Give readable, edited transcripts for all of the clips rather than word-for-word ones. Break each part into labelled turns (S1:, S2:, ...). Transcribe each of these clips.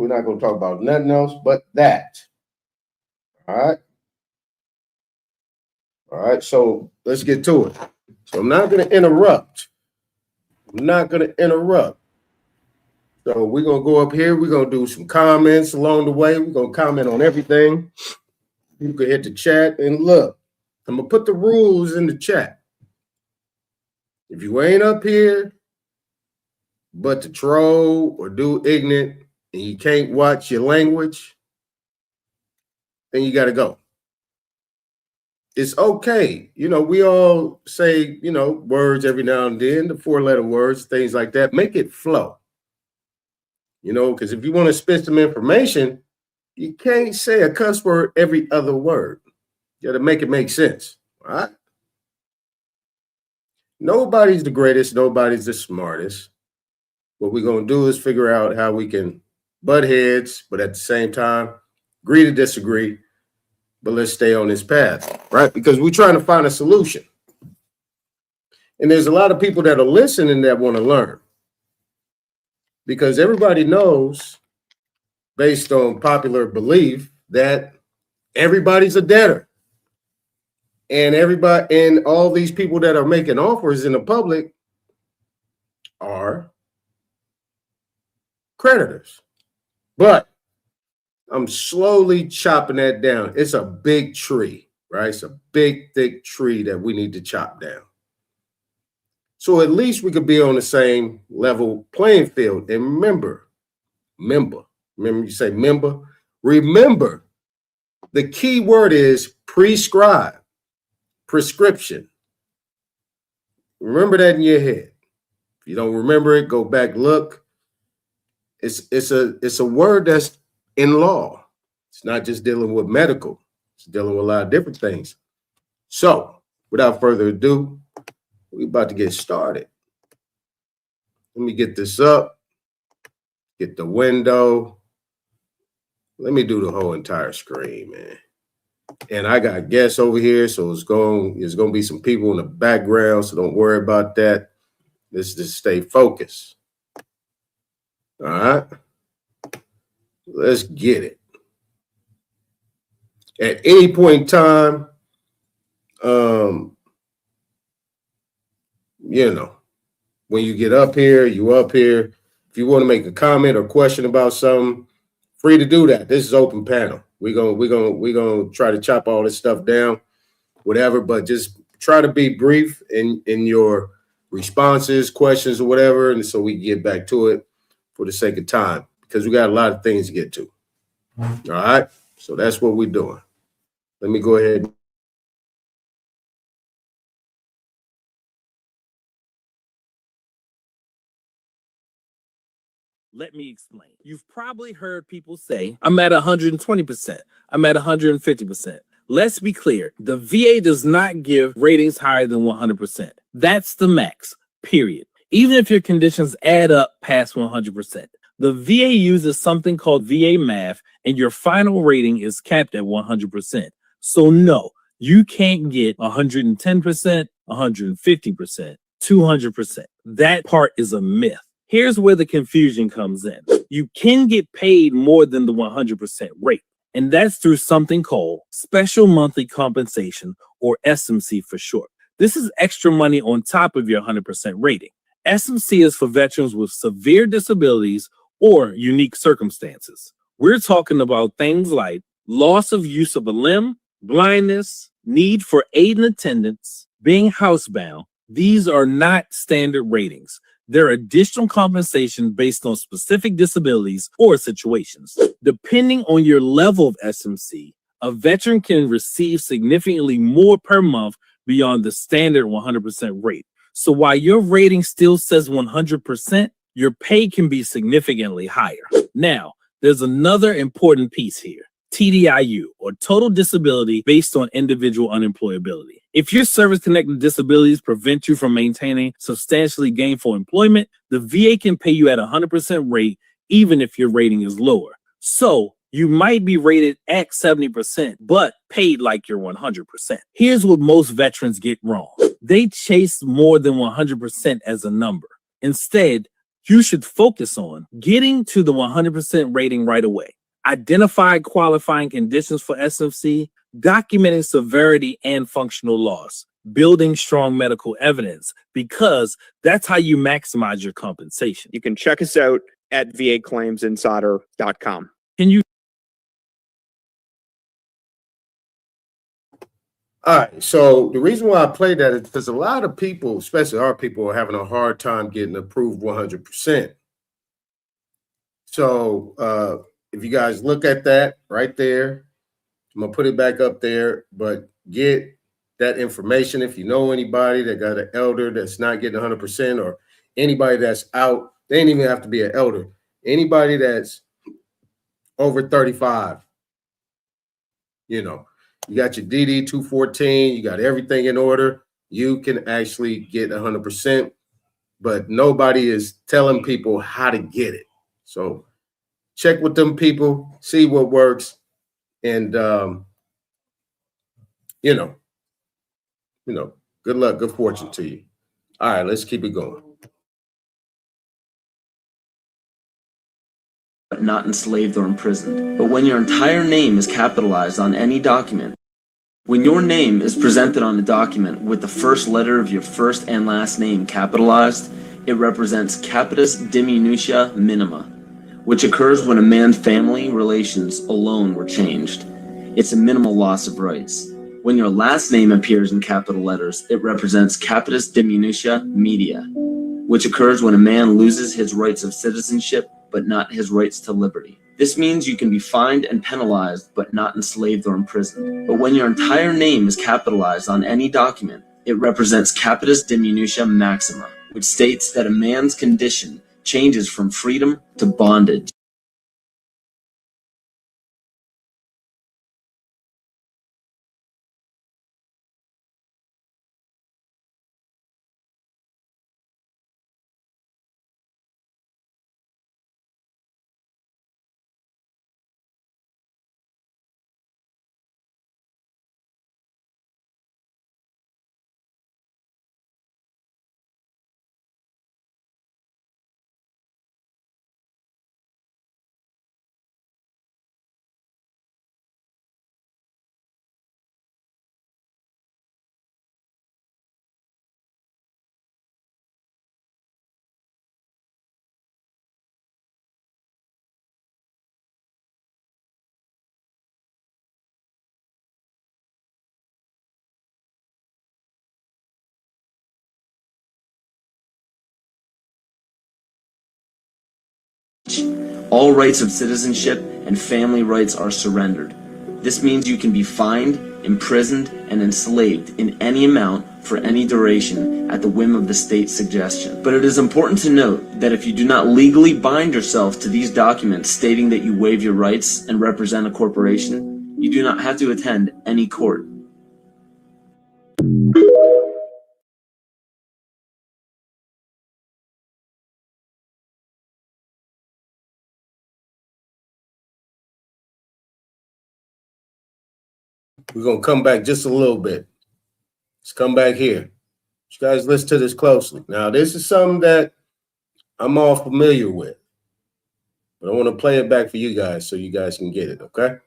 S1: We're not going to talk about nothing else but that. All right. All right. So let's get to it. So I'm not going to interrupt. So we're going to go up here. We're going to do some comments along the way. We're going to comment on everything. You can hit the chat and look. I'm going to put the rules in the chat. If you ain't up here but to troll or do ignorant and you can't watch your language, then you got to go. It's okay. You know, we all say, you know, words every now and then, the 4-letter words, things like that. Make it flow. You know, because if you want to spit some information, you can't say a cuss word every other word. You got to make it make sense. All right? Nobody's the greatest. Nobody's the smartest. What we're going to do is figure out how we can butt heads, but at the same time, agree to disagree. But let's stay on this path, right? Because we're trying to find a solution. And there's a lot of people that are listening that want to learn. Because everybody knows, based on popular belief, that everybody's a debtor. And everybody, and all these people that are making offers in the public are creditors. But I'm slowly chopping that down. It's a big tree, right? It's a big, thick tree that we need to chop down. So at least we could be on the same level playing field. And remember, you say member, remember, the key word is prescribe, prescription. Remember that in your head. If you don't remember it, go back, look. It's a word that's in law. It's not just dealing with medical. It's dealing with a lot of different things. So without further ado, we're about to get started. Let me get this up, get the window. Let me do the whole entire screen, man. And I got guests over here, so there's going to be some people in the background, so don't worry about that. Let's just stay focused. All right. Let's get it. At any point in time, you know, when you get up here, you up here. If you want to make a comment or question about something, free to do that. This is open panel. We're gonna try to chop all this stuff down, whatever, but just try to be brief in your responses, questions, or whatever, and so we can get back to it for the sake of time, because we got a lot of things to get to. All right, so that's what we're doing. Let me go ahead.
S2: Let me explain. You've probably heard people say, I'm at 120%. I'm at 150%. Let's be clear. The VA does not give ratings higher than 100%. That's the max, period. Even if your conditions add up past 100%. The VA uses something called VA math, and your final rating is capped at 100%. So no, you can't get 110%, 150%, 200%. That part is a myth. Here's where the confusion comes in. You can get paid more than the 100% rate, and that's through something called Special Monthly Compensation, or SMC for short. This is extra money on top of your 100% rating. SMC is for veterans with severe disabilities or unique circumstances. We're talking about things like loss of use of a limb, blindness, need for aid and attendance, being housebound. These are not standard ratings. They're additional compensation based on specific disabilities or situations. Depending on your level of SMC, a veteran can receive significantly more per month beyond the standard 100% rate. So while your rating still says 100%, your pay can be significantly higher. Now, there's another important piece here. TDIU, or total disability based on individual unemployability. If your service-connected disabilities prevent you from maintaining substantially gainful employment, the VA can pay you at 100% rate, even if your rating is lower. So you might be rated at 70%, but paid like you're 100%. Here's what most veterans get wrong. They chase more than 100% as a number. Instead, you should focus on getting to the 100% rating right away. Identify qualifying conditions for SMC, documenting severity and functional loss, building strong medical evidence, because that's how you maximize your compensation.
S3: You can check us out at vaclaimsinsider.com.
S2: Can you?
S1: All right. So the reason why I played that is because a lot of people, especially our people, are having a hard time getting approved 100%. So if you guys look at that right there, I'm going to put it back up there, but get that information. If you know anybody that got an elder that's not getting 100%, or anybody that's out, they ain't even have to be an elder. Anybody that's over 35, you know, you got your DD 214, you got everything in order, you can actually get 100%, but nobody is telling people how to get it. So check with them people, see what works, and you know, good luck, good fortune to you. All right, let's keep it going.
S4: But not enslaved or imprisoned. But when your entire name is capitalized on any document, when your name is presented on a document with the first letter of your first and last name capitalized, it represents capitis diminutia minima, which occurs when a man's family relations alone were changed. It's a minimal loss of rights. When your last name appears in capital letters, it represents capitis diminutia media, which occurs when a man loses his rights of citizenship but not his rights to liberty. This means you can be fined and penalized but not enslaved or imprisoned. But when your entire name is capitalized on any document, it represents capitis diminutia maxima, which states that a man's condition changes from freedom to bondage. All rights of citizenship and family rights are surrendered. This means you can be fined, imprisoned, and enslaved in any amount for any duration at the whim of the state's suggestion. But it is important to note that if you do not legally bind yourself to these documents stating that you waive your rights and represent a corporation, you do not have to attend any court.
S1: We're going to come back just a little bit. Let's come back here. You guys listen to this closely. Now, this is something that I'm all familiar with, but I want to play it back for you guys so you guys can get it, okay?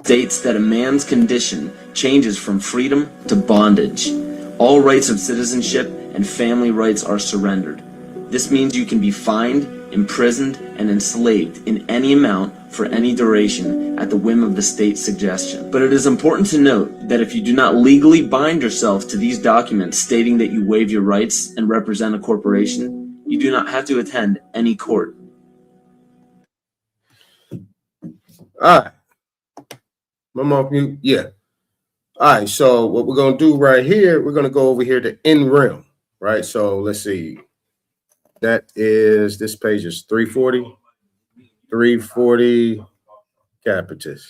S4: States that a man's condition changes from freedom to bondage. All rights of citizenship and family rights are surrendered. This means you can be fined, imprisoned, and enslaved in any amount for any duration at the whim of the state's suggestion. But it is important to note that if you do not legally bind yourself to these documents stating that you waive your rights and represent a corporation, you do not have to attend any court.
S1: All right. I'm off mute. Yeah. All right. So what we're going to do right here, we're going to go over here to in rem, right? So let's see. That is, this page is 340. 340 capitis.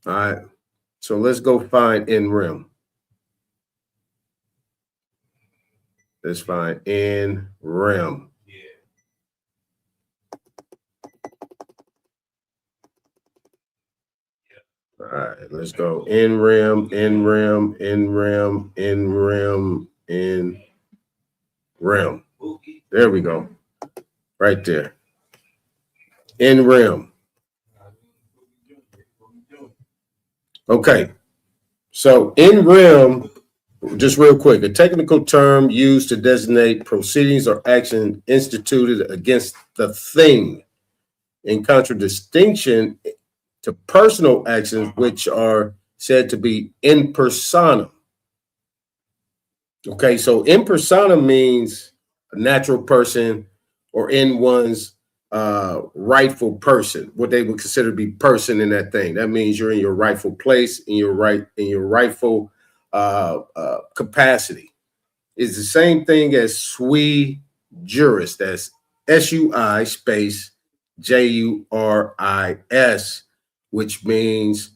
S1: All right. So let's go find in rem. Let's find in rem. All right, let's go in rem, in rem, in rem, in rem, in rem. There we go. Right there. In rem. Okay. So in rem, just real quick, a technical term used to designate proceedings or action instituted against the thing, in contradistinction to personal actions, which are said to be in personam. Okay, so in persona means a natural person or in one's rightful person, what they would consider to be person in that thing. That means you're in your rightful place, in your rightful capacity. It's the same thing as sui juris. That's SUI space JURIS, which means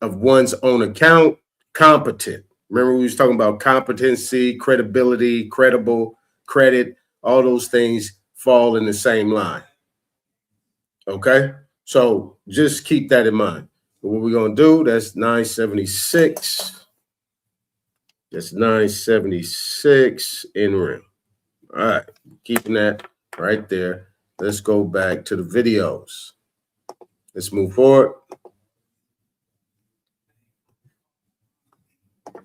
S1: of one's own account, competent. Remember, we was talking about competency, credibility, credible, credit, all those things fall in the same line. Okay? So just keep that in mind. What we're going to do, that's 976. That's 976 in rem. All right, keeping that right there. Let's go back to the videos. Let's move forward.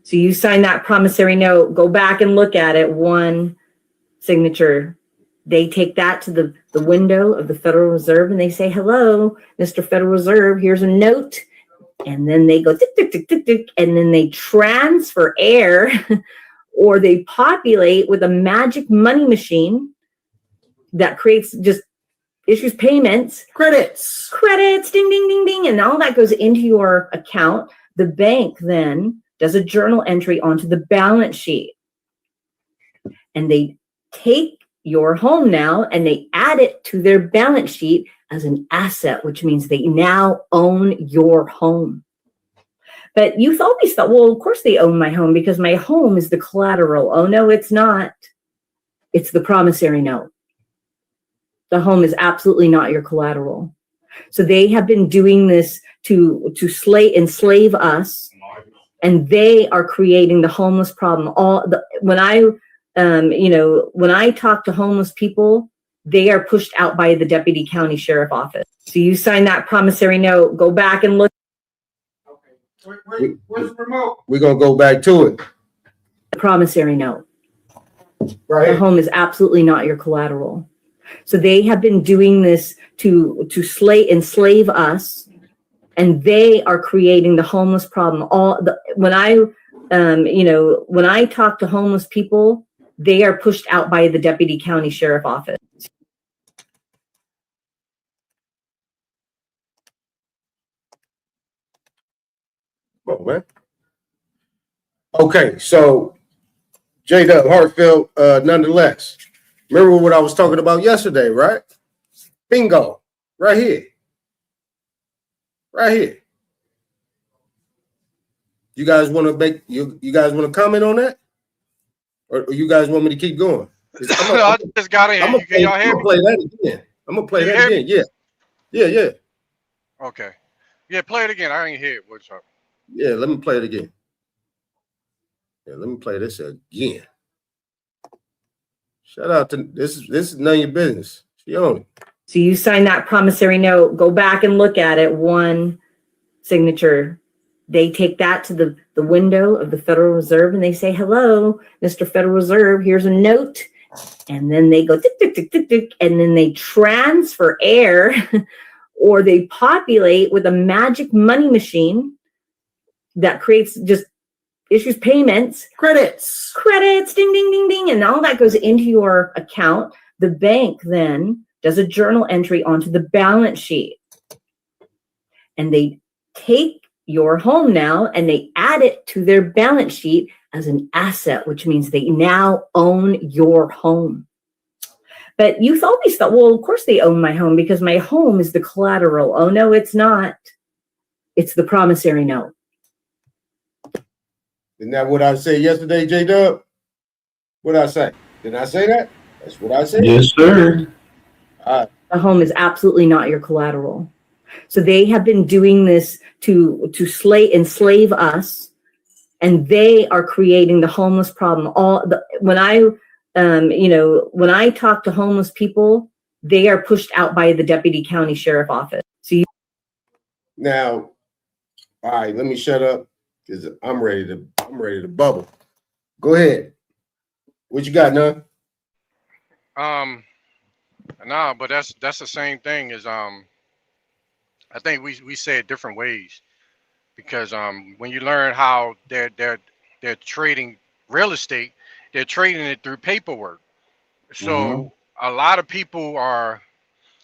S5: So you sign that promissory note, go back and look at it, one signature. They take that to the window of the Federal Reserve and they say, hello, Mr. Federal Reserve, here's a note. And then they go, tick, tick, tick, tick, tick, and then they transfer air or they populate with a magic money machine that creates just issues payments. Credits, ding, ding, ding, ding. And all that goes into your account. The bank then does a journal entry onto the balance sheet. And they take your home now and they add it to their balance sheet as an asset, which means they now own your home. But you've always thought, well, of course they own my home because my home is the collateral. Oh, no, it's not. It's the promissory note. The home is absolutely not your collateral. So they have been doing this to enslave us. And they are creating the homeless problem. When I talk to homeless people, they are pushed out by the deputy county sheriff office. So you sign that promissory note, go back and look.
S1: Okay. Where's the remote? We're going to go back to it.
S5: The promissory note.
S1: Right.
S5: The home is absolutely not your collateral. So they have been doing this to enslave us. And they are creating the homeless problem. When I talk to homeless people, they are pushed out by the deputy county sheriff office.
S1: Oh, man. Okay, so J-Dub, heartfelt, nonetheless. Remember what I was talking about yesterday, right? Bingo, right here. Right here. You guys want to make you guys want to comment on that, or you guys want me to keep going?
S6: I just got in.
S1: I'm gonna play that again. I'm gonna play that again. Yeah.
S6: Okay. Yeah, play it again. I ain't hear it. What's up?
S1: Yeah, let me play it again. Yeah, let me play this again. Shout out to this is none of your business. She own it.
S5: So you sign that promissory note, go back and look at it, one signature. They take that to the window of the Federal Reserve and they say, hello, Mr. Federal Reserve, here's a note. And then they go, tick, tick, tick, tick, tick, and then they transfer air or they populate with a magic money machine that creates just issues payments. Credits, ding, ding, ding, ding. And all that goes into your account. The bank then does a journal entry onto the balance sheet. And they take your home now and they add it to their balance sheet as an asset, which means they now own your home. But you've always thought, well, of course they own my home because my home is the collateral. Oh, no, it's not. It's the promissory note.
S1: Isn't that what I said yesterday, J-Dub? What did I say? Did I say that? That's what I said.
S7: Yes, sir.
S5: The home is absolutely not your collateral. So they have been doing this to enslave us, and they are creating the homeless problem. When I When I talk to homeless people, they are pushed out by the deputy county sheriff office. So
S1: Now, all right, let me shut up because I'm ready to bubble. Go ahead. What you got, None?
S6: No, but that's the same thing as I think we say it different ways, because when you learn how they're trading real estate, they're trading it through paperwork. So a lot of people are,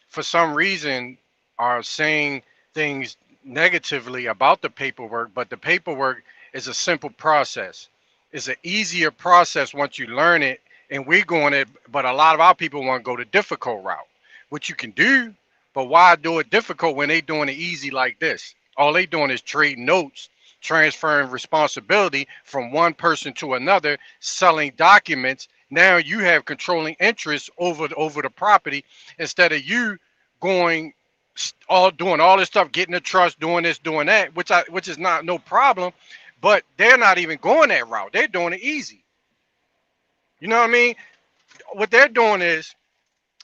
S6: for some reason, are saying things negatively about the paperwork, but the paperwork is a simple process. It's an easier process once you learn it, and we're going it, but a lot of our people want to go the difficult route, which you can do, but why do it difficult when they doing it easy like this? All they doing is trading notes, transferring responsibility from one person to another, selling documents. Now you have controlling interest over the property, instead of you going doing all this stuff, getting a trust, doing this, doing that, which is not no problem, but they're not even going that route. They're doing it easy. You know what I mean? What they're doing is,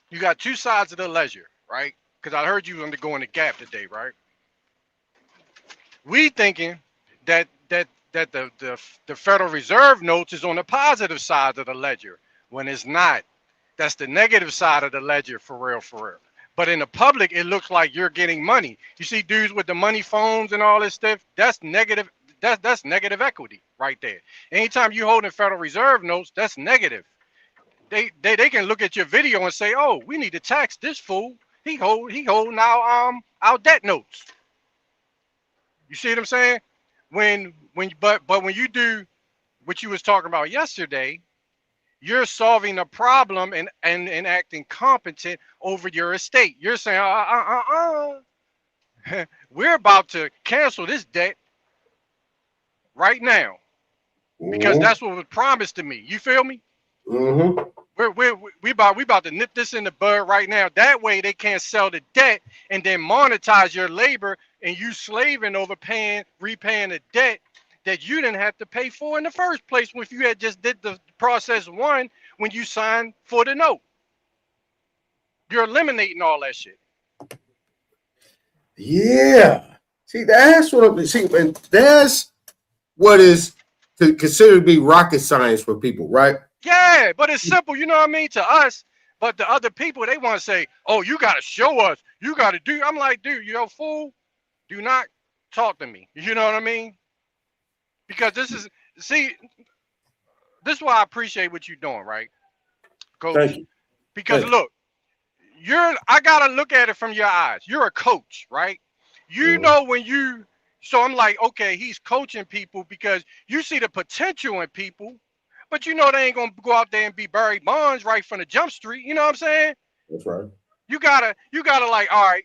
S6: you got two sides of the ledger, right? Because I heard you undergoing the gap today, right? We thinking that the Federal Reserve notes is on the positive side of the ledger, when it's not. That's the negative side of the ledger, for real, for real. But in the public, it looks like you're getting money. You see dudes with the money phones and all this stuff. That's negative. That's negative equity right there. Anytime you holding Federal Reserve notes, that's negative. They can look at your video and say, "Oh, we need to tax this fool. He holding our debt notes." You see what I'm saying? But when you do what you was talking about yesterday, you're solving a problem and acting competent over your estate. You're saying, we're about to cancel this debt right now because that's what was promised to me. You feel me? We about to nip this in the bud right now. That way they can't sell the debt and then monetize your labor, and you slaving over repaying the debt that you didn't have to pay for in the first place if you had just did the process one when you signed for the note. You're eliminating all that shit.
S1: Yeah. See, that's what and that's what is considered to be rocket science for people, right?
S6: Yeah, but it's simple, you know what I mean, to us. But the other people, they want to say, "Oh, you got to show us. You got to do." I'm like, dude, you fool. Do not talk to me. You know what I mean? Because this is why I appreciate what you're doing, right, Coach?
S1: Thank you.
S6: Because look, I gotta look at it from your eyes. You're a coach, right? You know so I'm like, okay, he's coaching people because you see the potential in people, but you know they ain't gonna go out there and be Barry Bonds right from the jump street. You know what I'm saying?
S1: That's right.
S6: You gotta like, all right,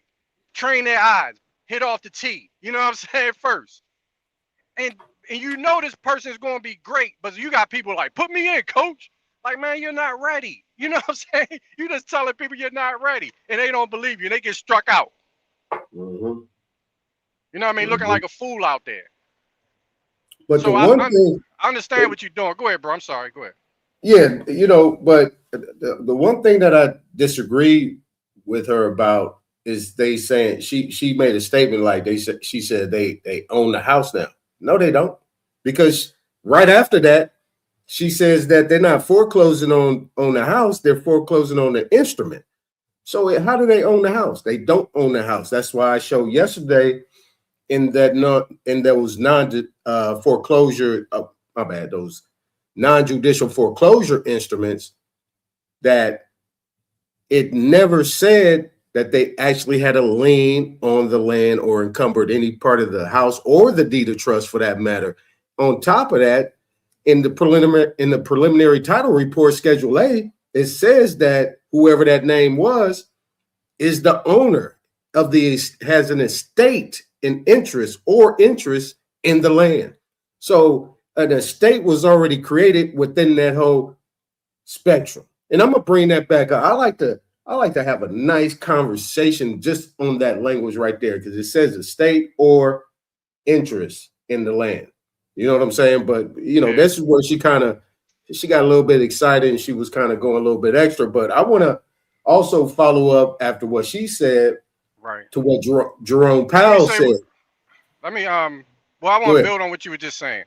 S6: train their eyes, hit off the tee. You know what I'm saying? First. And you know this person is going to be great, but you got people like, put me in, coach. Like, man, you're not ready. You know what I'm saying? You just telling people you're not ready, and they don't believe you, and they get struck out. You know what I mean? Looking like a fool out there.
S1: But
S6: so I understand what you're doing. Go ahead, bro. I'm sorry. Go ahead.
S1: Yeah, but the one thing that I disagree with her about is they saying she made a statement like she said they own the house now. No, they don't, because right after that she says that they're not foreclosing on the house, they're foreclosing on the instrument. So how do they own the house? They don't own the house. That's why I showed yesterday in those foreclosure. My bad, those non-judicial foreclosure instruments, that it never said that they actually had a lien on the land or encumbered any part of the house or the deed of trust for that matter. On top of that, in the preliminary title report, Schedule A, it says that whoever that name was is the owner has an estate in interest in the land. So an estate was already created within that whole spectrum. And I'm gonna bring that back up. I like to have a nice conversation just on that language right there, because it says estate or interest in the land. You know what I'm saying? But this is where she kind of she got a little bit excited and she was kind of going a little bit extra. But I want to also follow up after what she said
S6: Right.
S1: to what Jerome Powell said.
S6: Let me well, I want to build on what you were just saying.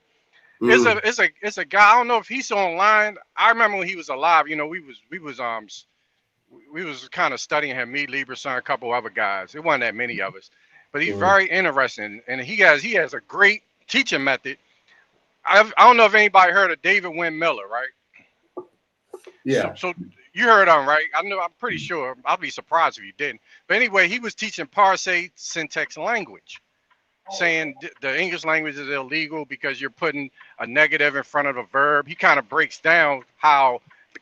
S6: It's a guy. I don't know if he's online. I remember when he was alive. You know, we was kind of studying him. Me, Libra, son, a couple other guys. It wasn't that many of us, but he's very interesting, and he has a great teaching method. I don't know if anybody heard of David Wynn Miller, right?
S1: Yeah.
S6: So you heard of him, right? I'm pretty sure. I'll be surprised if you didn't. But anyway, he was teaching parsed syntax language, saying the English language is illegal because you're putting a negative in front of a verb. He kind of breaks down how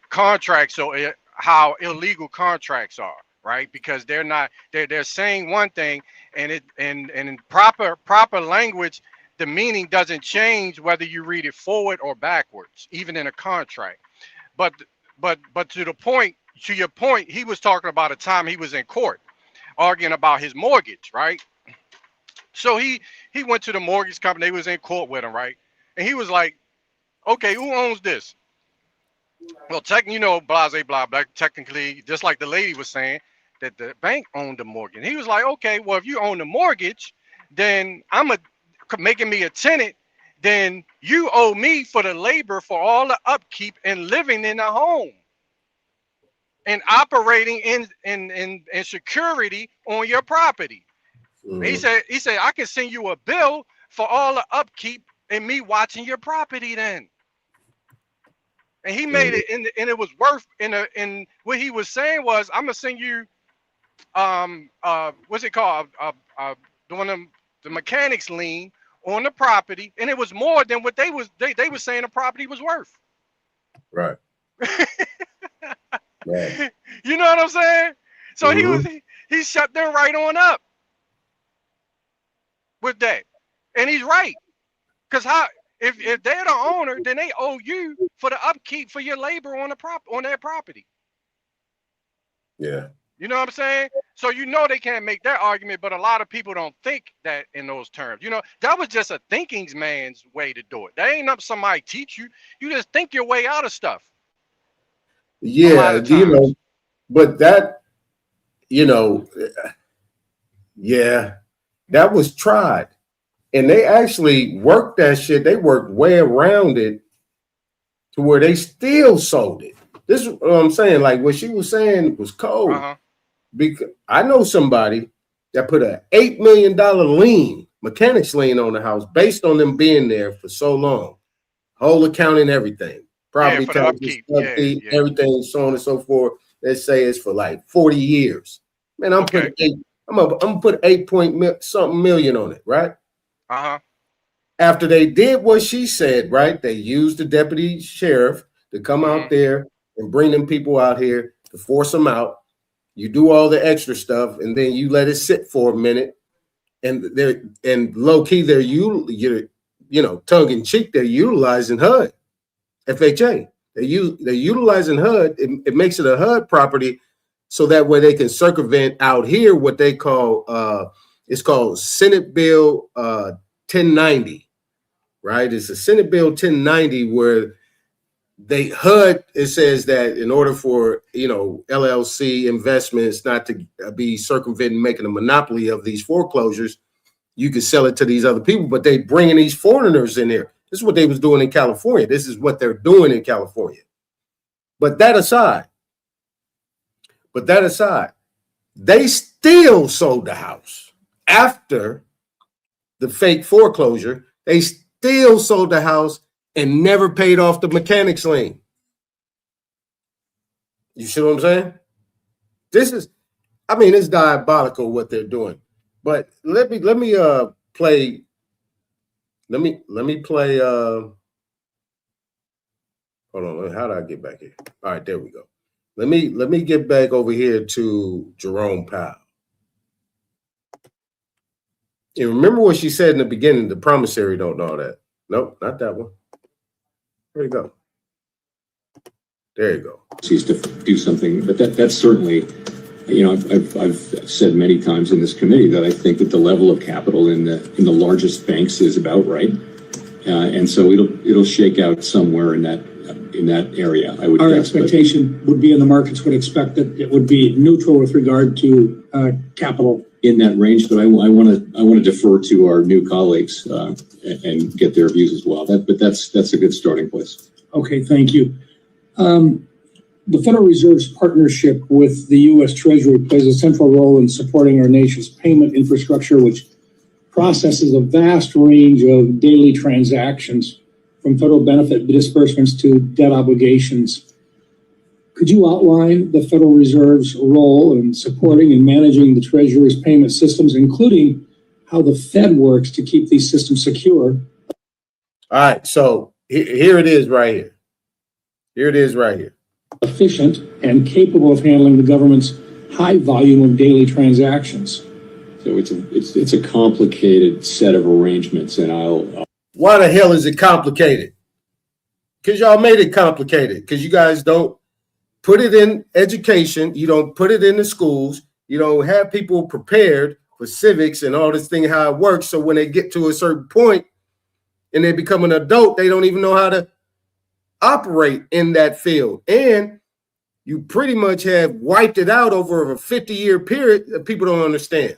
S6: how illegal contracts are, right? Because they're saying one thing, and in proper language, the meaning doesn't change whether you read it forward or backwards, even in a contract. But to your point, he was talking about a time he was in court arguing about his mortgage, right? So he went to the mortgage company. They was in court with him, right? And he was like, okay, who owns this? Well, blase, blah, blah. Technically, just like the lady was saying, that the bank owned the mortgage. He was like, okay, well, if you own the mortgage, then making me a tenant, then you owe me for the labor for all the upkeep and living in the home and operating in security on your property. He said, I can send you a bill for all the upkeep and me watching your property then. And he made it and it was worth in what he was saying was, I'm gonna send you what's it called? Doing the mechanics lien on the property, and it was more than what they were saying the property was worth.
S1: Right. Right.
S6: You know what I'm saying? So he shut them right on up with that. And he's right. Because if they're the owner, then they owe you for the upkeep for your labor on their property.
S1: Yeah.
S6: You know what I'm saying? So they can't make that argument, but a lot of people don't think that in those terms. That was just a thinking man's way to do it. That ain't up somebody teach you. You just think your way out of stuff.
S1: Yeah, but that, yeah, that was tried. And they actually worked that shit. They worked way around it to where they still sold it. This is what I'm saying. Like what she was saying was cold. Because I know somebody that put an $8 million mechanics lien on the house based on them being there for so long. Whole accounting, everything. Property taxes, upkeep, everything, so on and so forth. Let's say it's for like 40 years. Man, I'm gonna put 8 million on it, right? After they did what she said, right? They used the deputy sheriff to come out there and bring them people out here to force them out. You do all the extra stuff, and then you let it sit for a minute. And low key, they're tongue in cheek, they're utilizing HUD, FHA. They're utilizing HUD. It makes it a HUD property, so that way they can circumvent out here what they call it's called Senate Bill 1090, right? It's a Senate Bill 1090 where HUD, it says that in order for, LLC investments not to be circumventing, making a monopoly of these foreclosures, you can sell it to these other people, but they bringing these foreigners in here. This is what they was doing in California. This is what they're doing in California. But that aside, they still sold the house after the fake foreclosure. They still sold the house and never paid off the mechanics lien. You see what I'm saying? It's diabolical what they're doing. But let me play. Let me play. Hold on. How do I get back here? All right, there we go. Let me get back over here to Jerome Powell. And remember what she said in the beginning, the promissory note and all that. Nope, not that one. There you go. There you go.
S7: To do something, but that's certainly, I've said many times in this committee that I think that the level of capital in the largest banks is about right, And so it'll shake out somewhere in that area, I would
S8: Our
S7: guess.
S8: expectation would be, and the markets would expect that it would be neutral with regard to capital.
S7: In that range, but I want to defer to our new colleagues and get their views as well. But that's a good starting place.
S8: Okay, thank you. The Federal Reserve's partnership with the U.S. Treasury plays a central role in supporting our nation's payment infrastructure, which processes a vast range of daily transactions, from federal benefit disbursements to debt obligations. Could you outline the Federal Reserve's role in supporting and managing the Treasury's payment systems, including how the Fed works to keep these systems secure?
S1: All right, so here it is right here. Here it is right here.
S8: Efficient and capable of handling the government's high volume of daily transactions.
S7: So it's a complicated set of arrangements, and I'll.
S1: Why the hell is it complicated? Because y'all made it complicated. Because you guys don't put it in education. You don't put it in the schools. You don't have people prepared for civics and all this thing, how it works. So when they get to a certain point and they become an adult, they don't even know how to operate in that field. And you pretty much have wiped it out over a 50-year period that people don't understand.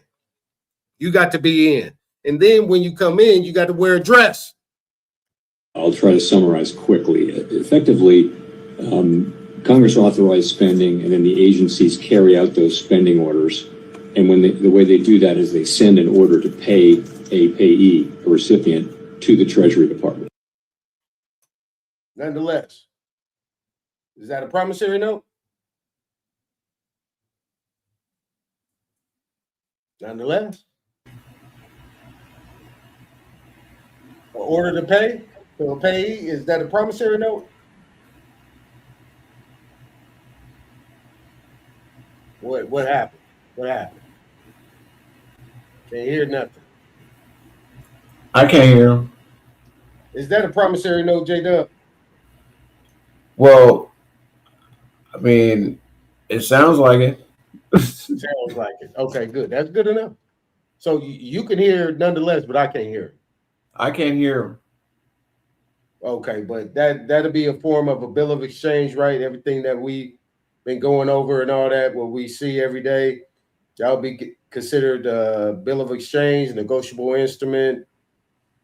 S1: You got to be in. And then when you come in, you got to wear a dress.
S7: I'll try to summarize quickly. Effectively, Congress authorized spending, and then the agencies carry out those spending orders. And when the way they do that is they send an order to pay a payee, a recipient, to the Treasury Department.
S1: Nonetheless, is that a promissory note? Nonetheless, an order to pay to a payee, is that a promissory note? What happened? What happened? Can't hear nothing.
S9: I can't hear him.
S1: Is that a promissory note, J-Dub?
S9: Well, I mean, it sounds like it.
S1: Sounds like it. Okay, good. That's good enough. So you can hear nonetheless, but I can't hear it.
S9: I can't hear him.
S1: Okay, but that'll be a form of a bill of exchange, right? Everything that we been going over and all that, what we see every day, that'll be considered a bill of exchange, negotiable instrument,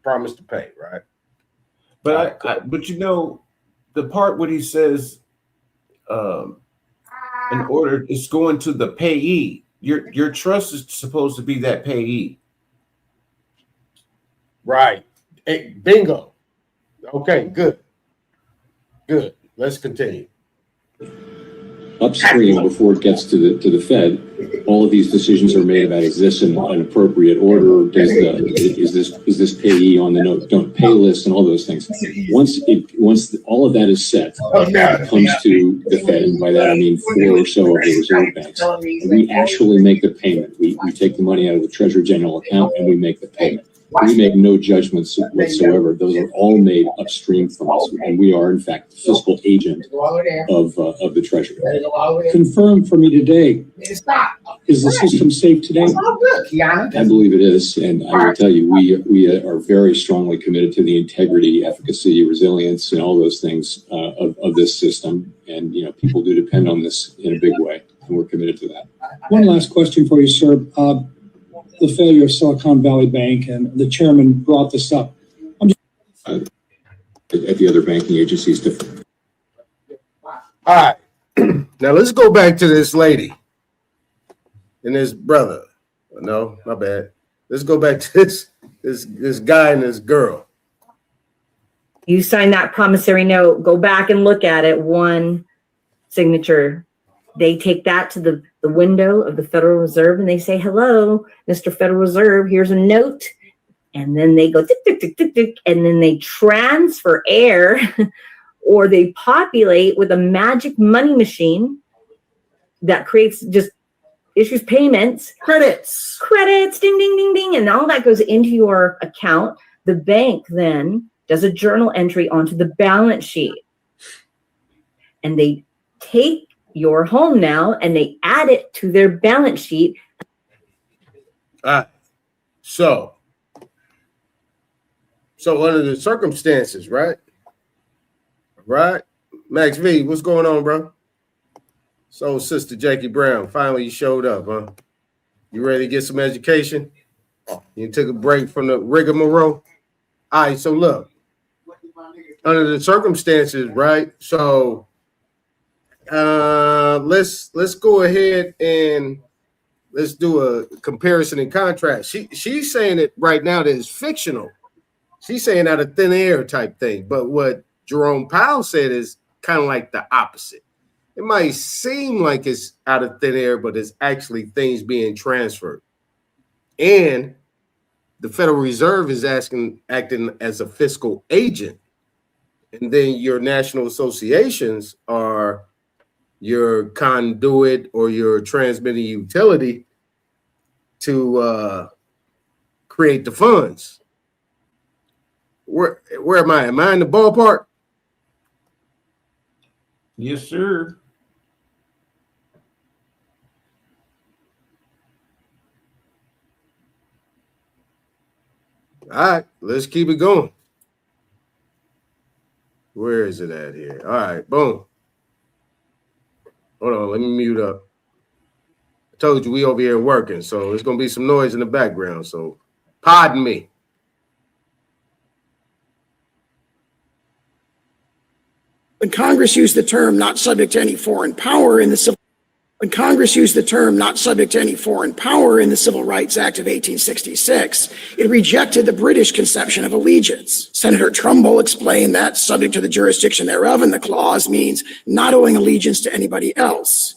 S1: promise to pay, right?
S9: But but you know, the part when he says, in order, it's going to the payee. Your trust is supposed to be that payee.
S1: Right. Hey, bingo. Okay, good. Good. Let's continue.
S7: Upstream, before it gets to the Fed, all of these decisions are made about, is this an appropriate order? Is this payee on the don't pay list and all those things? Once all of that is set, it comes to the Fed, and by that I mean 4 or so of the reserve banks. We actually make the payment. We take the money out of the Treasury General account and we make the payment. We make no judgments whatsoever. Those are all made upstream from us, and we are in fact the fiscal agent of the Treasury.
S8: Confirm for me today, is the system safe today?
S7: I believe it is, and I will tell you, we are very strongly committed to the integrity, efficacy, resilience, and all those things of this system. And people do depend on this in a big way, and we're committed to that.
S8: One last question for you, sir. The failure of Silicon Valley Bank, and the chairman brought this up.
S7: At the other banking agencies.
S1: All right. Now let's go back to this lady and this brother. No, my bad. Let's go back to this guy and this girl.
S5: You sign that promissory note, go back and look at it, one signature. They take that to the window of the Federal Reserve and they say, hello, Mr. Federal Reserve, here's a note. And then they go, tick, tick, tick, tick, tick, and then they transfer air or they populate with a magic money machine that creates just issues payments. Credits, ding, ding, ding, ding. And all that goes into your account. The bank then does a journal entry onto the balance sheet. And they take your home now and they add it to their balance sheet.
S1: All right. So So under the circumstances, right? Right? Max V, what's going on, bro? So Sister Jackie Brown, finally you showed up, huh? You ready to get some education? You took a break from the rigmarole? All right, so look, under the circumstances, right? So let's go ahead and let's do a comparison and contrast. She's saying it right now that it's fictional. She's saying out of thin air type thing. But what Jerome Powell said is kind of like the opposite. It might seem like it's out of thin air, but it's actually things being transferred. And the Federal Reserve is acting as a fiscal agent. And then your national associations are your conduit or your transmitting utility to create the funds. Where am I? Am I in the ballpark?
S9: Yes, sir.
S1: All right, let's keep it going. Where is it at here? All right, boom. Hold on, let me mute up. I told you we over here working, so there's going to be some noise in the background, so pardon me.
S10: When Congress used the term not subject to any foreign power in the Civil Rights Act of 1866, it rejected the British conception of allegiance. Senator Trumbull explained that subject to the jurisdiction thereof in the clause means not owing allegiance to anybody else.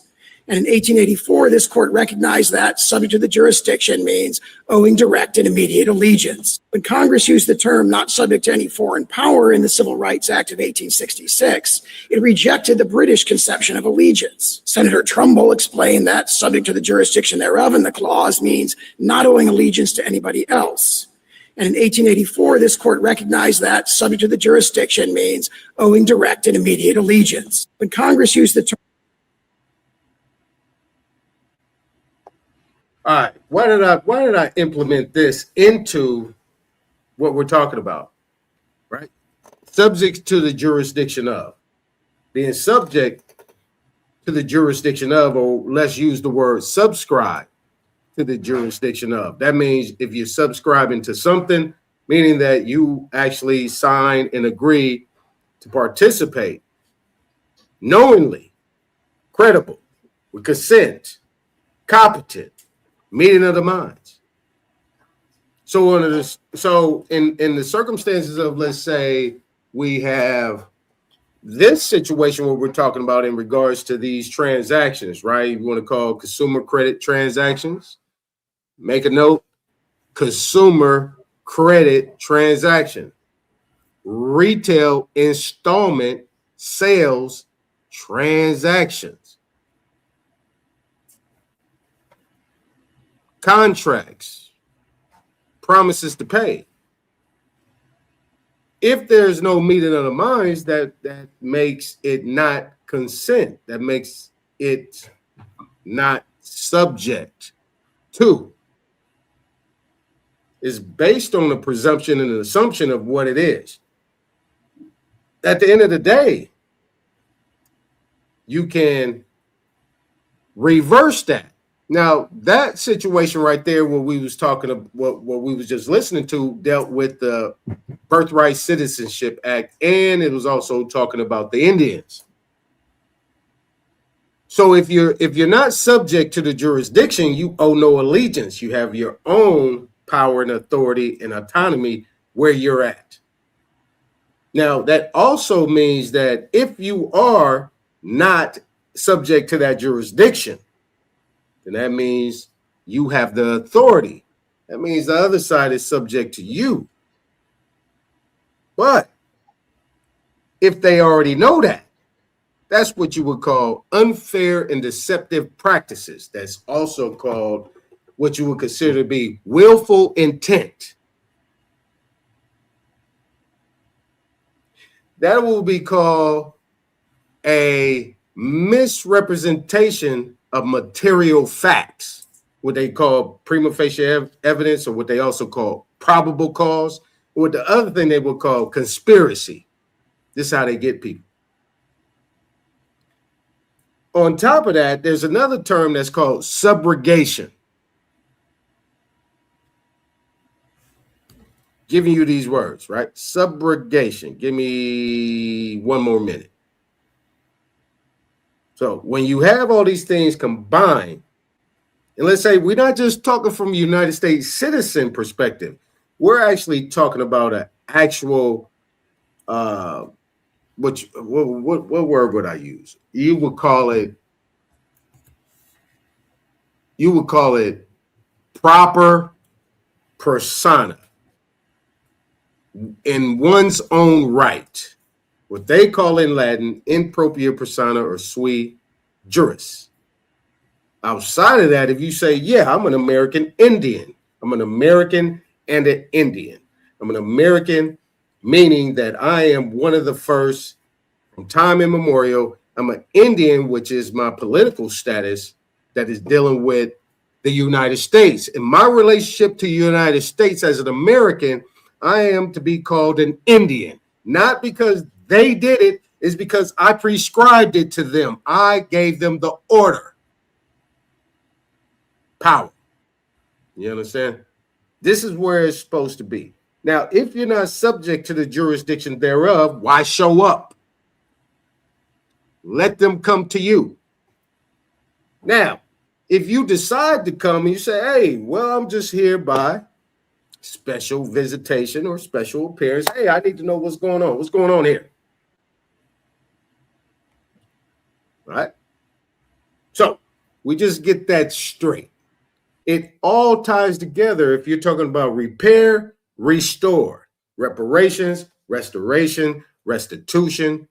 S10: And in 1884, this court recognized that subject to the jurisdiction means owing direct and immediate allegiance. When Congress used the term not subject to any foreign power in the Civil Rights Act of 1866, it rejected the British conception of allegiance. Senator Trumbull explained that subject to the jurisdiction thereof in the clause means not owing allegiance to anybody else. And in 1884, this court recognized that subject to the jurisdiction means owing direct and immediate allegiance. When Congress used the term
S1: All right, why did I implement this into what we're talking about, right? Subject to the jurisdiction of. Being subject to the jurisdiction of, or let's use the word subscribe to the jurisdiction of. That means if you're subscribing to something, meaning that you actually sign and agree to participate knowingly, credible, with consent, competent, meeting of the minds. So in the circumstances of, let's say, we have this situation where we're talking about in regards to these transactions, right? You want to call consumer credit transactions. Make a note, consumer credit transaction, retail installment sales transactions. Contracts, promises to pay. If there's no meeting of the minds, that makes it not consent. That makes it not subject to. It's based on the presumption and an assumption of what it is. At the end of the day, you can reverse that. Now, that situation right there, what we was talking about, what we was just listening to, dealt with the Birthright Citizenship Act, and it was also talking about the Indians. So if you're not subject to the jurisdiction, you owe no allegiance. You have your own power and authority and autonomy where you're at. Now, that also means that if you are not subject to that jurisdiction, then that means you have the authority. That means the other side is subject to you. But if they already know that, that's what you would call unfair and deceptive practices. That's also called what you would consider to be willful intent. That will be called a misrepresentation of material facts, what they call prima facie evidence, or what they also call probable cause. or the other thing they would call conspiracy. This is how they get people. On top of that, there's another term that's called subrogation. Giving you these words, right? Subrogation. Give me 1 more minute. So when you have all these things combined, and let's say we're not just talking from a United States citizen perspective, we're actually talking about an actual, what word would I use? You would call it proper persona in one's own right. What they call in Latin, in propria persona or sui juris. Outside of that, if you say, yeah, I'm an American Indian, I'm an American and an Indian. I'm an American, meaning that I am one of the first from time immemorial. I'm an Indian, which is my political status that is dealing with the United States. In my relationship to the United States as an American, I am to be called an Indian, not because they did it, it's because I prescribed it to them. I gave them the order. Power. You understand? This is where it's supposed to be. Now, if you're not subject to the jurisdiction thereof, why show up? Let them come to you. Now, if you decide to come and you say, hey, well, I'm just here by special visitation or special appearance. Hey, I need to know what's going on. What's going on here? Right? So we just get that straight. It all ties together if you're talking about repair, restore, reparations, restoration, restitution,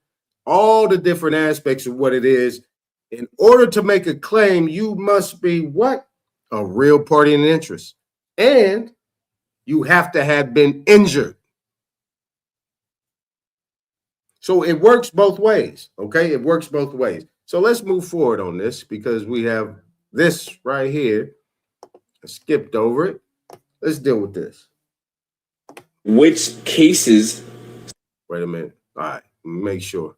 S1: all the different aspects of what it is. In order to make a claim, you must be what? A real party in interest. And you have to have been injured. So it works both ways, okay? It works both ways. So let's move forward on this because we have this right here. I skipped over it. Let's deal with this.
S4: Which cases
S1: Wait a minute. All right, make sure.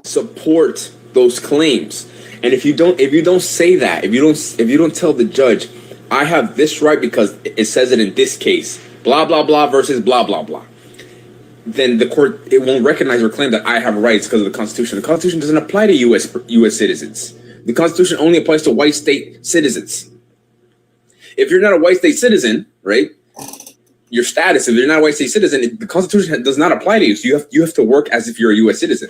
S4: support those claims? And if you don't say that, if you don't tell the judge, I have this right because it says it in this case, blah blah blah versus blah blah blah, then the court, it won't recognize or claim that I have rights because of the Constitution. The Constitution doesn't apply to U.S. citizens. The Constitution only applies to white state citizens. If you're not a white state citizen, right, your status, if you're not a white state citizen, the Constitution does not apply to you. So you have to work as if you're a U.S. citizen.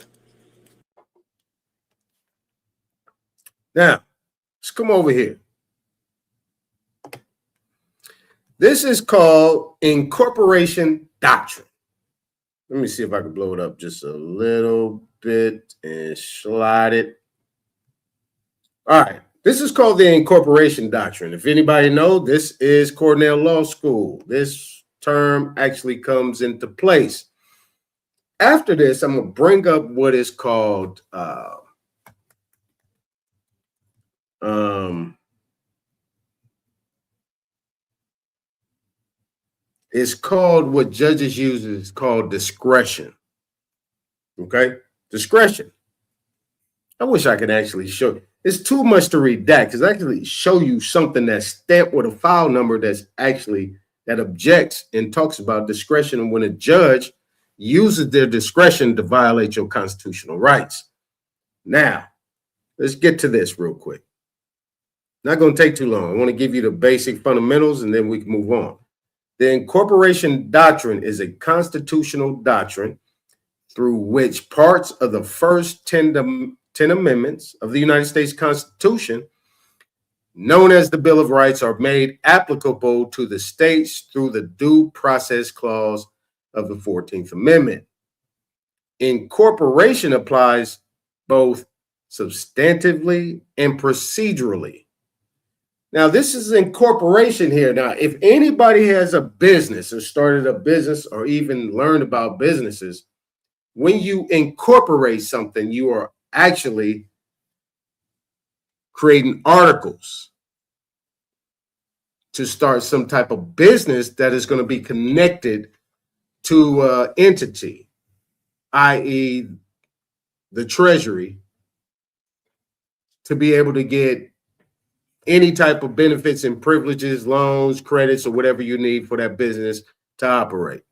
S1: Now, let's come over here. This is called incorporation doctrine. Let me see if I can blow it up just a little bit and slide it. All right. This is called the incorporation doctrine. If anybody knows, this is Cornell Law School. This term actually comes into place. After this, I'm going to bring up what is called it's called, what judges use is called discretion. Okay? Discretion. I wish I could actually show you. It's too much to redact because I actually show you something that's stamped with a file number that's actually that objects and talks about discretion and when a judge uses their discretion to violate your constitutional rights. Now, let's get to this real quick. Not going to take too long. I want to give you the basic fundamentals and then we can move on. The incorporation doctrine is a constitutional doctrine through which parts of the first 10 amendments of the United States Constitution, known as the Bill of Rights, are made applicable to the states through the due process clause of the 14th Amendment. Incorporation applies both substantively and procedurally. Now, this is incorporation here. Now, if anybody has a business or started a business or even learned about businesses, when you incorporate something, you are actually creating articles to start some type of business that is going to be connected to entity, i.e. the Treasury, to be able to get any type of benefits and privileges, loans, credits, or whatever you need for that business to operate.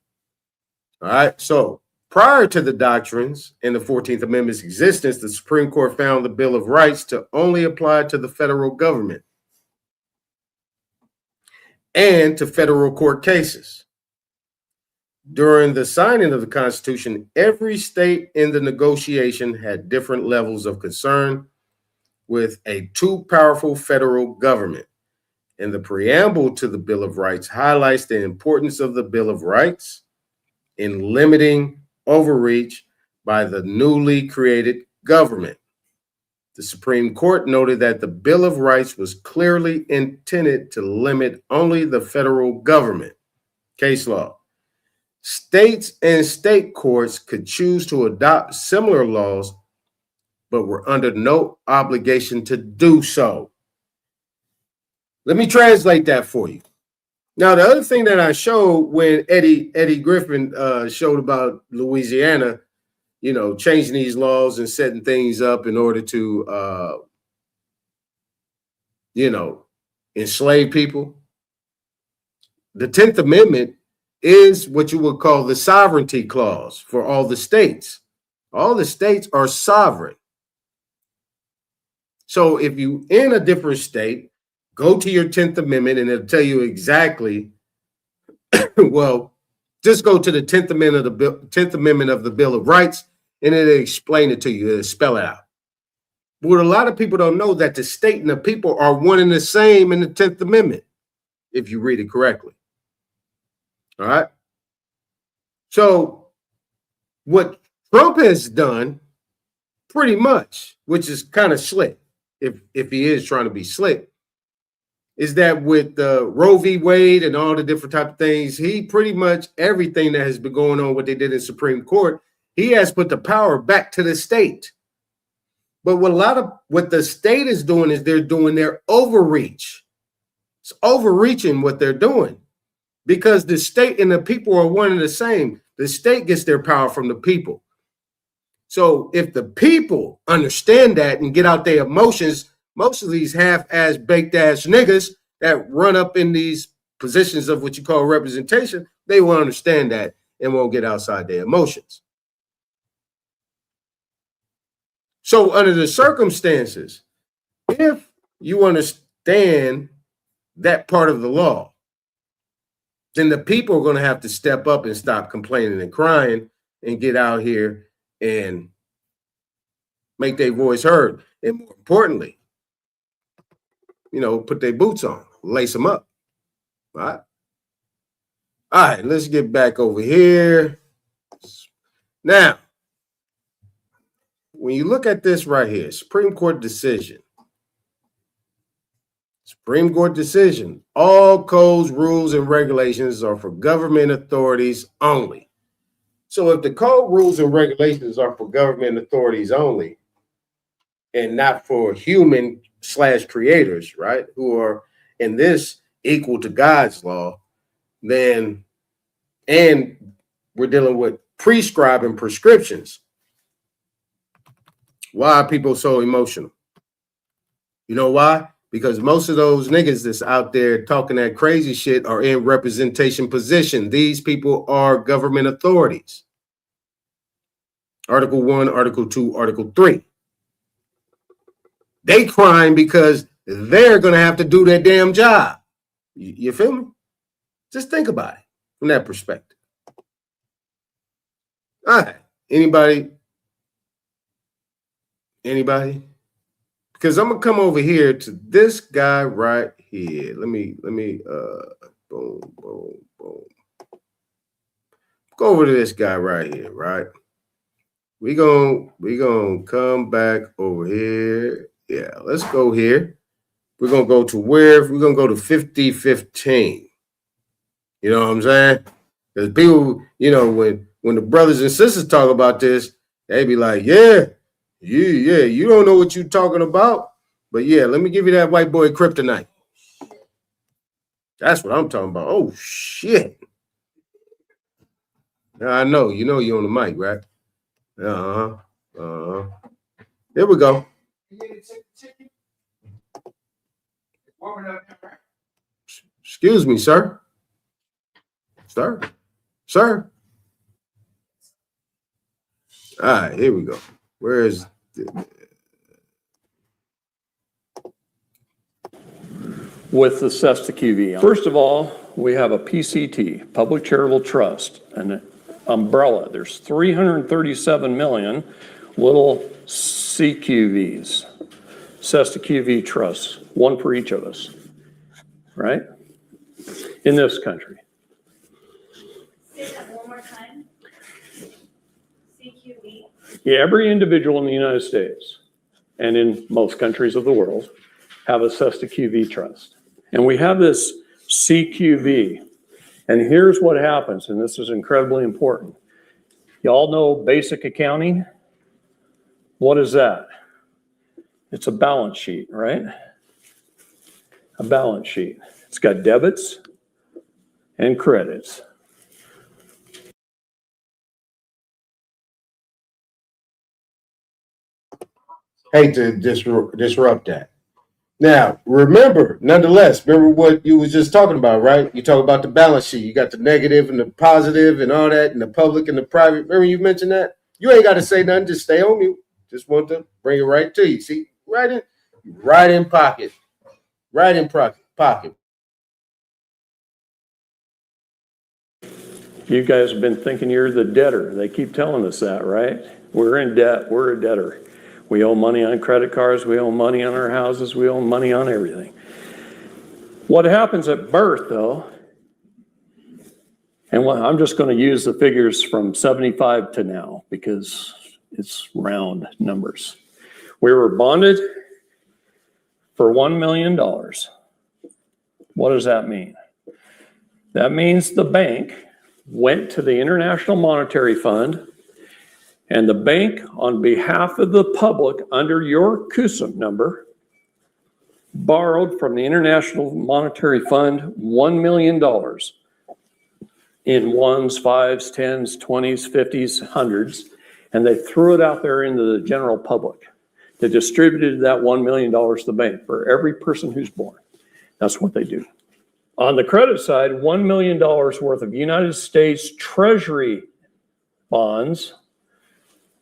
S1: All right. So prior to the doctrines and the 14th Amendment's existence, the Supreme Court found the Bill of Rights to only apply to the federal government and to federal court cases. During the signing of the Constitution, every state in the negotiation had different levels of concern with a too powerful federal government. And the preamble to the Bill of Rights highlights the importance of the Bill of Rights in limiting overreach by the newly created government. The Supreme Court noted that the Bill of Rights was clearly intended to limit only the federal government. Case law. States and state courts could choose to adopt similar laws, but were under no obligation to do so. Let me translate that for you. Now, the other thing that I showed when Eddie Griffin showed about Louisiana, you know, changing these laws and setting things up in order to, you know, enslave people. The 10th Amendment is what you would call the sovereignty clause for all the states. All the states are sovereign. So if you in a different state, go to your 10th Amendment and it'll tell you exactly, well, just go to the 10th Amendment of the Bill of Rights and it'll explain it to you, it'll spell it out. But a lot of people don't know that the state and the people are one and the same in the 10th Amendment, if you read it correctly. All right. So what Trump has done pretty much, which is kind of slick, if he is trying to be slick, is that with Roe v. Wade and all the different type of things, he pretty much everything that has been going on, what they did in Supreme Court, he has put the power back to the state. But what the state is doing is they're doing their overreach. It's overreaching what they're doing because the state and the people are one and the same. The state gets their power from the people. So if the people understand that and get out their emotions, most of these half-ass, baked-ass niggas that run up in these positions of what you call representation, they will understand that and won't get outside their emotions. So under the circumstances, if you understand that part of the law, then the people are going to have to step up and stop complaining and crying and get out here and make their voice heard. And more importantly, you know, put their boots on, lace them up. All right. All right, let's get back over here. Now, when you look at this right here, Supreme Court decision, all codes, rules, and regulations are for government authorities only. So if the code, rules, and regulations are for government authorities only and not for human/creators, right, who are in this equal to God's law, then, and we're dealing with prescribing prescriptions. Why are people so emotional? You know why? Because most of those niggas that's out there talking that crazy shit are in representation position. These people are government authorities. Article 1, Article 2, Article 3. They crying because they're going to have to do their damn job. You feel me? Just think about it from that perspective. All right. Anybody? Because I'm gonna come over here to this guy right here. Let me boom. Go over to this guy right here, right? We gonna come back over here. Yeah, let's go here. We're gonna go to where? We're gonna go to 5015. You know what I'm saying? Because people, you know, when the brothers and sisters talk about this, they be like, yeah, you don't know what you're talking about. But yeah, let me give you that white boy kryptonite. That's what I'm talking about. Oh, shit. I know. You know you're on the mic, right? Uh-huh. Uh-huh. Here we go. Excuse me, sir. Sir. Sir. All right, here we go. Where is
S11: with the SESTA QV. First of all, we have a PCT, Public Charitable Trust, an umbrella. There's 337 million little CQVs, SESTA QV trusts, one for each of us, right? In this country.
S12: Say that one more time. CQV.
S11: Yeah, every individual in the United States and in most countries of the world have a SESTA QV trust. And we have this CQV. And here's what happens, and this is incredibly important. Y'all know basic accounting? What is that? It's a balance sheet, right? A balance sheet. It's got debits and credits.
S1: hate to disrupt that. Now, remember, nonetheless, remember what you was just talking about, right? You talk about the balance sheet. You got the negative and the positive and all that, and the public and the private. Remember you mentioned that? You ain't got to say nothing. Just stay on mute. Just want to bring it right to you. See, right in pocket. Right in pocket.
S11: You guys have been thinking you're the debtor. They keep telling us that, right? We're in debt. We're a debtor. We owe money on credit cards. We owe money on our houses. We owe money on everything. What happens at birth, though, and I'm just going to use the figures from 75 to now because it's round numbers. We were bonded for $1 million. What does that mean? That means the bank went to the International Monetary Fund, and the bank, on behalf of the public, under your CUSIP number, borrowed from the International Monetary Fund $1 million in ones, fives, tens, 20s, 50s, hundreds, and they threw it out there into the general public. They distributed that $1 million to the bank for every person who's born. That's what they do. On the credit side, $1 million worth of United States Treasury bonds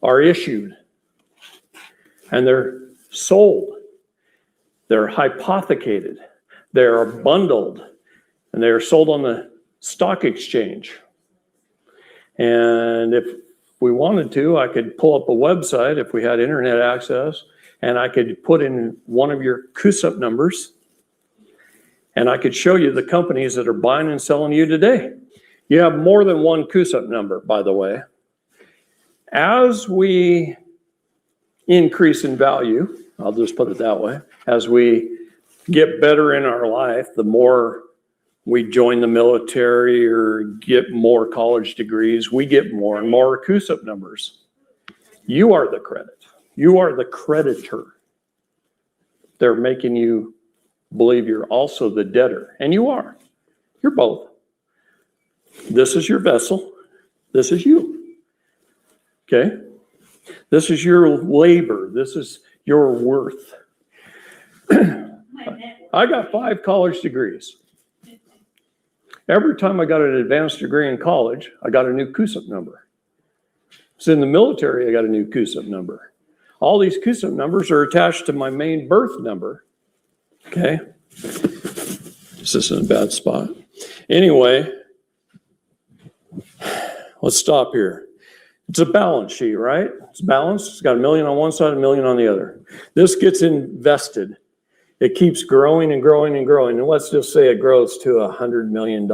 S11: are issued, and they're sold. They're hypothecated. They are bundled, and they are sold on the stock exchange. And if we wanted to, I could pull up a website if we had internet access, and I could put in one of your CUSIP numbers, and I could show you the companies that are buying and selling you today. You have more than one CUSIP number, by the way. As we increase in value, I'll just put it that way, as we get better in our life, the more we join the military or get more college degrees, we get more and more CUSIP numbers. You are the credit. You are the creditor. They're making you believe you're also the debtor, and you are. You're both. This is your vessel. This is you. Okay? This is your labor. This is your worth. I got 5 college degrees. Every time I got an advanced degree in college, I got a new CUSIP number. So in the military, I got a new CUSIP number. All these CUSIP numbers are attached to my main birth number. Okay? This isn't a bad spot. Anyway, let's stop here. It's a balance sheet, right? It's balanced. It's got $1 million on one side, $1 million on the other. This gets invested. It keeps growing and growing and growing. And let's just say it grows to $100 million.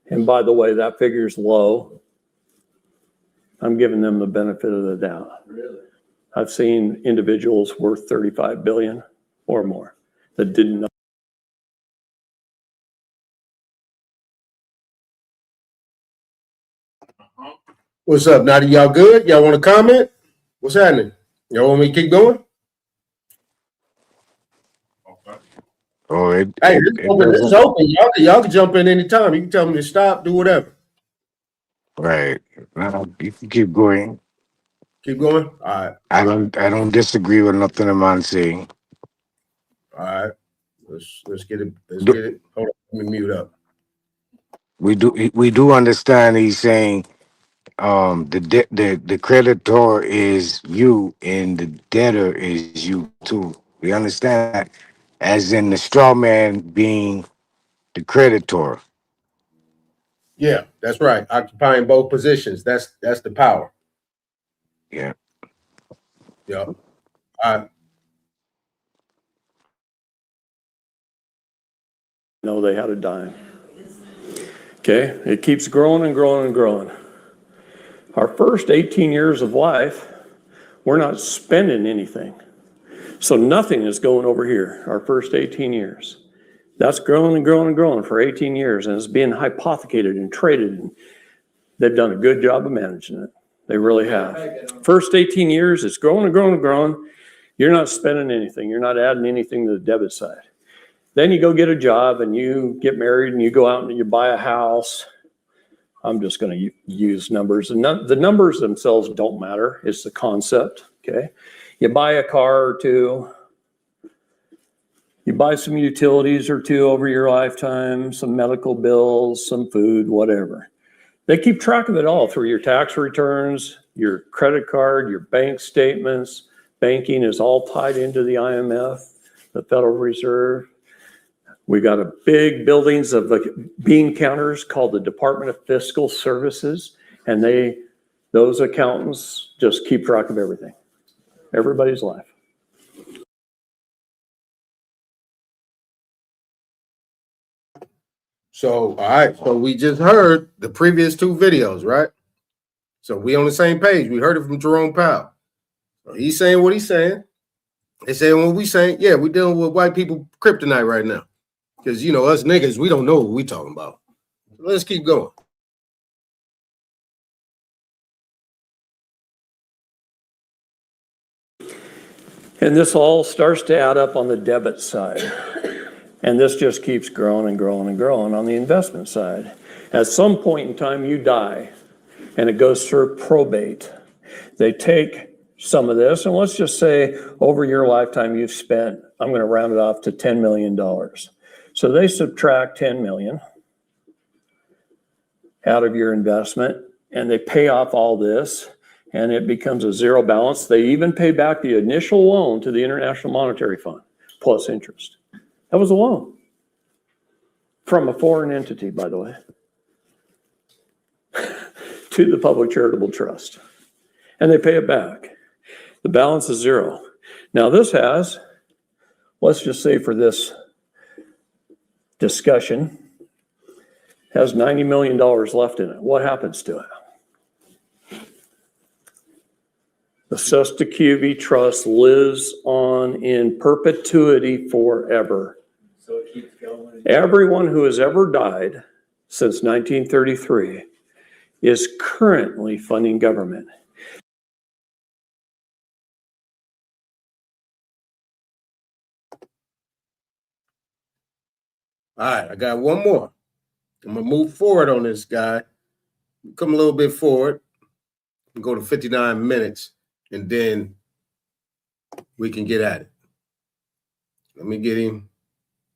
S11: And by the way, that figure's low. I'm giving them the benefit of the doubt. Really? I've seen individuals worth 35 billion or more that didn't know.
S1: What's up, Nadi? Y'all good? Y'all want to comment? What's happening? Y'all want me to keep going?
S13: Oh,
S1: Hey, it's open. Y'all can jump in anytime. You can tell me to stop, do whatever.
S13: Right. You can keep going.
S1: Keep going. All right.
S13: I don't disagree with nothing the man saying.
S1: All right. Let's get it. Let's
S13: Do-
S1: get it. Hold on. Let me mute up.
S13: We do understand he's saying the creditor is you and the debtor is you too. We understand that, as in the straw man being the creditor.
S1: Yeah, that's right. Occupying both positions. That's the power.
S13: Yeah.
S1: Yeah. All right.
S11: No, they had a dime. Okay, it keeps growing and growing and growing. Our first 18 years of life, we're not spending anything. So nothing is going over here, our first 18 years. That's growing and growing and growing for 18 years, and it's being hypothecated and traded. And they've done a good job of managing it. They really have. First 18 years, it's growing and growing and growing. You're not spending anything. You're not adding anything to the debit side. Then you go get a job and you get married and you go out and you buy a house. I'm just going to use numbers. And the numbers themselves don't matter. It's the concept, okay? You buy a car or two. You buy some utilities or two over your lifetime, some medical bills, some food, whatever. They keep track of it all through your tax returns, your credit card, your bank statements. Banking is all tied into the IMF, the Federal Reserve. We got a big buildings of the bean counters called the Department of Fiscal Services, and those accountants just keep track of everything, everybody's life.
S1: So, all right. So we just heard the previous two videos, right? So we on the same page. We heard it from Jerome Powell. So he's saying what he's saying. They saying what we saying. Yeah, we're dealing with white people kryptonite right now. Because, you know, us niggas, we don't know what we talking about. So let's keep going.
S11: And this all starts to add up on the debit side. And this just keeps growing and growing and growing on the investment side. At some point in time, you die, and it goes through probate. They take some of this, and let's just say over your lifetime, you've spent, I'm going to round it off to $10 million. So they subtract 10 million out of your investment, and they pay off all this, and it becomes a zero balance. They even pay back the initial loan to the International Monetary Fund, plus interest. That was a loan from a foreign entity, by the way, to the Public Charitable Trust. And they pay it back. The balance is zero. Now this has, let's just say for this discussion, has $90 million left in it. What happens to it? The Sesta Trust lives on in perpetuity forever. So it keeps going. Everyone who has ever died since 1933 is currently funding government.
S1: All right, I got one more. I'm going to move forward on this guy. Come a little bit forward. Go to 59 minutes, and then we can get at it. Let me get him.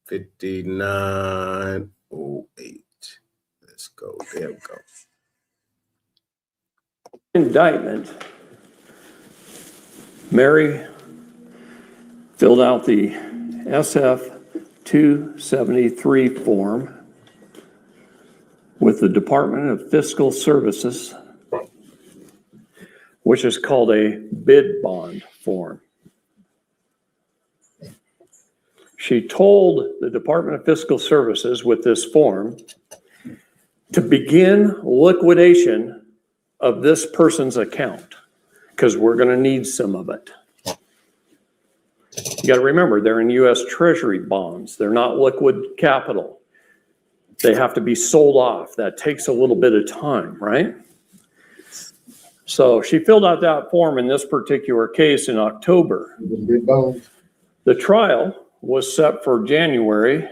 S1: 59:08. Let's go. There we go.
S11: Indictment. Mary filled out the SF 273 form with the Department of Fiscal Services, which is called a bid bond form. She told the Department of Fiscal Services with this form to begin liquidation of this person's account because we're going to need some of it. You got to remember, they're in U.S. Treasury bonds. They're not liquid capital. They have to be sold off. That takes a little bit of time, right? So she filled out that form in this particular case in October. The trial was set for January,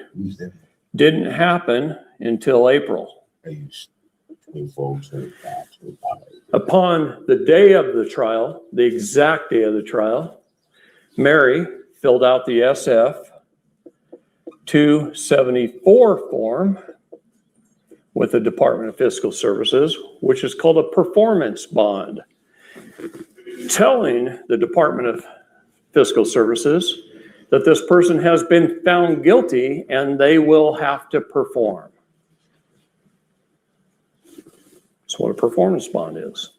S11: didn't happen until April. Upon the day of the trial, the exact day of the trial, Mary filled out the SF 274 form with the Department of Fiscal Services, which is called a performance bond, telling the Department of Fiscal Services that this person has been found guilty and they will have to perform. That's what a performance bond is.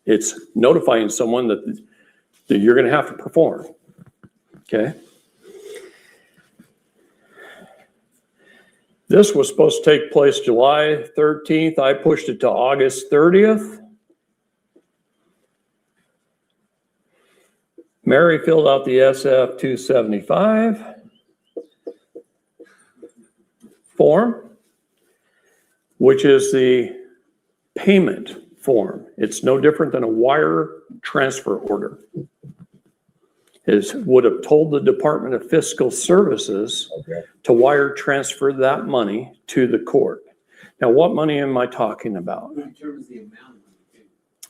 S11: It's notifying someone that you're going to have to perform. Okay. This was supposed to take place July 13th. I pushed it to August 30th. Mary filled out the SF 275 form, which is the payment form. It's no different than a wire transfer order. It would have told the Department of Fiscal Services to wire transfer that money to the court. Now, what money am I talking about? In terms of the amount.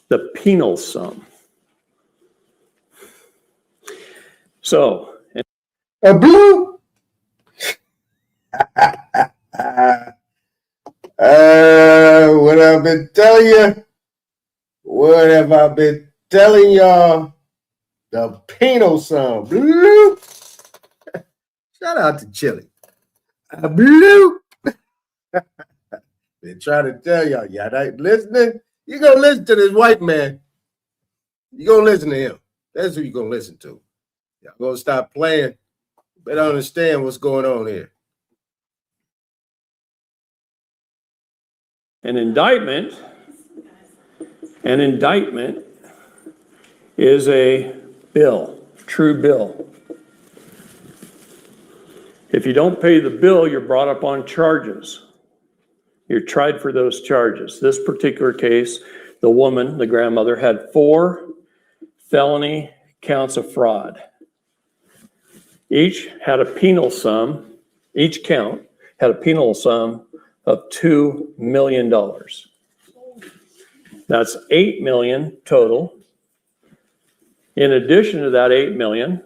S11: The penal sum. So.
S1: A blue. What I've been telling you? What have I been telling y'all? The penal sum. Bloop. Shout out to Chili. Bloop. Been trying to tell y'all ain't listening. You gonna listen to this white man. You gonna listen to him. That's who you gonna listen to. Y'all gonna stop playing. Better understand what's going on here.
S11: An indictment is a bill, true bill. If you don't pay the bill, you're brought up on charges. You're tried for those charges. This particular case, the woman, the grandmother, had 4 felony counts of fraud. Each had a penal sum, each count had a penal sum of $2 million. That's $8 million total. In addition to that $8 million,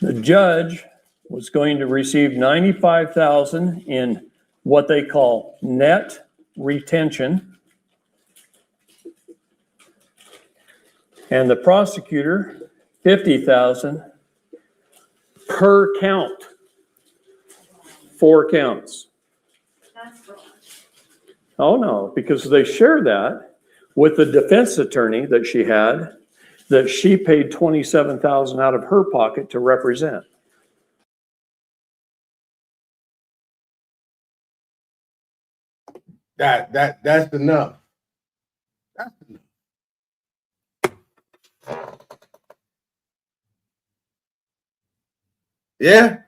S11: the judge was going to receive $95,000 in what they call net retention, and the prosecutor $50,000 per count. 4 counts. Oh no, because they share that with the defense attorney that she had, that she paid $27,000 out of her pocket to represent.
S1: That's enough. That's enough. Yeah.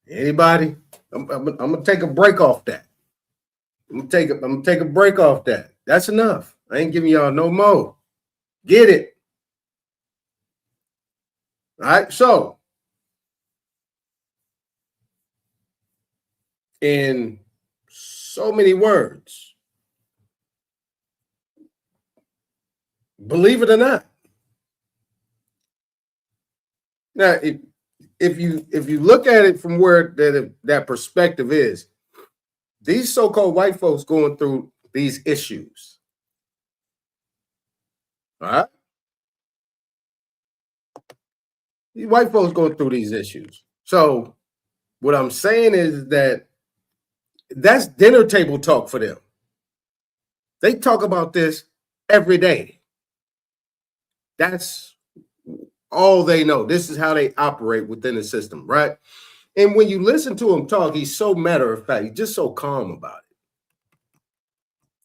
S1: Anybody? I'm gonna take a break off that. I'm gonna take a break off that. That's enough. I ain't giving y'all no more. Get it? All right. So, in so many words, believe it or not. Now, if you look at it from where that perspective is, these so-called white folks going through these issues. All right? These white folks going through these issues. So what I'm saying is that's dinner table talk for them. They talk about this every day. That's all they know. This is how they operate within the system, right? And when you listen to him talk, he's so matter of fact. He's just so calm about it.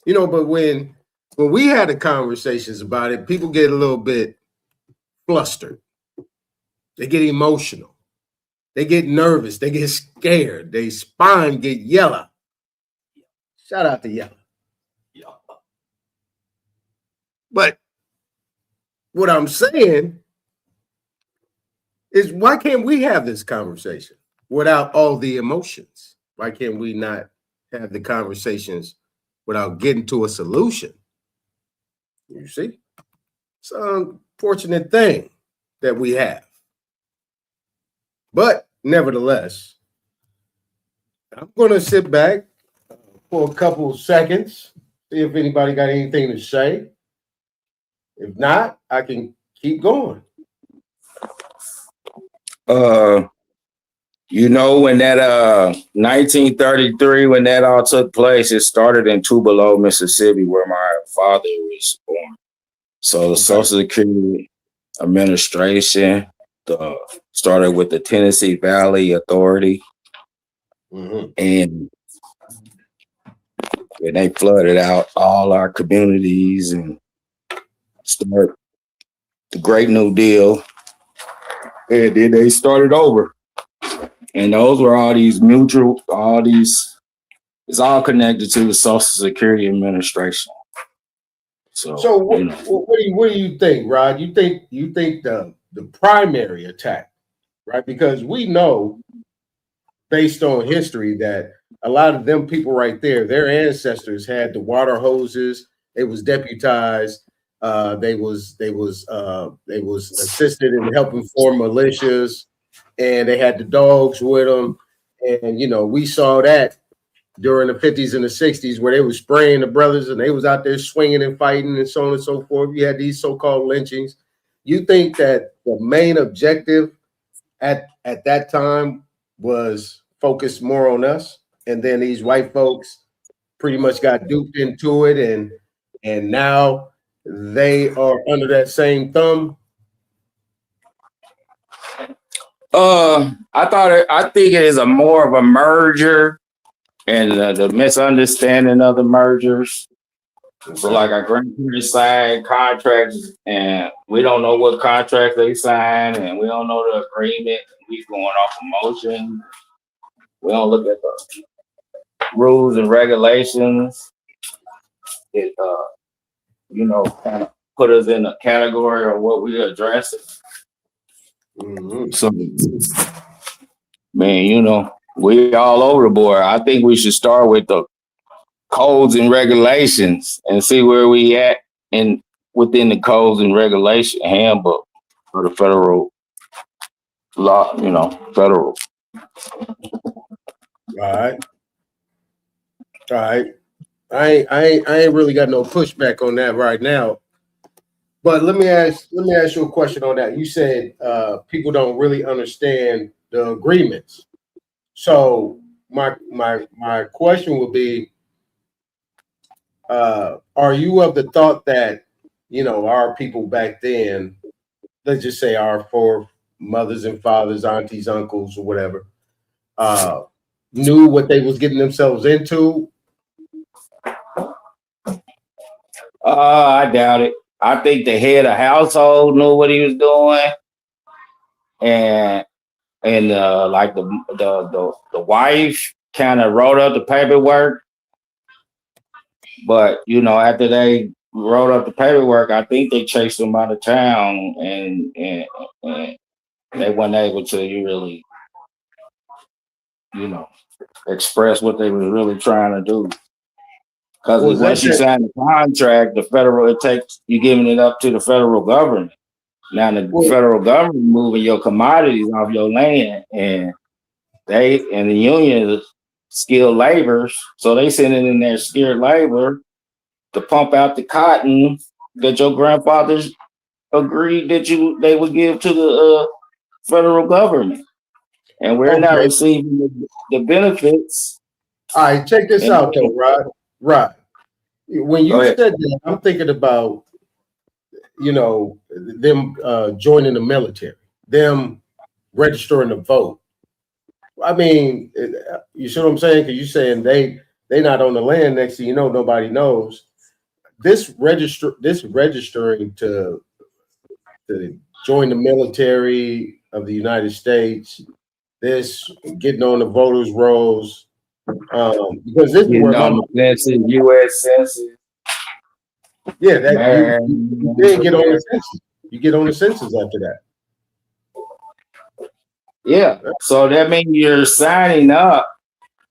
S1: You know, but when we had the conversations about it, people get a little bit flustered. They get emotional. They get nervous. They get scared. Their spine get yellow. Shout out to yellow. But what I'm saying is, why can't we have this conversation without all the emotions, Why can't we not have the conversations without getting to a solution? You see, it's an unfortunate thing that we have. But nevertheless, I'm going to sit back for a couple of seconds, see if anybody got anything to say. If not, I can keep going.
S14: You know, when that 1933, when that all took place, it started in Tupelo, Mississippi, where my father was born. So the Social Security Administration started with the Tennessee Valley Authority, and they flooded out all our communities and started the Great New Deal, and then they started over. And those were all these it's all connected to the Social Security Administration.
S1: So what do you think, Rod? You think the primary attack, right? Because we know, based on history, that a lot of them people right there, their ancestors had the water hoses. They was deputized. They was assisted in helping form militias, and they had the dogs with them. And we saw that during the 50s and the 60s, where they was spraying the brothers and they was out there swinging and fighting and so on and so forth. You had these so-called lynchings. You think that the main objective at that time was focused more on us, and then these white folks pretty much got duped into it, and now they are under that same thumb?
S14: I think it is more of a merger and the misunderstanding of the mergers. So like our grandparents signed contracts and we don't know what contracts they signed, and we don't know the agreement. We going off emotion. We don't look at the rules and regulations. It kind of put us in a category of what we addressing. So, man, we all over the board. I think we should start with the codes and regulations and see where we at within the codes and regulation handbook for the federal law, federal.
S1: All right. I ain't really got no pushback on that right now. But let me ask you a question on that. You said people don't really understand the agreements. So my question would be, are you of the thought that our people back then, let's just say our foremothers and fathers, aunties, uncles, or whatever, knew what they was getting themselves into?
S14: I doubt it. I think the head of household knew what he was doing, and like the wife kind of wrote up the paperwork. But after they wrote up the paperwork, I think they chased them out of town, and they weren't able to really, express what they were really trying to do. Because once you sign the contract, you're giving it up to the federal government. Now the federal government moving your commodities off your land, and the union is skilled laborers, so they sending in their skilled labor to pump out the cotton that your grandfathers agreed that they would give to the federal government, and we're not receiving the benefits.
S1: All right, check this out though, Rod. Rod, when you said that, I'm thinking about them joining the military, them registering to vote. I mean, you see what I'm saying? Because you're saying they not on the land. Next thing you know, nobody knows. This registering to join the military of the United States, this getting on the voters' rolls, because this is where
S14: U.S. Census.
S1: Yeah, that you didn't get on the census. You get on the census after that.
S14: Yeah, so that means you're signing up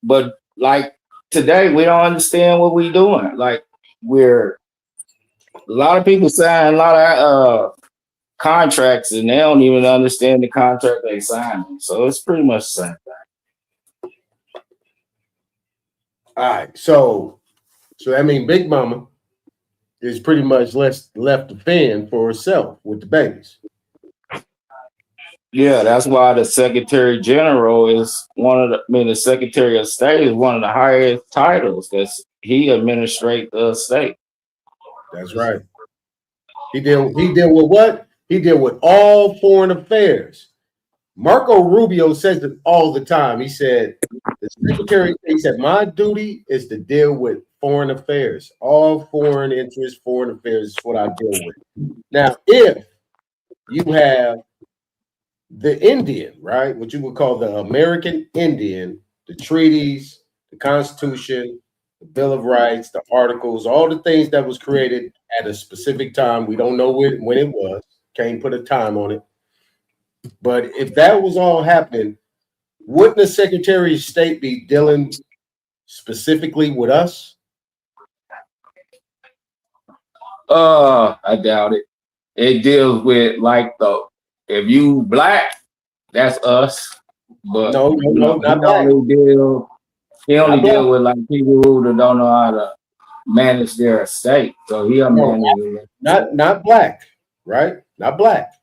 S14: but like today, we don't understand what we're doing. Like a lot of people sign a lot of contracts and they don't even understand the contract they sign. So it's pretty much the same thing.
S1: All right. So I mean, Big Mama is pretty much left to fend for herself with the babies.
S14: Yeah, that's why the Secretary General is the Secretary of State is one of the highest titles because he administrates the state.
S1: That's right. He deal with what? He deal with all foreign affairs. Marco Rubio says it all the time. He said, my duty is to deal with foreign affairs. All foreign interests, foreign affairs is what I deal with. Now, if you have the Indian, right, what you would call the American Indian, the treaties, the Constitution, the Bill of Rights, the articles, all the things that was created at a specific time. We don't know when it was. Can't put a time on it. But if that was all happening, wouldn't the Secretary of State be dealing specifically with us?
S14: I doubt it. It deals with if you black, that's us. But
S1: no, not black.
S14: He only deal with like people who don't know how to manage their estate. So he
S1: not black, right? Not black.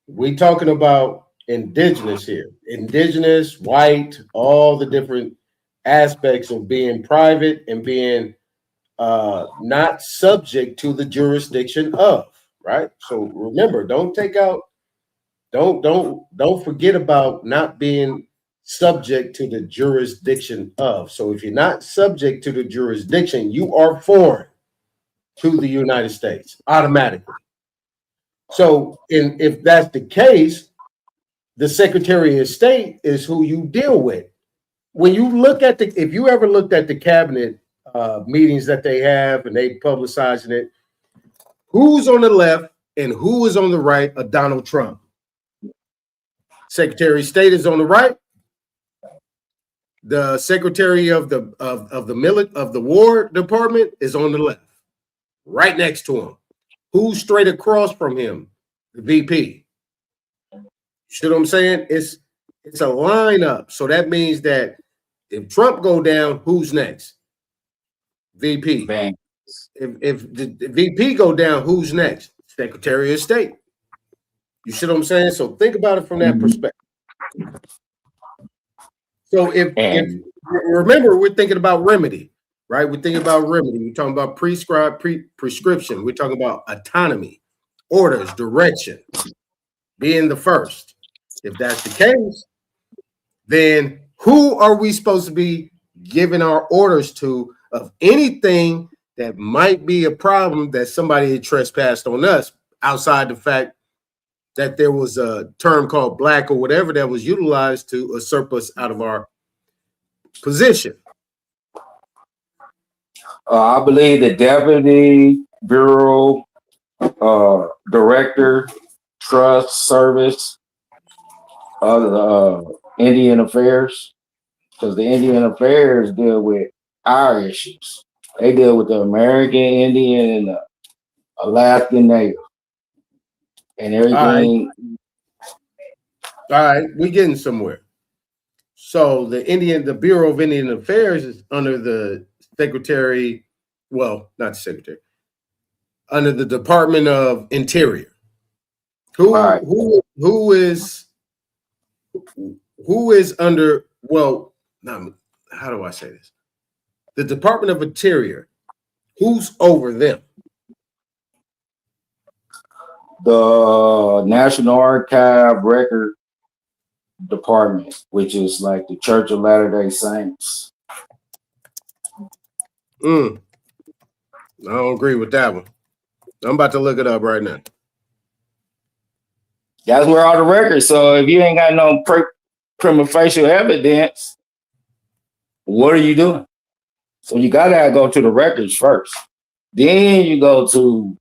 S1: We talking about indigenous here. Indigenous, white, all the different aspects of being private and being not subject to the jurisdiction of, right? So remember, don't forget about not being subject to the jurisdiction of. So if you're not subject to the jurisdiction, you are foreign to the United States automatically. So if that's the case, the Secretary of State is who you deal with. When you look at if you ever looked at the cabinet meetings that they have and they publicizing it, who's on the left and who is on the right of Donald Trump? Secretary of State is on the right. The Secretary of the War Department is on the left, right next to him. Who's straight across from him? The VP. See what I'm saying? It's a lineup. So that means that if Trump go down, who's next? VP.
S14: Bang.
S1: If the VP go down, who's next? Secretary of State. You see what I'm saying? So think about it from that perspective. So if remember, we're thinking about remedy, right? We're thinking about remedy. We're talking about prescription. We're talking about autonomy, orders, direction, being the first. If that's the case, then who are we supposed to be giving our orders to of anything that might be a problem that somebody had trespassed on us outside the fact that there was a term called black or whatever that was utilized to usurp us out of our position?
S14: I believe the Deputy Bureau Director, Trust Service of the Indian Affairs, because the Indian Affairs deal with our issues. They deal with the American Indian and the Alaskan Native and everything.
S1: All right, we're getting somewhere. So the Bureau of Indian Affairs is under the Secretary, well, not the Secretary, under the Department of Interior. Who is under, well, how do I say this? The Department of Interior, who's over them?
S14: The National Archive Record Department, which is like the Church of Latter-day Saints.
S1: I don't agree with that one. I'm about to look it up right now.
S14: That's where all the records. So if you ain't got no prima facie evidence, what are you doing? So you gotta go to the records first. Then you go to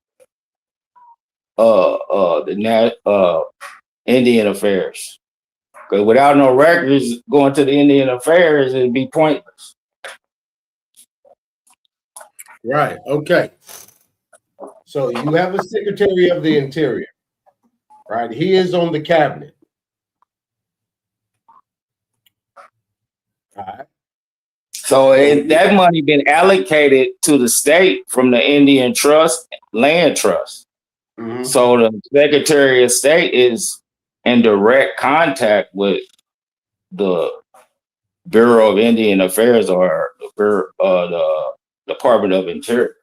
S14: the Indian Affairs. Because without no records going to the Indian Affairs, it'd be pointless.
S1: Right. Okay. So you have a Secretary of the Interior, right? He is on the cabinet. All right.
S14: So that money been allocated to the state from the Indian Trust, Land Trust.
S1: Mm-hmm.
S14: So the Secretary of State is in direct contact with the Bureau of Indian Affairs or the Department of Interior.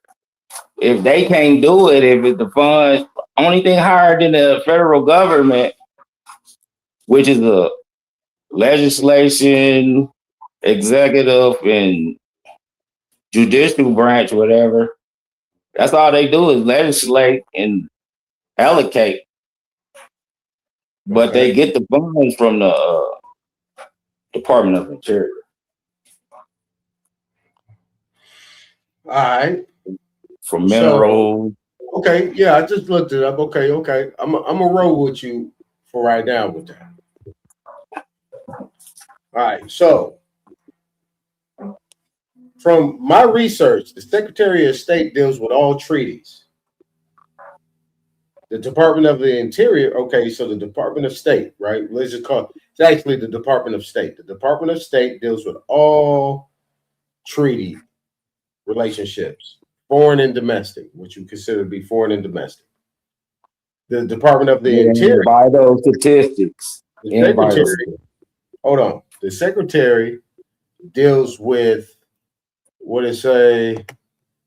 S14: If they can't do it, if it's the funds, only thing higher than the federal government, which is the legislation, executive, and judicial branch, whatever. That's all they do is legislate and allocate. But they get the funds from the Department of Interior.
S1: All right.
S14: From minerals.
S1: So, okay, yeah, I just looked it up. Okay. I'm gonna roll with you for right now with that. All right, so from my research, the Secretary of State deals with all treaties. The Department of the Interior, okay, so the Department of State, right? Let's just call it, it's actually the Department of State. The Department of State deals with all treaty relationships, foreign and domestic, which you consider to be foreign and domestic. The Department of the Interior.
S14: By those statistics.
S1: Hold on. The Secretary deals with, what it say?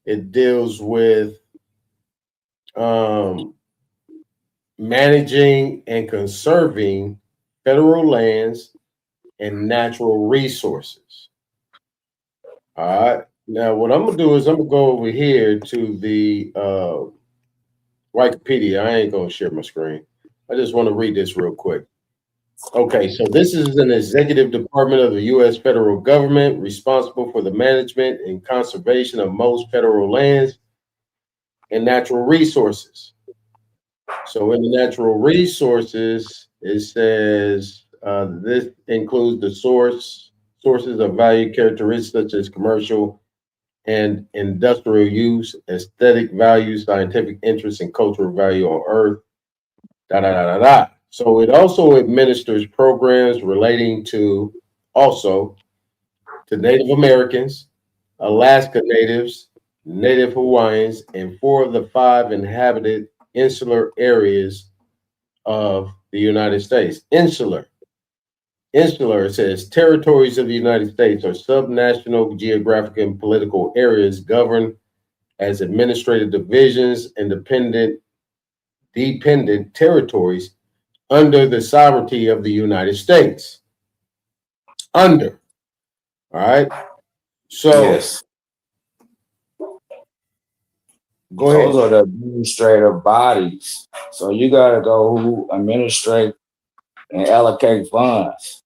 S1: It deals with managing and conserving federal lands and natural resources. All right. Now, what I'm going to do is I'm going to go over here to the Wikipedia. I ain't going to share my screen. I just want to read this real quick. Okay, so this is an executive department of the U.S. federal government responsible for the management and conservation of most federal lands and natural resources. So in the natural resources, it says this includes the sources of value characteristics such as commercial and industrial use, aesthetic value, scientific interest, and cultural value on Earth. So it also administers programs relating to Native Americans, Alaska Natives, Native Hawaiians, and 4 of the 5 inhabited insular areas of the United States. Insular, it says territories of the United States are subnational geographic and political areas governed as administrative divisions and dependent territories under the sovereignty of the United States. Under. All right. So
S14: yes.
S1: Go ahead.
S14: Those are the administrative bodies. So you got to go who administrate and allocate funds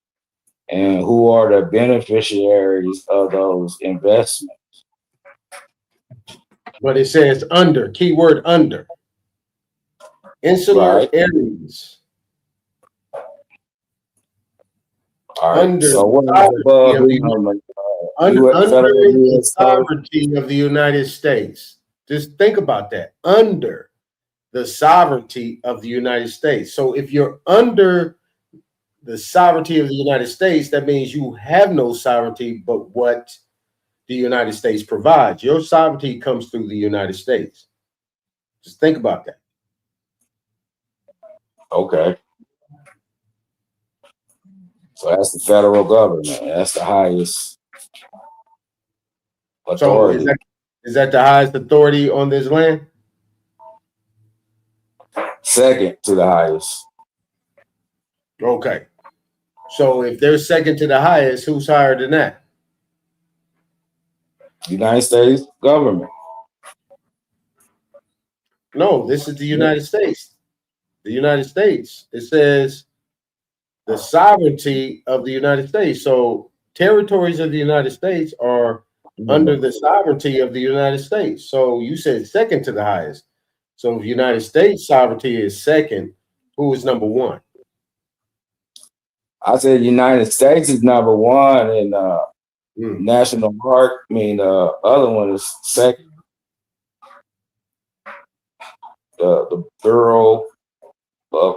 S14: and who are the beneficiaries of those investments.
S1: But it says under, keyword under. Insular areas.
S14: All right.
S1: Under
S14: so what
S1: under the sovereignty of the United States. Just think about that. Under the sovereignty of the United States. So if you're under the sovereignty of the United States, that means you have no sovereignty but what the United States provides. Your sovereignty comes through the United States. Just think about that.
S14: Okay. So that's the federal government. That's the highest authority.
S1: So is that the highest authority on this land?
S14: Second to the highest.
S1: Okay. So if they're second to the highest, who's higher than that?
S14: United States government.
S1: No, this is the United States. The United States. It says the sovereignty of the United States. So territories of the United States are under the sovereignty of the United States. So you said second to the highest. So if United States sovereignty is second, who is number one?
S14: I said United States is number one, and national park. I mean, the other one is second. The Bureau of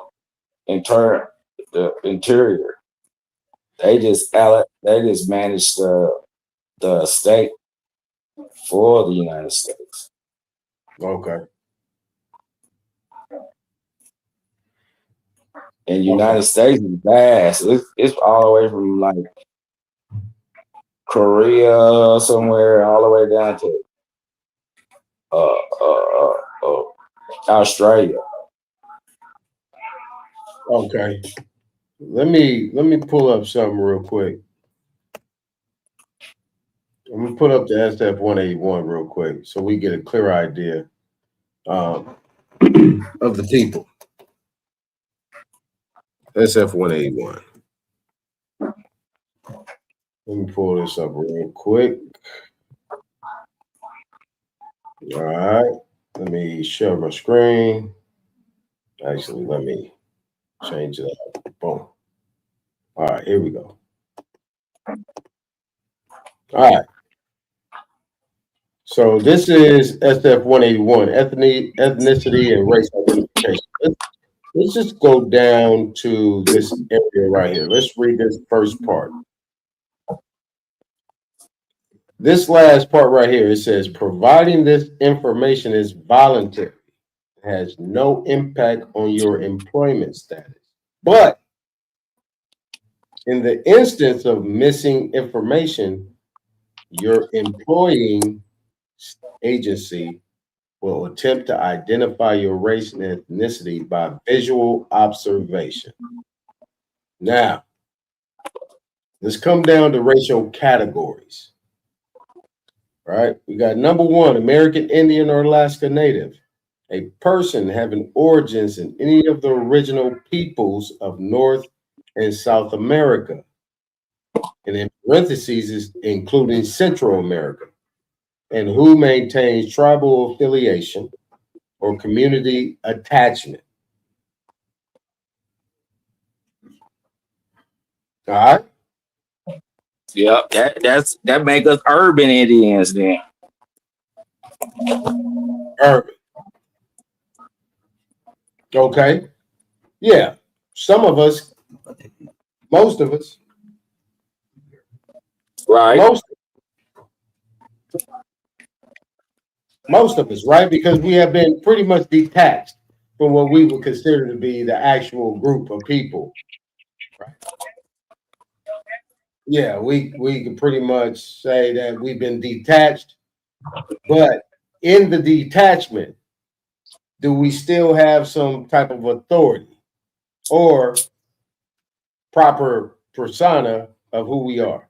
S14: the Interior. They just manage the state for the United States.
S1: Okay.
S14: And United States is vast. It's all the way from like Korea somewhere all the way down to Australia.
S1: Okay. Let me pull up something real quick. I'm gonna put up the SF 181 real quick so we get a clear idea of the people. SF 181. Let me pull this up real quick. All right. Let me share my screen. Actually, let me change it up. Boom. All right, here we go. All right. So this is SF 181, ethnicity and race identification. Let's just go down to this area right here. Let's read this first part. This last part right here, it says, providing this information is voluntary, has no impact on your employment status. But in the instance of missing information, your employing agency will attempt to identify your race and ethnicity by visual observation. Now, let's come down to racial categories. Right? We got number one, American Indian or Alaska Native, a person having origins in any of the original peoples of North and South America, and in parentheses is including Central America, and who maintains tribal affiliation or community attachment. All right.
S14: Yep, that make us urban Indians then.
S1: Urban. Okay. Yeah. Some of us, most of us.
S14: Right.
S1: Most of us, right? Because we have been pretty much detached from what we would consider to be the actual group of people. Right? Yeah, we can pretty much say that we've been detached, but in the detachment, do we still have some type of authority or proper persona of who we are?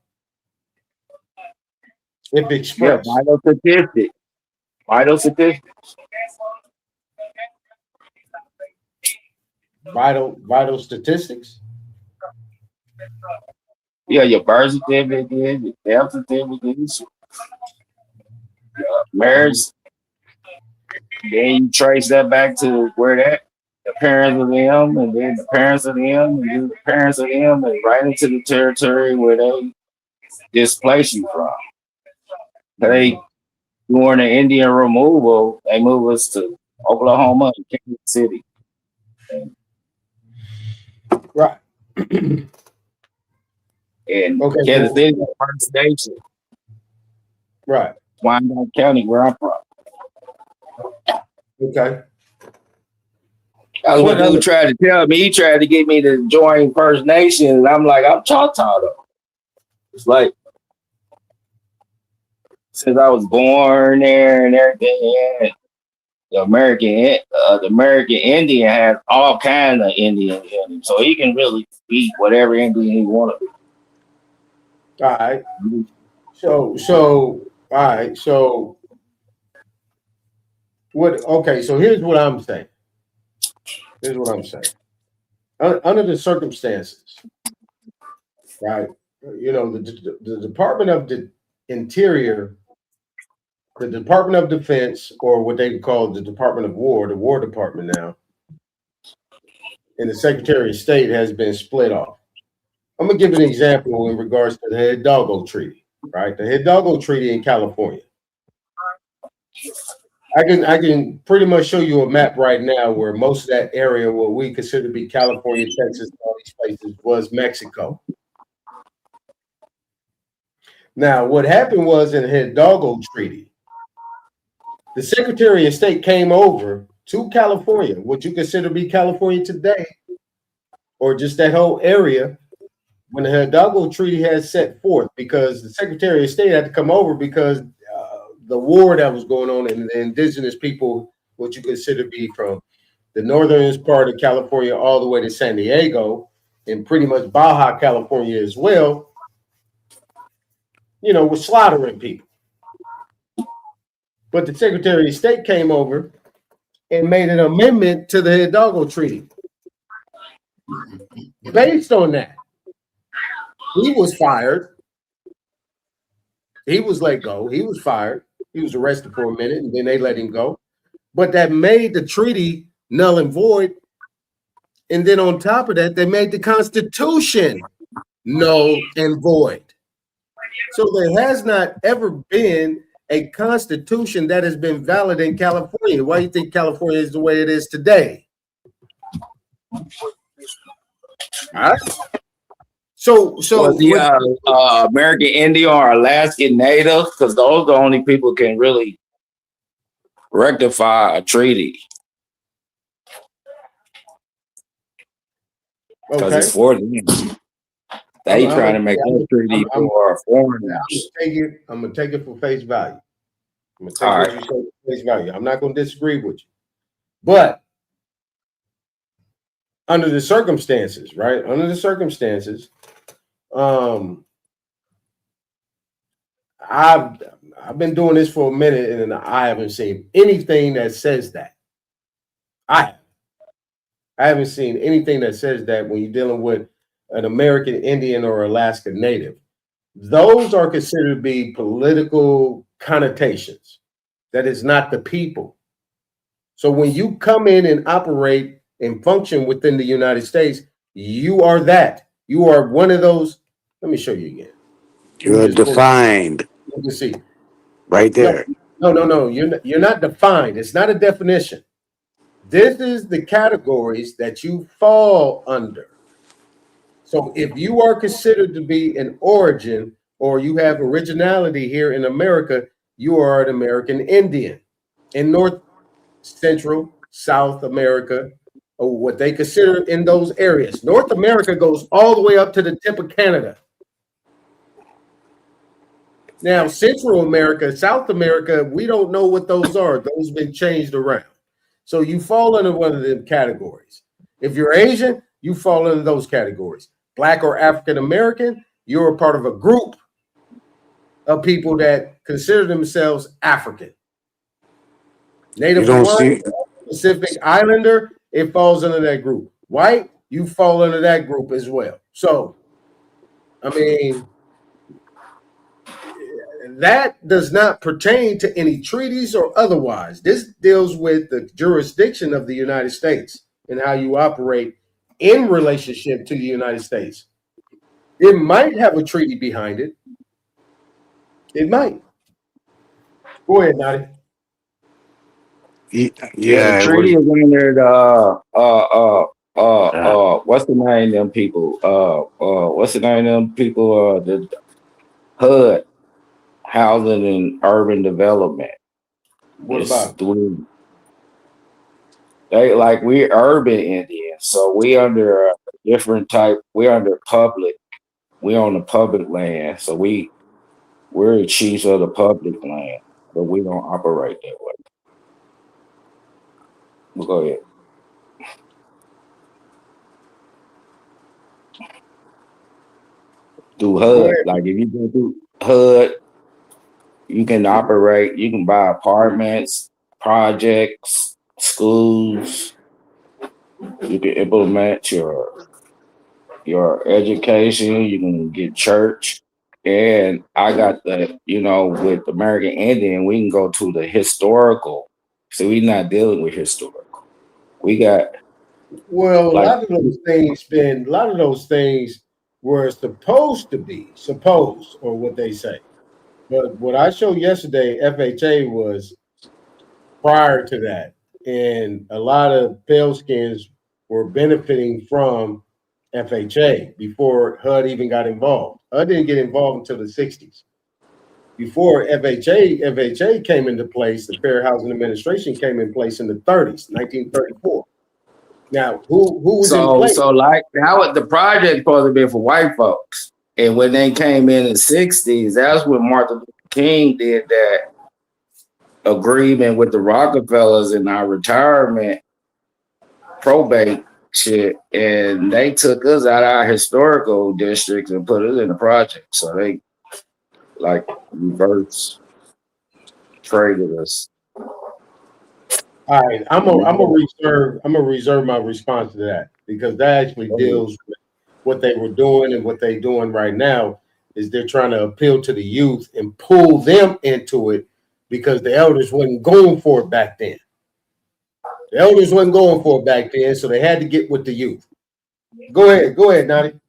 S1: If expressed.
S14: Yeah, vital statistics.
S1: Vital statistics?
S14: Yeah, your birth certificate, your death certificate, marriage. Then you trace that back to where the parents of them, and then the parents of them, and then the parents of them, and right into the territory where they displace you from. They, during the Indian removal, they move us to Oklahoma and Kansas City.
S1: Right.
S14: And
S1: okay,
S14: Kansas City is the first station.
S1: Right.
S14: Wyandotte County, where I'm from.
S1: Okay.
S14: That's what dude tried to tell me. He tried to get me to join First Nation, and I'm like, I'm Choctaw though. It's like, since I was born there and everything, and the American Indian has all kinds of Indians in him, so he can really be whatever Indian he want to be.
S1: All right. So all right. So what? Okay. So here's what I'm saying. Under the circumstances, right? You know, the Department of the Interior, the Department of Defense, or what they call the Department of War, the War Department now, and the Secretary of State has been split off. I'm gonna give an example in regards to the Hidalgo Treaty, right? The Hidalgo Treaty in California. I can pretty much show you a map right now where most of that area, what we consider to be California, Texas, all these places, was Mexico. Now, what happened was in the Hidalgo Treaty, the Secretary of State came over to California, what you consider to be California today, or just that whole area, when the Hidalgo Treaty had set forth, because the Secretary of State had to come over because the war that was going on and the indigenous people, what you consider to be from the northernest part of California all the way to San Diego and pretty much Baja California as well, you know, was slaughtering people. But the Secretary of State came over and made an amendment to the Hidalgo Treaty. Based on that, he was fired. He was let go. He was fired. He was arrested for a minute, and then they let him go. But that made the treaty null and void. And then on top of that, they made the Constitution null and void. So there has not ever been a constitution that has been valid in California. Why do you think California is the way it is today? All right. So
S14: was the American Indian or Alaskan Native? Because those are the only people who can really rectify a treaty. Because it's for them. They trying to make that treaty for foreigners.
S1: I'm gonna take it for face value. I'm gonna take what you say for face value. I'm not gonna disagree with you, but under the circumstances, right? Under the circumstances, I've been doing this for a minute and I haven't seen anything that says that. I haven't seen anything that says that when you're dealing with an American Indian or Alaska Native. Those are considered to be political connotations. That is not the people. So when you come in and operate and function within the United States, you are that. You are one of those. Let me show you again.
S13: You're defined.
S1: You can see.
S13: Right there.
S1: No. You're not defined. It's not a definition. This is the categories that you fall under. So if you are considered to be an origin or you have originality here in America, you are an American Indian. In North, Central, South America, or what they consider in those areas. North America goes all the way up to the tip of Canada. Now, Central America, South America, we don't know what those are. Those have been changed around. So you fall under one of them categories. If you're Asian, you fall into those categories. Black or African American, you're a part of a group of people that consider themselves African. Native Hawaiian, Pacific Islander, it falls under that group. White, you fall under that group as well. So, I mean, that does not pertain to any treaties or otherwise. This deals with the jurisdiction of the United States and how you operate in relationship to the United States. It might have a treaty behind it. It might. Go ahead, Nadi.
S14: Yeah, the treaty is under the what's the name of them people? What's the name of them people? The HUD, Housing and Urban Development.
S1: What about
S14: they like we're urban Indians, so we under a different type. We're under public. We're on the public land, so we're the chiefs of the public land, but we don't operate that way. Well, go ahead. Through HUD, like if you go through HUD, you can operate. You can buy apartments, projects, schools. You can implement your education. You can get church. And I got the, with American Indian, we can go to the historical. So we're not dealing with historical. We got
S1: a lot of those things where it's supposed to be, or what they say. But what I showed yesterday, FHA was prior to that. And a lot of pale skins were benefiting from FHA before HUD even got involved. HUD didn't get involved until the 60s. Before FHA came into place, the Fair Housing Administration came in place in the 30s, 1934. Now, who was in place?
S14: So like now the project supposed to be for white folks. And when they came in the 60s, that's when Martin Luther King did that agreement with the Rockefellers in our retirement probate shit. And they took us out of our historical districts and put us in the project. So they like reverse traded us.
S1: All right, I'm gonna reserve my response to that because that actually deals with what they were doing, and what they're doing right now is they're trying to appeal to the youth and pull them into it because the elders wasn't going for it back then. The elders wasn't going for it back then, so they had to get with the youth. Go ahead, Nadi.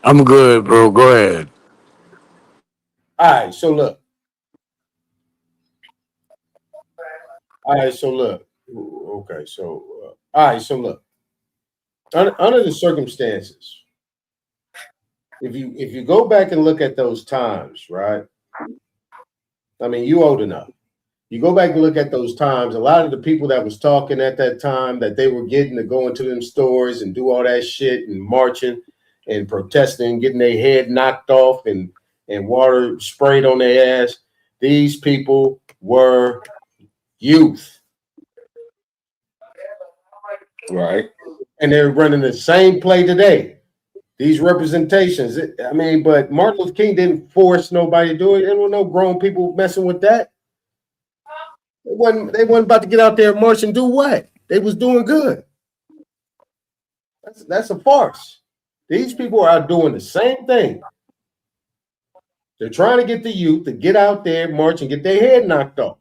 S13: I'm good, bro. Go ahead.
S1: All right, so look. Okay, so all right, so look. Under the circumstances, if you go back and look at those times, right? I mean, you old enough. You go back and look at those times. A lot of the people that was talking at that time that they were getting to go into them stores and do all that shit and marching and protesting, getting their head knocked off and water sprayed on their ass. These people were youth.
S14: Right.
S1: And they're running the same play today. These representations. I mean, but Martin Luther King didn't force nobody to do it. There were no grown people messing with that. They wasn't about to get out there and march and do what? They was doing good. That's a farce. These people are out doing the same thing. They're trying to get the youth to get out there, march, and get their head knocked off.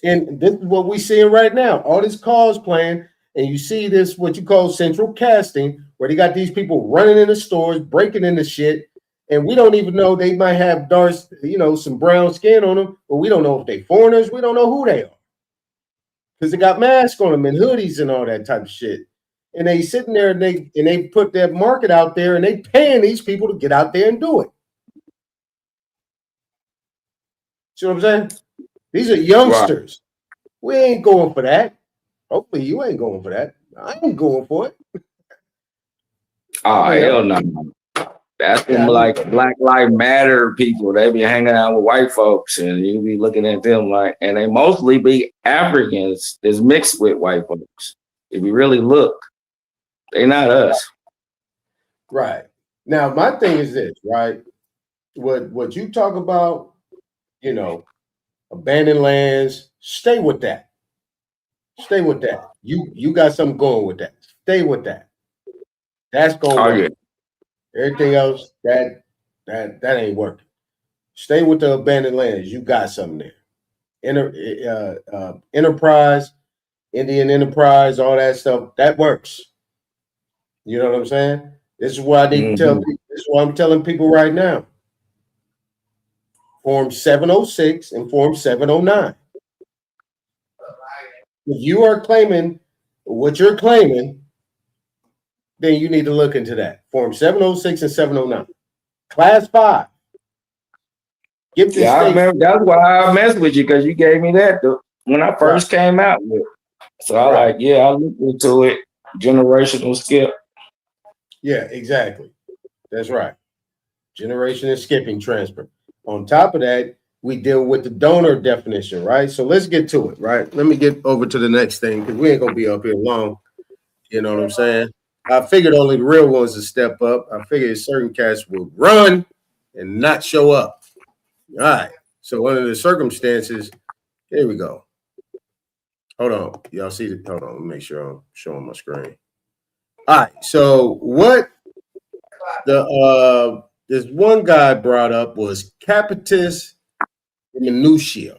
S1: And this is what we're seeing right now. All this cosplaying, and you see this, what you call central casting, where they got these people running in the stores, breaking into shit, and we don't even know they might have dark, some brown skin on them, but we don't know if they foreigners. We don't know who they are. Because they got masks on them and hoodies and all that type of shit. And they sitting there and they put that market out there and they paying these people to get out there and do it. See what I'm saying? These are youngsters. Right. We ain't going for that. Hopefully you ain't going for that. I ain't going for it.
S14: Oh, hell no. That's them like Black Lives Matter people. They be hanging out with white folks and you be looking at them like, and they mostly be Africans that's mixed with white folks. If you really look, they not us.
S1: Right. Now, my thing is this, right? What you talk about, abandoned lands, stay with that. Stay with that. You got something going with that. Stay with that. That's going to work. Everything else, that ain't working. Stay with the abandoned lands. You got something there. Enterprise, Indian enterprise, all that stuff, that works. You know what I'm saying? This is what I need to tell people. This is what I'm telling people right now. Form 706 and Form 709. If you are claiming what you're claiming, then you need to look into that. Form 706 and 709. Class 5.
S14: I remember. That's why I messed with you, because you gave me that when I first came out with it. So I I looked into it. Generational skip.
S1: Yeah, exactly. That's right. Generation and skipping transfer. On top of that, we deal with the donor definition, right? So let's get to it, right? Let me get over to the next thing because we ain't gonna be up here long. You know what I'm saying? I figured only the real ones would step up. I figured certain cats would run and not show up. All right. So under the circumstances, here we go. Hold on. Y'all see the, hold on. Let me make sure I'm showing my screen. All right. So what this one guy brought up was capitis minutio.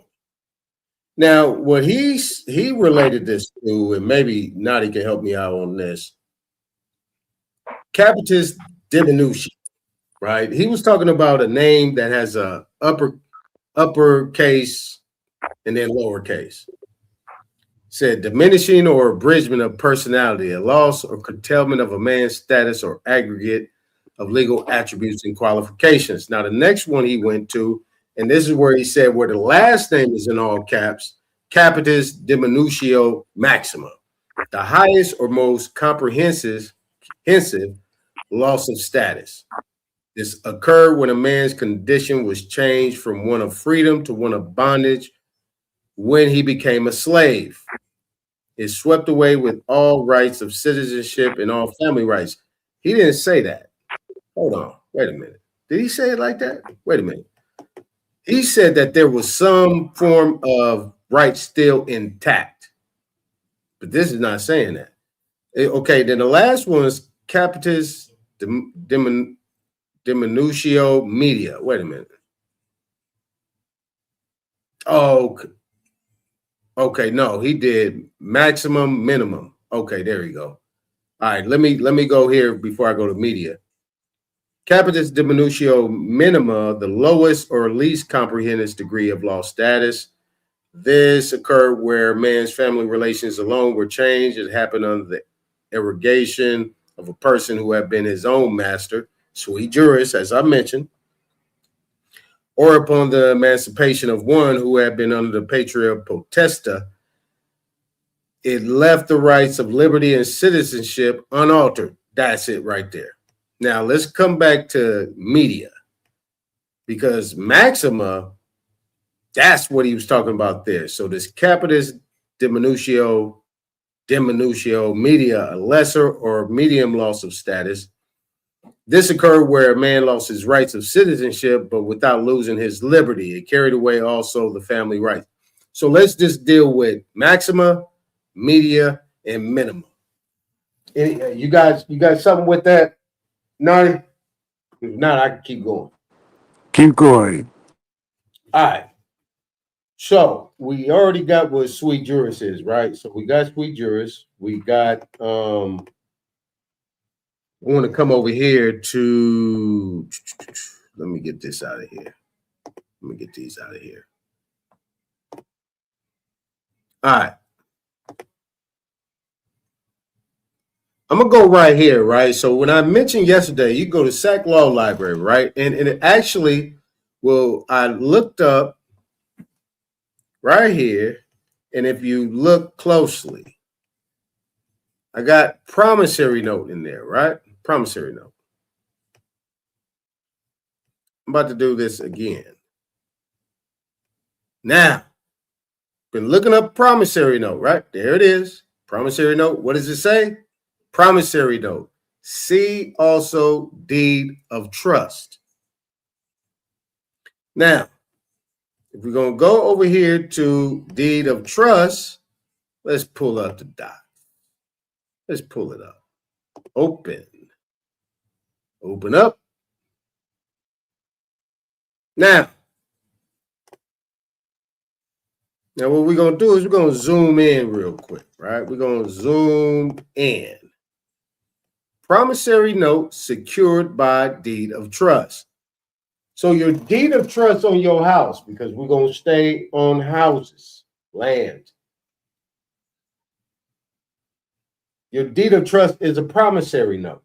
S1: Now, what he related this to, and maybe Nadi can help me out on this, capitis diminution, right? He was talking about a name that has a uppercase and then lowercase. Said diminishing or abridgment of personality, a loss or curtailment of a man's status or aggregate of legal attributes and qualifications. Now, the next one he went to, and this is where he said where the last name is in all caps, capitis diminutio maxima, the highest or most comprehensive loss of status. This occurred when a man's condition was changed from one of freedom to one of bondage when he became a slave. Is swept away with all rights of citizenship and all family rights. He didn't say that. Hold on. Wait a minute. Did he say it like that? Wait a minute. He said that there was some form of right still intact. But this is not saying that. Okay, then the last one is capitis diminutio media. Wait a minute. Oh, okay, no, he did maximum, minimum. Okay, there you go. All right, let me go here before I go to media. Capitis diminutio minima, the lowest or least comprehended degree of law status. This occurred where man's family relations alone were changed. It happened under the irrigation of a person who had been his own master, sui juris, as I mentioned, or upon the emancipation of one who had been under the patria potesta. It left the rights of liberty and citizenship unaltered. That's it right there. Now, let's come back to media, because maxima, that's what he was talking about there. So this capitis diminutio media, a lesser or medium loss of status. This occurred where a man lost his rights of citizenship, but without losing his liberty. It carried away also the family rights. So let's just deal with maxima, media, and minima. You got something with that, Nani? If not, I can keep going.
S13: Keep going.
S1: All right. So we already got what sui juris is, right? So we got sui juris. We got I want to come over here to, let me get this out of here. Let me get these out of here. All right. I'm going to go right here, right? So when I mentioned yesterday, you go to SAC Law Library, right? And it actually, well, I looked up right here, and if you look closely, I got promissory note in there, right? Promissory note. I'm about to do this again. Now, been looking up promissory note, right? There it is. Promissory note. What does it say? Promissory note. See also deed of trust. Now, if we're going to go over here to deed of trust, let's pull up the doc. Let's pull it up. Open. Open up. Now what we're going to do is we're going to zoom in real quick, right? We're going to zoom in. Promissory note secured by deed of trust. So your deed of trust on your house, because we're going to stay on houses, land. Your deed of trust is a promissory note.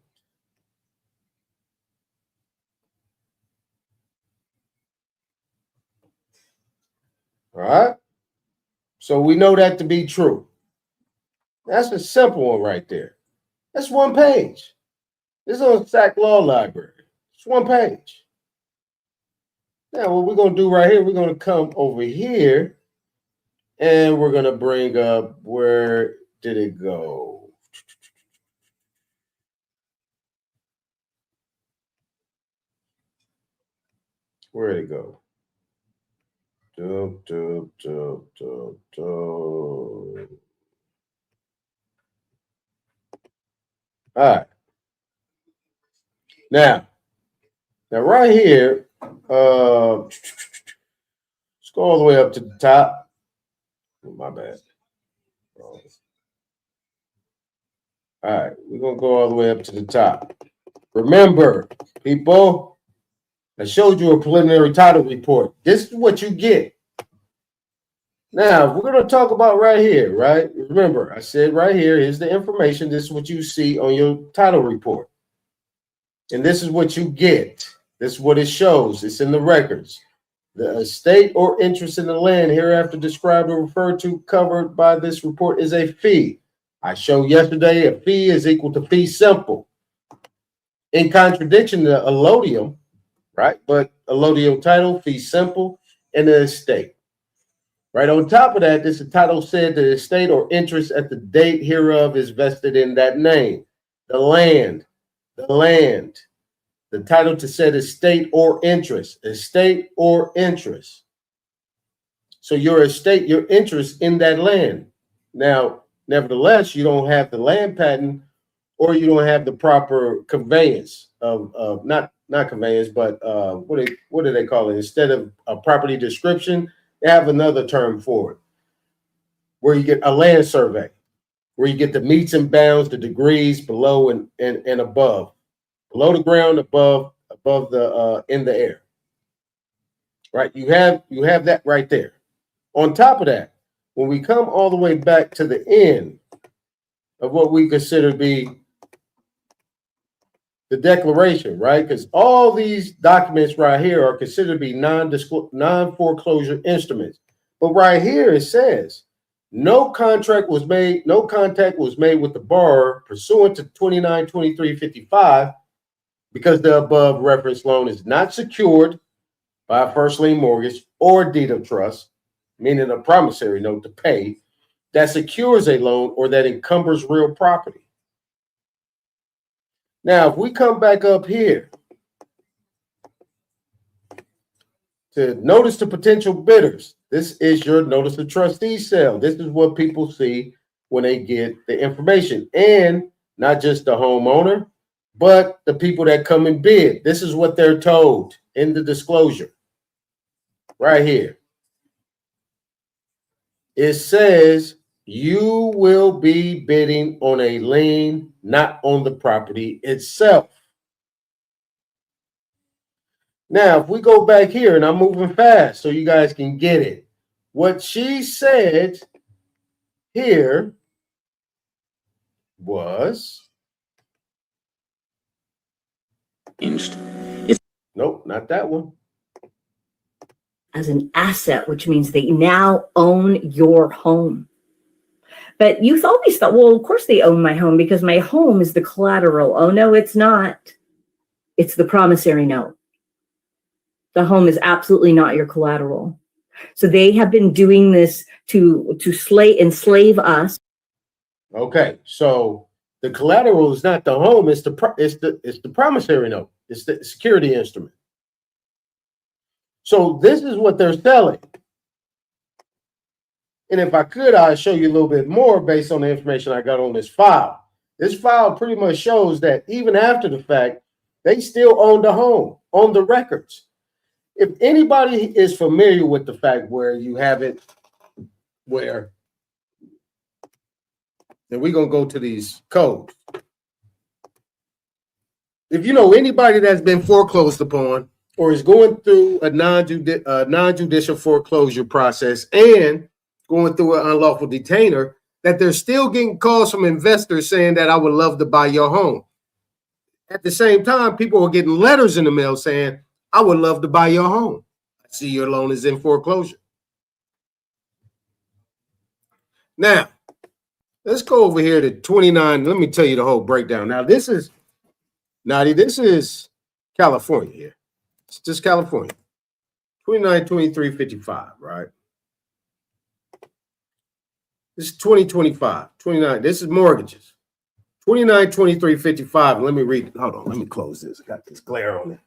S1: All right? So we know that to be true. That's a simple one right there. That's one page. This is on SAC Law Library. It's one page. Now, what we're going to do right here, we're going to come over here and we're going to bring up, where did it go? Where did it go? All right. Now right here, let's go all the way up to the top. My bad. All right, we're gonna go all the way up to the top. Remember, people, I showed you a preliminary title report. This is what you get. Now, we're going to talk about right here, right? Remember, I said right here, here's the information. This is what you see on your title report. And this is what you get. This is what it shows. It's in the records. The estate or interest in the land hereafter described or referred to covered by this report is a fee. I showed yesterday a fee is equal to fee simple. In contradiction to allodium, right? But allodial title, fee simple, and the estate. Right on top of that, this title said the estate or interest at the date hereof is vested in that name. The land. The title to said estate or interest. So your estate, your interest in that land. Now, nevertheless, you don't have the land patent or you don't have the proper conveyance of not conveyance, but what do they call it? Instead of a property description, they have another term for it, where you get a land survey, where you get the meets and bounds, the degrees below and above, below the ground, above the in the air. Right? You have that right there. On top of that, when we come all the way back to the end of what we consider to be the declaration, right? Because all these documents right here are considered to be non-foreclosure instruments. But right here it says, no contact was made with the borrower pursuant to 292355 because the above reference loan is not secured by a first lien mortgage or deed of trust, meaning a promissory note to pay, that secures a loan or that encumbers real property. Now, if we come back up here to notice to potential bidders, this is your notice of trustee sale. This is what people see when they get the information, and not just the homeowner, but the people that come and bid. This is what they're told in the disclosure right here. It says you will be bidding on a lien, not on the property itself. Now, if we go back here, and I'm moving fast so you guys can get it. What she said here was... Nope, not that one.
S5: As an asset, which means they now own your home. But you've always thought, well, of course they own my home because my home is the collateral. Oh, no, it's not. It's the promissory note. The home is absolutely not your collateral. So they have been doing this to enslave us.
S1: Okay, so the collateral is not the home, it's the promissory note. It's the security instrument. So this is what they're selling. And if I could, I'll show you a little bit more based on the information I got on this file. This file pretty much shows that even after the fact, they still own the home, on the records. If anybody is familiar with the fact where you have it, where, and we're going to go to these codes. If you know anybody that's been foreclosed upon or is going through a non-judicial foreclosure process and going through an unlawful detainer, that they're still getting calls from investors saying that I would love to buy your home. At the same time, people are getting letters in the mail saying, I would love to buy your home. I see your loan is in foreclosure. Now, let's go over here to 29. Let me tell you the whole breakdown. Now, this is California here. It's just California. 292355, right? This is 2025, 29. This is mortgages. 292355. Let me read. Hold on. Let me close this. I got this glare on it.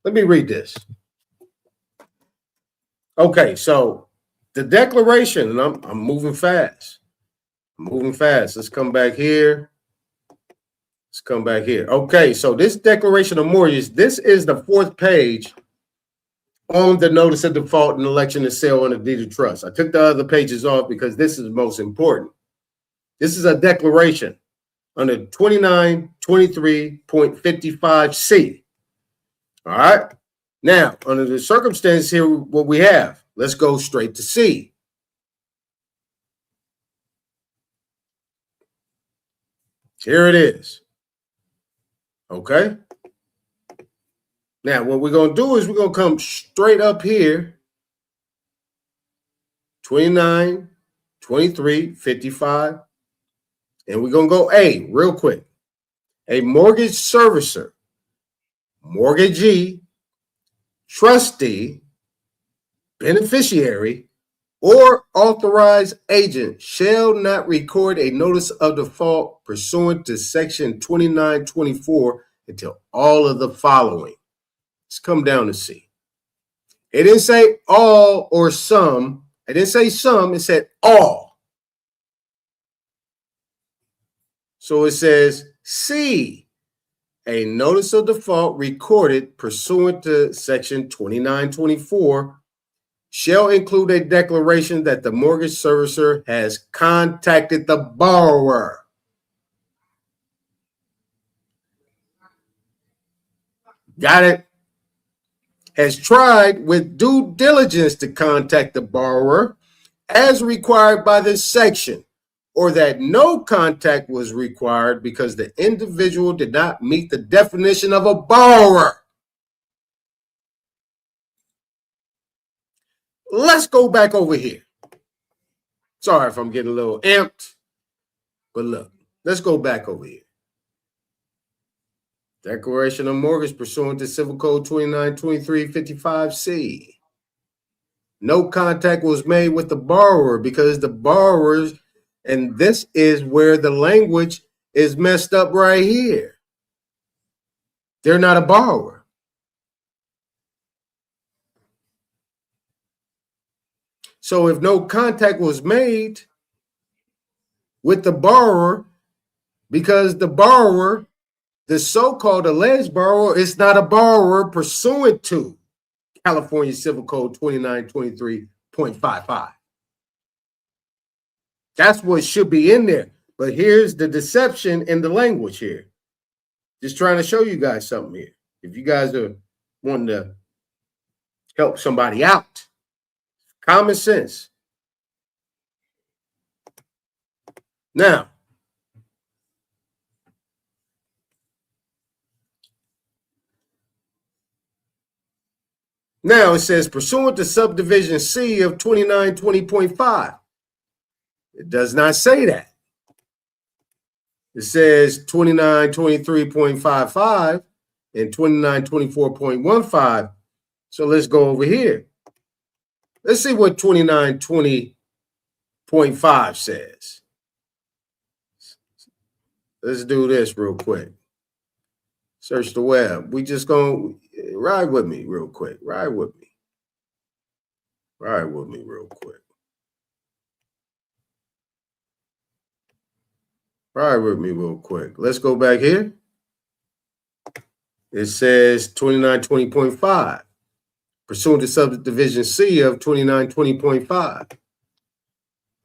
S1: Let me read this. Okay, so the declaration, and I'm moving fast. Let's come back here. Okay, so this declaration of mortgage, this is the fourth page on the notice of default and election to sale on a deed of trust. I took the other pages off because this is most important. This is a declaration under 2923.55C. All right. Now, under the circumstance here, what we have, let's go straight to C. Here it is. Okay. Now, what we're going to do is we're going to come straight up here, 29, 23, 55, and we're going to go A real quick. A mortgage servicer, mortgagee, trustee, beneficiary, or authorized agent shall not record a notice of default pursuant to section 2924 until all of the following. Let's come down to C. It didn't say all or some. It didn't say some. It said all. So it says C. A notice of default recorded pursuant to section 2924 shall include a declaration that the mortgage servicer has contacted the borrower. Got it? Has tried with due diligence to contact the borrower as required by this section, or that no contact was required because the individual did not meet the definition of a borrower. Let's go back over here. Sorry if I'm getting a little amped, but look, let's go back over here. Declaration of mortgage pursuant to Civil Code 2923.55C. No contact was made with the borrower because the borrowers, and this is where the language is messed up right here. They're not a borrower. So if no contact was made with the borrower, because the borrower, the so-called alleged borrower, is not a borrower pursuant to California Civil Code 2923.55. That's what should be in there. But here's the deception in the language here. Just trying to show you guys something here. If you guys are wanting to help somebody out, common sense. Now, it says pursuant to subdivision C of 2920.5. It does not say that. It says 2923.55 and 2924.15. So let's go over here. Let's see what 2920.5 says. Let's do this real quick. Search the web. We just gonna ride with me real quick. Ride with me real quick. Ride with me real quick. Let's go back here. It says 2920.5. Pursuant to subdivision C of 2920.5.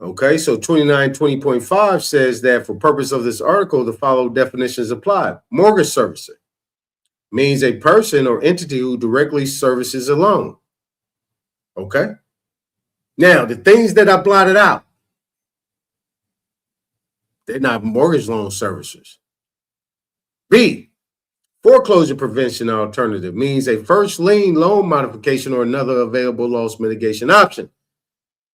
S1: Okay, so 2920.5 says that for purpose of this article, the following definitions apply. Mortgage servicer means a person or entity who directly services a loan. Okay. Now, the things that I blotted out, they're not mortgage loan servicers. B, foreclosure prevention alternative means a first lien loan modification or another available loss mitigation option.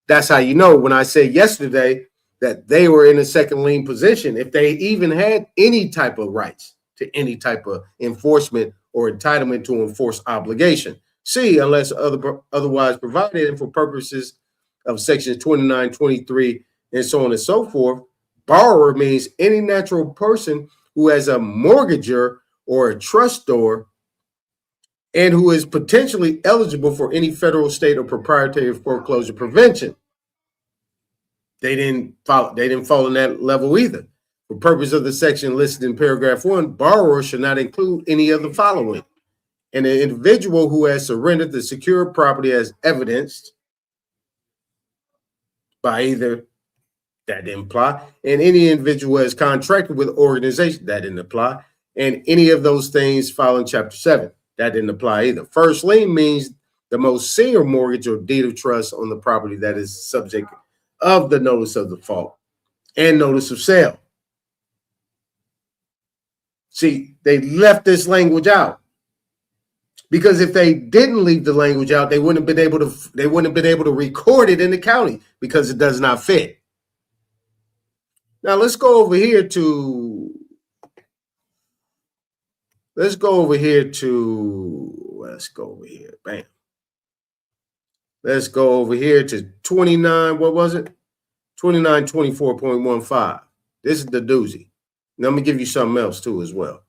S1: That's how you know when I said yesterday that they were in a second lien position, if they even had any type of rights to any type of enforcement or entitlement to enforce obligation. C, unless otherwise provided, and for purposes of section 2923 and so on and so forth, borrower means any natural person who has a mortgager or a trustor and who is potentially eligible for any federal, state, or proprietary foreclosure prevention. They didn't fall in that level either. For purpose of the section listed in paragraph 1, borrower should not include any of the following: and an individual who has surrendered the secured property as evidenced by either, that didn't apply, and any individual who has contracted with organization, that didn't apply, and any of those things following Chapter 7, that didn't apply either. First lien means the most senior mortgage or deed of trust on the property that is subject of the notice of default and notice of sale. See, they left this language out because if they didn't leave the language out, they wouldn't have been able to record it in the county because it does not fit. Now let's go over here to bam. Let's go over here to 29, what was it? 2924.15. This is the doozy. Now I'm gonna give you something else too as well.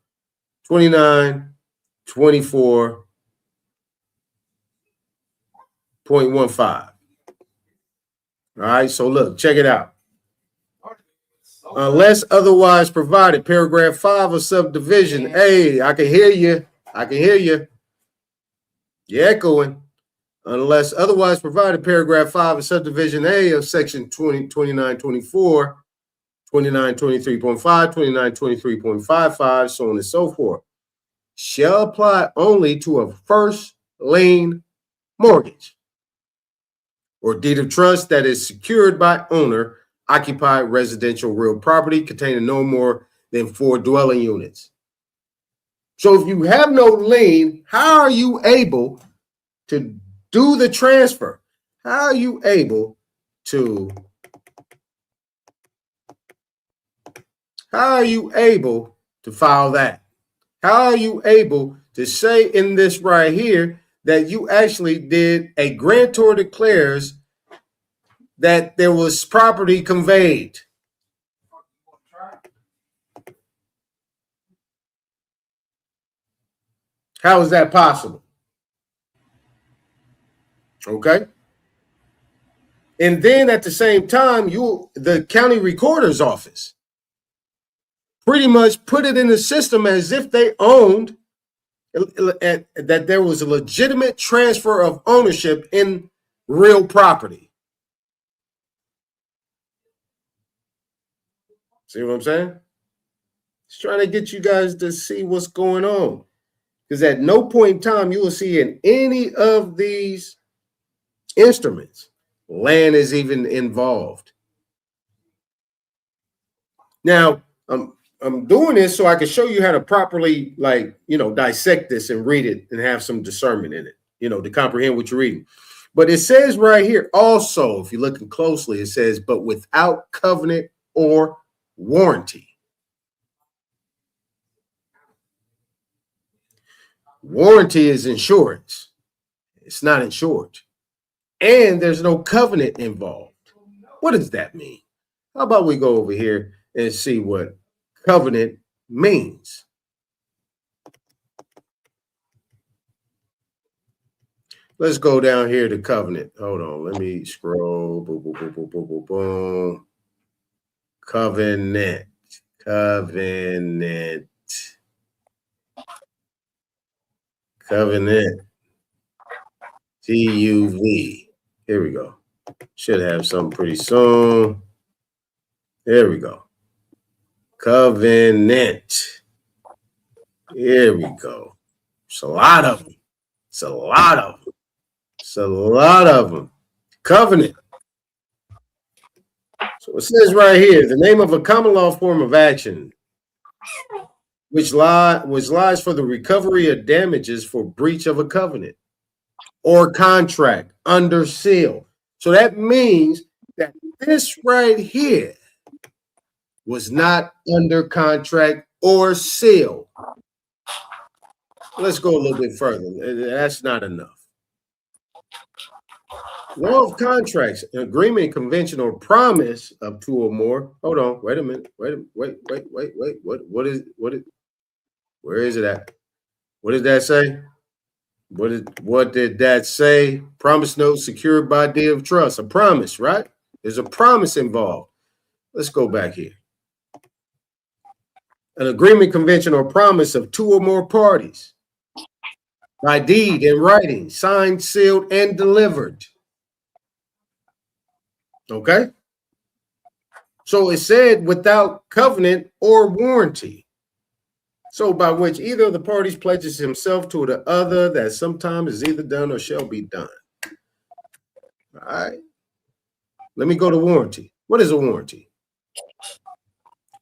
S1: 2924.15. All right, so look, check it out. Unless otherwise provided, paragraph 5 of subdivision. Hey, I can hear you. You're echoing. Unless otherwise provided, paragraph 5 of subdivision A of section 2924, 2923.5, 2923.55, so on and so forth, shall apply only to a first lien mortgage or deed of trust that is secured by owner occupied residential real property containing no more than 4 dwelling units. So if you have no lien, how are you able to do the transfer? How are you able to file that? How are you able to say in this right here that you actually did a grantor declares that there was property conveyed? How is that possible? Okay. And then at the same time, the county recorder's office pretty much put it in the system as if they owned, that there was a legitimate transfer of ownership in real property. See what I'm saying? It's trying to get you guys to see what's going on. Because at no point in time you will see in any of these instruments land is even involved. Now, I'm doing this so I can show you how to properly, dissect this and read it and have some discernment in it, to comprehend what you're reading. But it says right here also, if you're looking closely, it says, but without covenant or warranty. Warranty is insurance. It's not insured. And there's no covenant involved. What does that mean? How about we go over here and see what covenant means? Let's go down here to covenant. Hold on. Let me scroll. Boom, boom, boom, boom, boom, boom, boom. Covenant. Covenant. Covenant. CUV. Here we go. Should have something pretty soon. There we go. Covenant. Here we go. It's a lot of them. It's a lot of them. It's a lot of them. Covenant. So it says right here, the name of a common law form of action which lies for the recovery of damages for breach of a covenant or contract under seal. So that means that this right here was not under contract or seal. Let's go a little bit further. That's not enough. Law of contracts, an agreement, convention, or promise of 2 or more. Hold on. Wait a minute. Wait. What is where is it at? What did that say? What did that say? Promise note secured by deed of trust. A promise, right? There's a promise involved. Let's go back here. An agreement, convention, or promise of 2 or more parties. by deed in writing, signed, sealed, and delivered. Okay? So it said without covenant or warranty. So by which either of the parties pledges himself to the other that sometime is either done or shall be done. All right. Let me go to warranty. What is a warranty?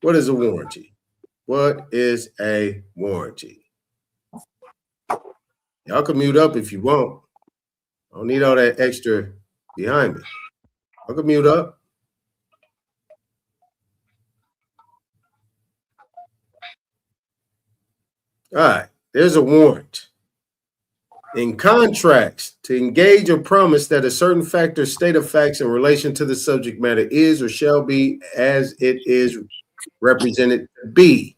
S1: What is a warranty? What is a warranty? Y'all can mute up if you want. I don't need all that extra behind me. I can mute up. All right, there's a warrant. In contracts, to engage or promise that a certain fact or state of facts in relation to the subject matter is or shall be as it is represented to be.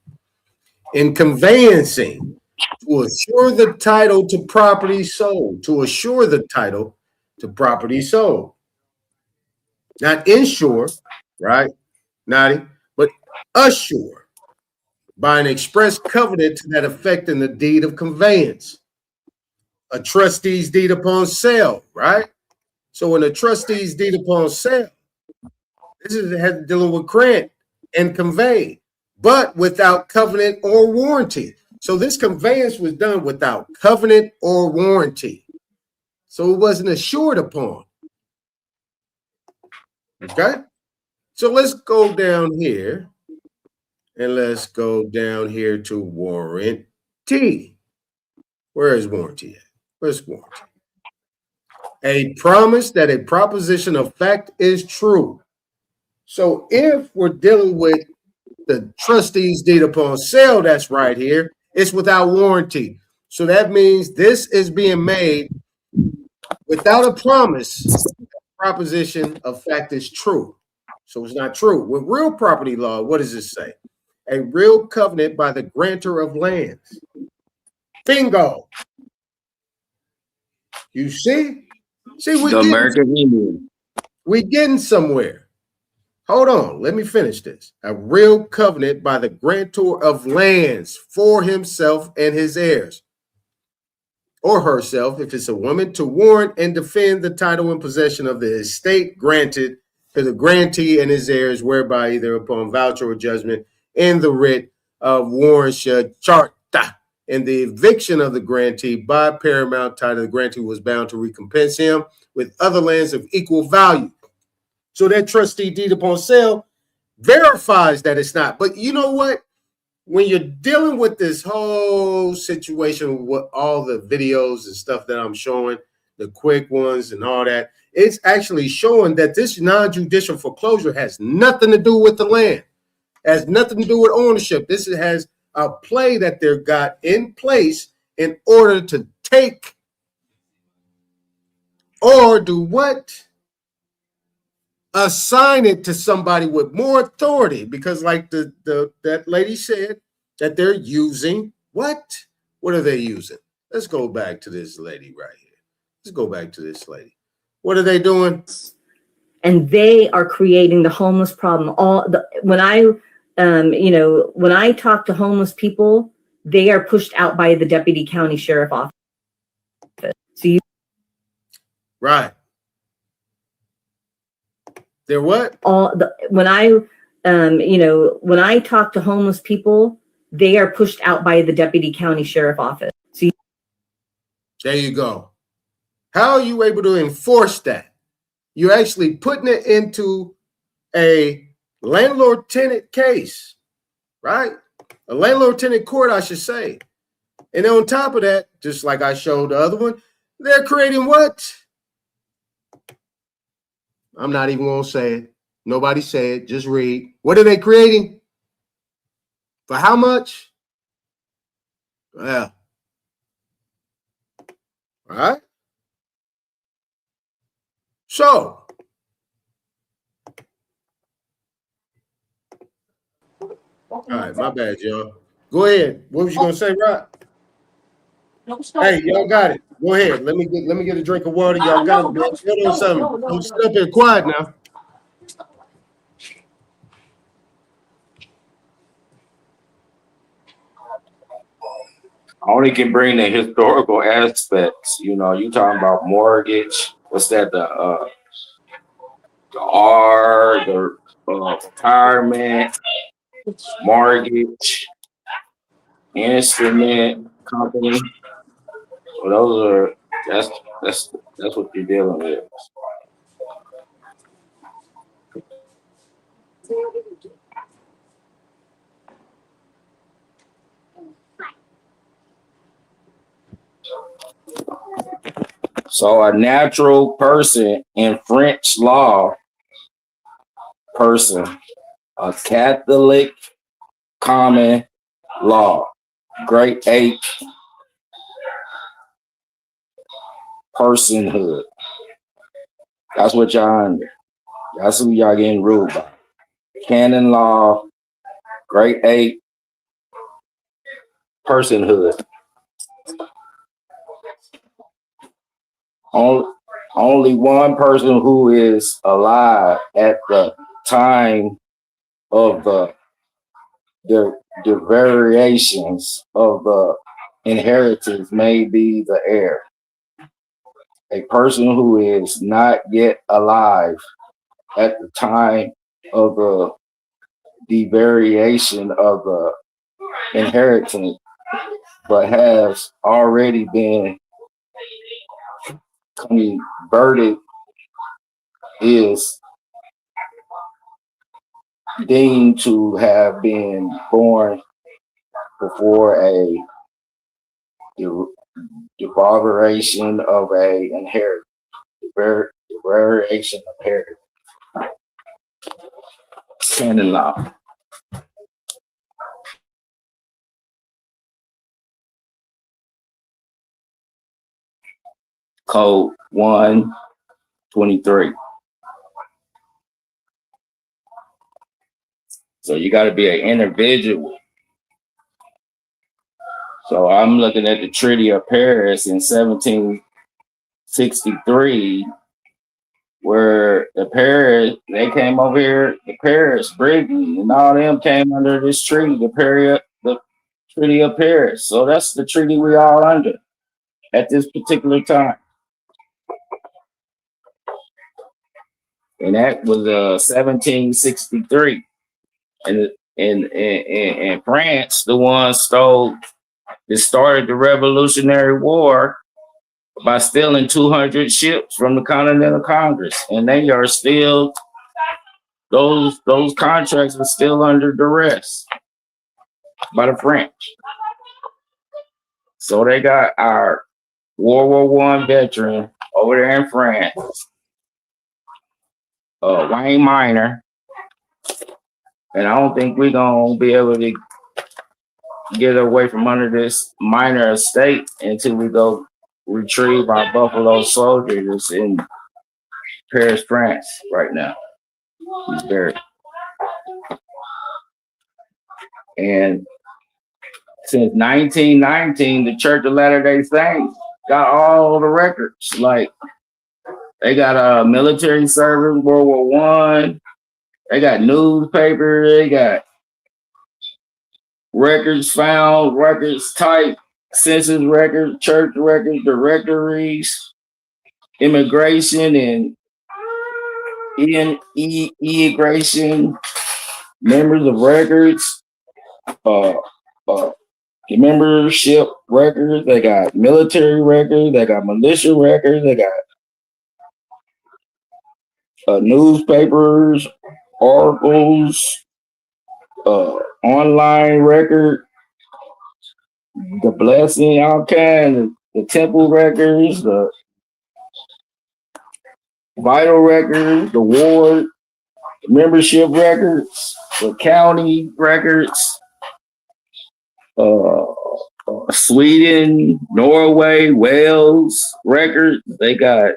S1: In conveyancing, to assure the title to property sold, to assure the title to property sold. Not insure, right, Nadi, but assure by an express covenant to that effect in the deed of conveyance. A trustee's deed upon sale, right? So in a trustee's deed upon sale, this has dealing with grant and convey, but without covenant or warranty. So this conveyance was done without covenant or warranty. So it wasn't assured upon. Okay? So let's go down here and let's go down here to warranty. Where is warranty at? Where's warranty? A promise that a proposition of fact is true. So if we're dealing with the trustee's deed upon sale, that's right here, it's without warranty. So that means this is being made without a promise. The proposition of fact is true. So it's not true. With real property law, what does it say? A real covenant by the grantor of lands. Bingo. You see? See, we're getting somewhere. Hold on, let me finish this. A real covenant by the grantor of lands for himself and his heirs, or herself, if it's a woman, to warrant and defend the title and possession of the estate granted to the grantee and his heirs, whereby either upon voucher or judgment in the writ of warrantia charta and the eviction of the grantee by paramount title, the grantee was bound to recompense him with other lands of equal value. So that trustee deed upon sale verifies that it's not. But you know what? When you're dealing with this whole situation with all the videos and stuff that I'm showing, the quick ones and all that, it's actually showing that this non-judicial foreclosure has nothing to do with the land, has nothing to do with ownership. This has a play that they've got in place in order to take or do what? Assign it to somebody with more authority, because like that lady said, that they're using what? What are they using? Let's go back to this lady right here. Let's go back to this lady. What are they doing?
S5: And they are creating the homeless problem. When I talk to homeless people, they are pushed out by the deputy county sheriff office. So
S1: right. They're what?
S5: When I talk to homeless people, they are pushed out by the deputy county sheriff office. So
S1: there you go. How are you able to enforce that? You're actually putting it into a landlord-tenant case, right? A landlord-tenant court, I should say. And on top of that, just like I showed the other one, they're creating what? I'm not even going to say it. Nobody say it. Just read. What are they creating? For how much? Well, all right. So, all right, my bad, y'all. Go ahead. What was you gonna say, Rod? Hey, y'all got it. Go ahead. Let me get a drink of water. Y'all got it. Hold on, something. Don't sit up here quiet now.
S14: only can bring the historical aspects. You know, you talking about mortgage. What's that? The R, the retirement, mortgage, instrument company. So those are that's what you're dealing with. So a natural person in French law, person, a Catholic common law, grade 8 personhood. That's what y'all under. That's who y'all getting ruled by. Canon law, grade 8 personhood. Only one person who is alive at the time of the variations of the inheritance may be the heir. A person who is not yet alive at the time of the variation of the inheritance, but has already been converted, is deemed to have been born before a variation of a inheritance, variation of inheritance. Canon law. Code 123. So you got to be an individual. So I'm looking at the Treaty of Paris in 1763, where they came over here, the Paris, Britain, and all them came under this treaty, the Treaty of Paris. So that's the treaty we all under at this particular time. And that was 1763. And in France, the one started the Revolutionary War by stealing 200 ships from the Continental Congress. And they are still, those contracts are still under duress by the French. So they got our World War I veteran over there in France, Wayne Minor, and I don't think we're gonna be able to get away from under this minor estate until we go retrieve our Buffalo soldiers in Paris, France right now. He's buried. And since 1919, the Church of Latter-day Saints got all the records. Like, they got a military service, World War I. They got newspaper. They got records found, records typed, census records, church records, directories, immigration and immigration, members of records, the membership records. They got military records. They got militia records. They got newspapers, articles, online record, the blessing, all kinds, the temple records, the vital records, the ward, the membership records, the county records, Sweden, Norway, Wales records. They got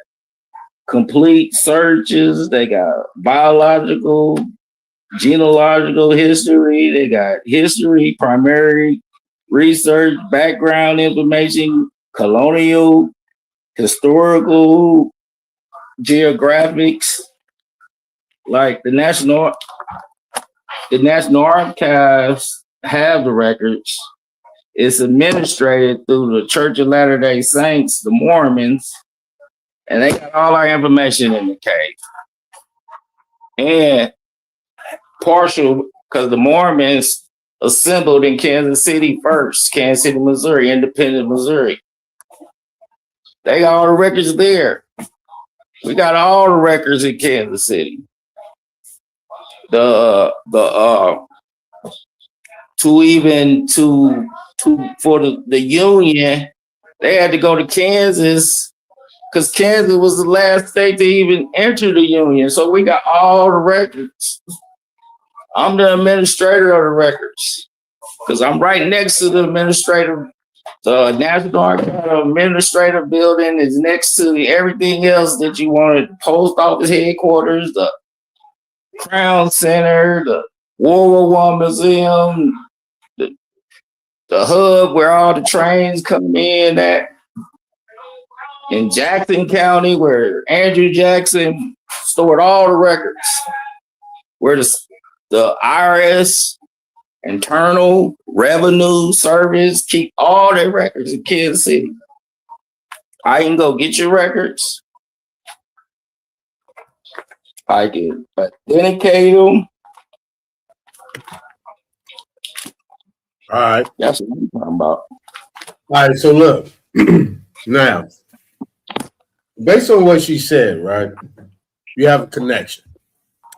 S14: complete searches. They got biological, genealogical history. They got history, primary research, background information, colonial, historical, geographics. Like the National Archives have the records, It's administrated through the Church of Latter-day Saints, the Mormons, and they got all our information in the cave. And partial, because the Mormons assembled in Kansas City first, Kansas City, Missouri, independent Missouri. They got all the records there. We got all the records in Kansas City. For the union, they had to go to Kansas because Kansas was the last state to even enter the union. So we got all the records. I'm the administrator of the records because I'm right next to the administrative. The National Archive Administrative Building is next to everything else that you wanted. Post office headquarters, the Crown Center, the World War I Museum, the hub where all the trains come in at. In Jackson County, where Andrew Jackson stored all the records, where the IRS, Internal Revenue Service, keep all their records in Kansas City. I can go get your records. I can authenticate them.
S1: All right.
S14: That's what I'm talking about.
S1: All right, so look, now, based on what she said, right, you have a connection.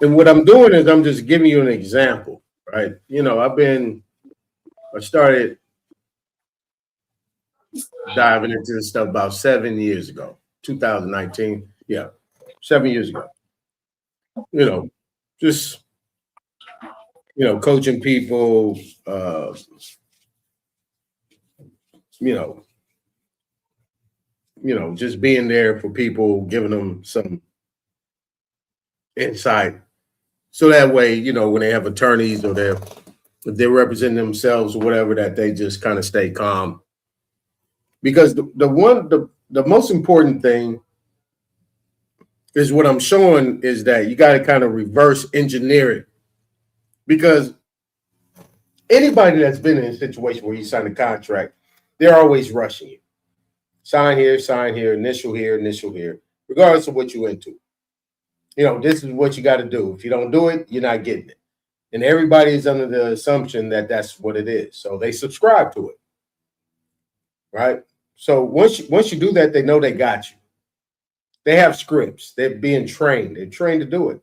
S1: And what I'm doing is I'm just giving you an example, right? You know, I started diving into this stuff about 7 years ago, 2019. Yeah, 7 years ago. You know, just, you know, coaching people, just being there for people, giving them some insight. So that way, you know, when they have attorneys or if they're representing themselves or whatever, that they just kind of stay calm. Because the most important thing is what I'm showing is that you got to kind of reverse engineer it. Because anybody that's been in a situation where you sign a contract, they're always rushing you. Sign here, initial here, regardless of what you're into. You know, this is what you got to do. If you don't do it, you're not getting it. And everybody is under the assumption that that's what it is. So they subscribe to it, right? So once you do that, they know they got you. They have scripts. They're being trained. They're trained to do it.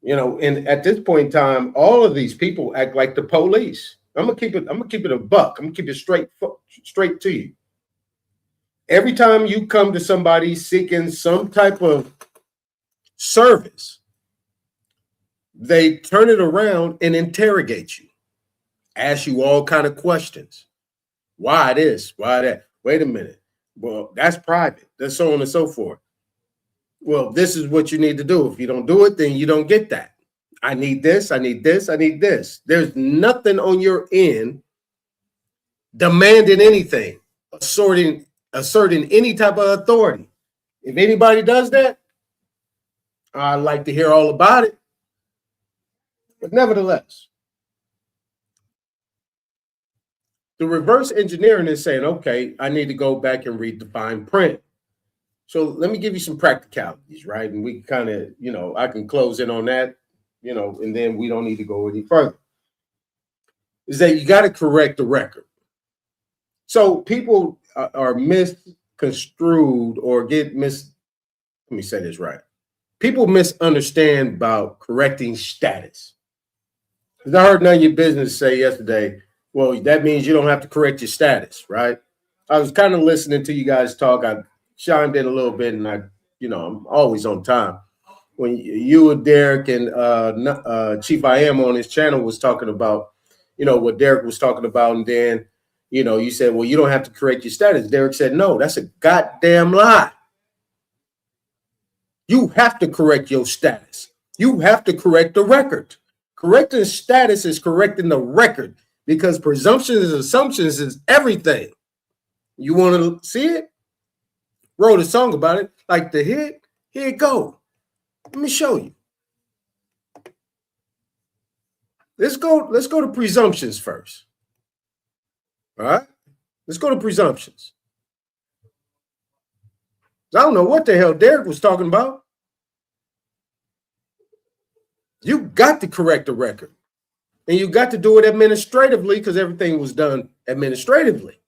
S1: You know, and at this point in time, all of these people act like the police. I'm gonna keep it a buck. I'm gonna keep it straight to you. Every time you come to somebody seeking some type of service, they turn it around and interrogate you, ask you all kind of questions. Why this? Why that? Wait a minute. Well, that's private. That's so on and so forth. Well, this is what you need to do. If you don't do it, then you don't get that. I need this. I need this. I need this. There's nothing on your end demanding anything, asserting any type of authority. If anybody does that, I'd like to hear all about it. But nevertheless, the reverse engineering is saying, okay, I need to go back and read the fine print. So let me give you some practicalities, right? And we kind of, you know, I can close in on that, you know, and then we don't need to go any further. Is that you got to correct the record. So people are misconstrued or let me say this right. People misunderstand about correcting status. Because I heard none of your business say yesterday, well, that means you don't have to correct your status, right? I was kind of listening to you guys talk. I chimed in a little bit, and I'm always on time. When you and Derek and Chief I Am on his channel was talking about, you know, what Derek was talking about, and then, you know, you said, well, you don't have to correct your status. Derek said, no, that's a goddamn lie. You have to correct your status. You have to correct the record. Correcting status is correcting the record, because presumptions and assumptions is everything. You want to see it? Wrote a song about it, like the hit. Here it go. Let me show you. Let's go to presumptions first. All right, let's go to presumptions. I don't know what the hell Derek was talking about. You got to correct the record. And you got to do it administratively because everything was done administratively.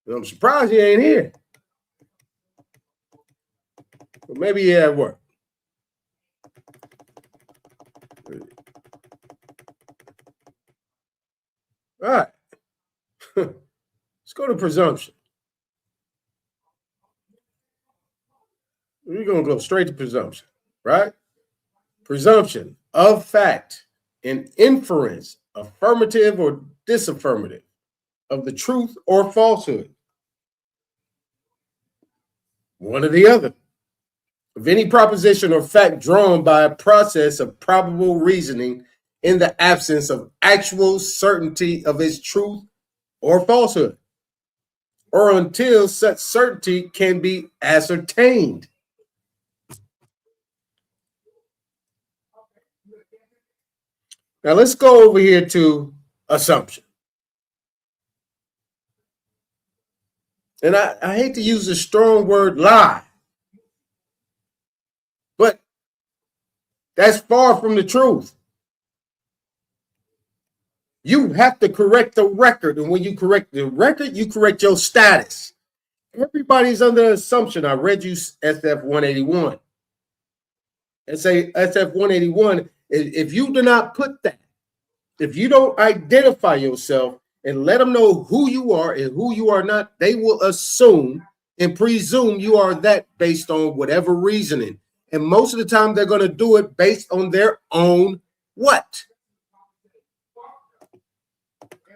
S1: And I'm surprised he ain't here. But maybe he at work. All right. Let's go to presumption. We're going to go straight to presumption, right? Presumption of fact and inference, affirmative or disaffirmative, of the truth or falsehood. One or the other. Of any proposition or fact drawn by a process of probable reasoning in the absence of actual certainty of its truth or falsehood, or until such certainty can be ascertained. Now let's go over here to assumption. And I hate to use the strong word lie, but that's far from the truth. You have to correct the record. And when you correct the record, you correct your status. Everybody's under the assumption. I read you SF 181. And say SF 181, if you do not put that, if you don't identify yourself and let them know who you are and who you are not, they will assume and presume you are that based on whatever reasoning. And most of the time, they're going to do it based on their own what?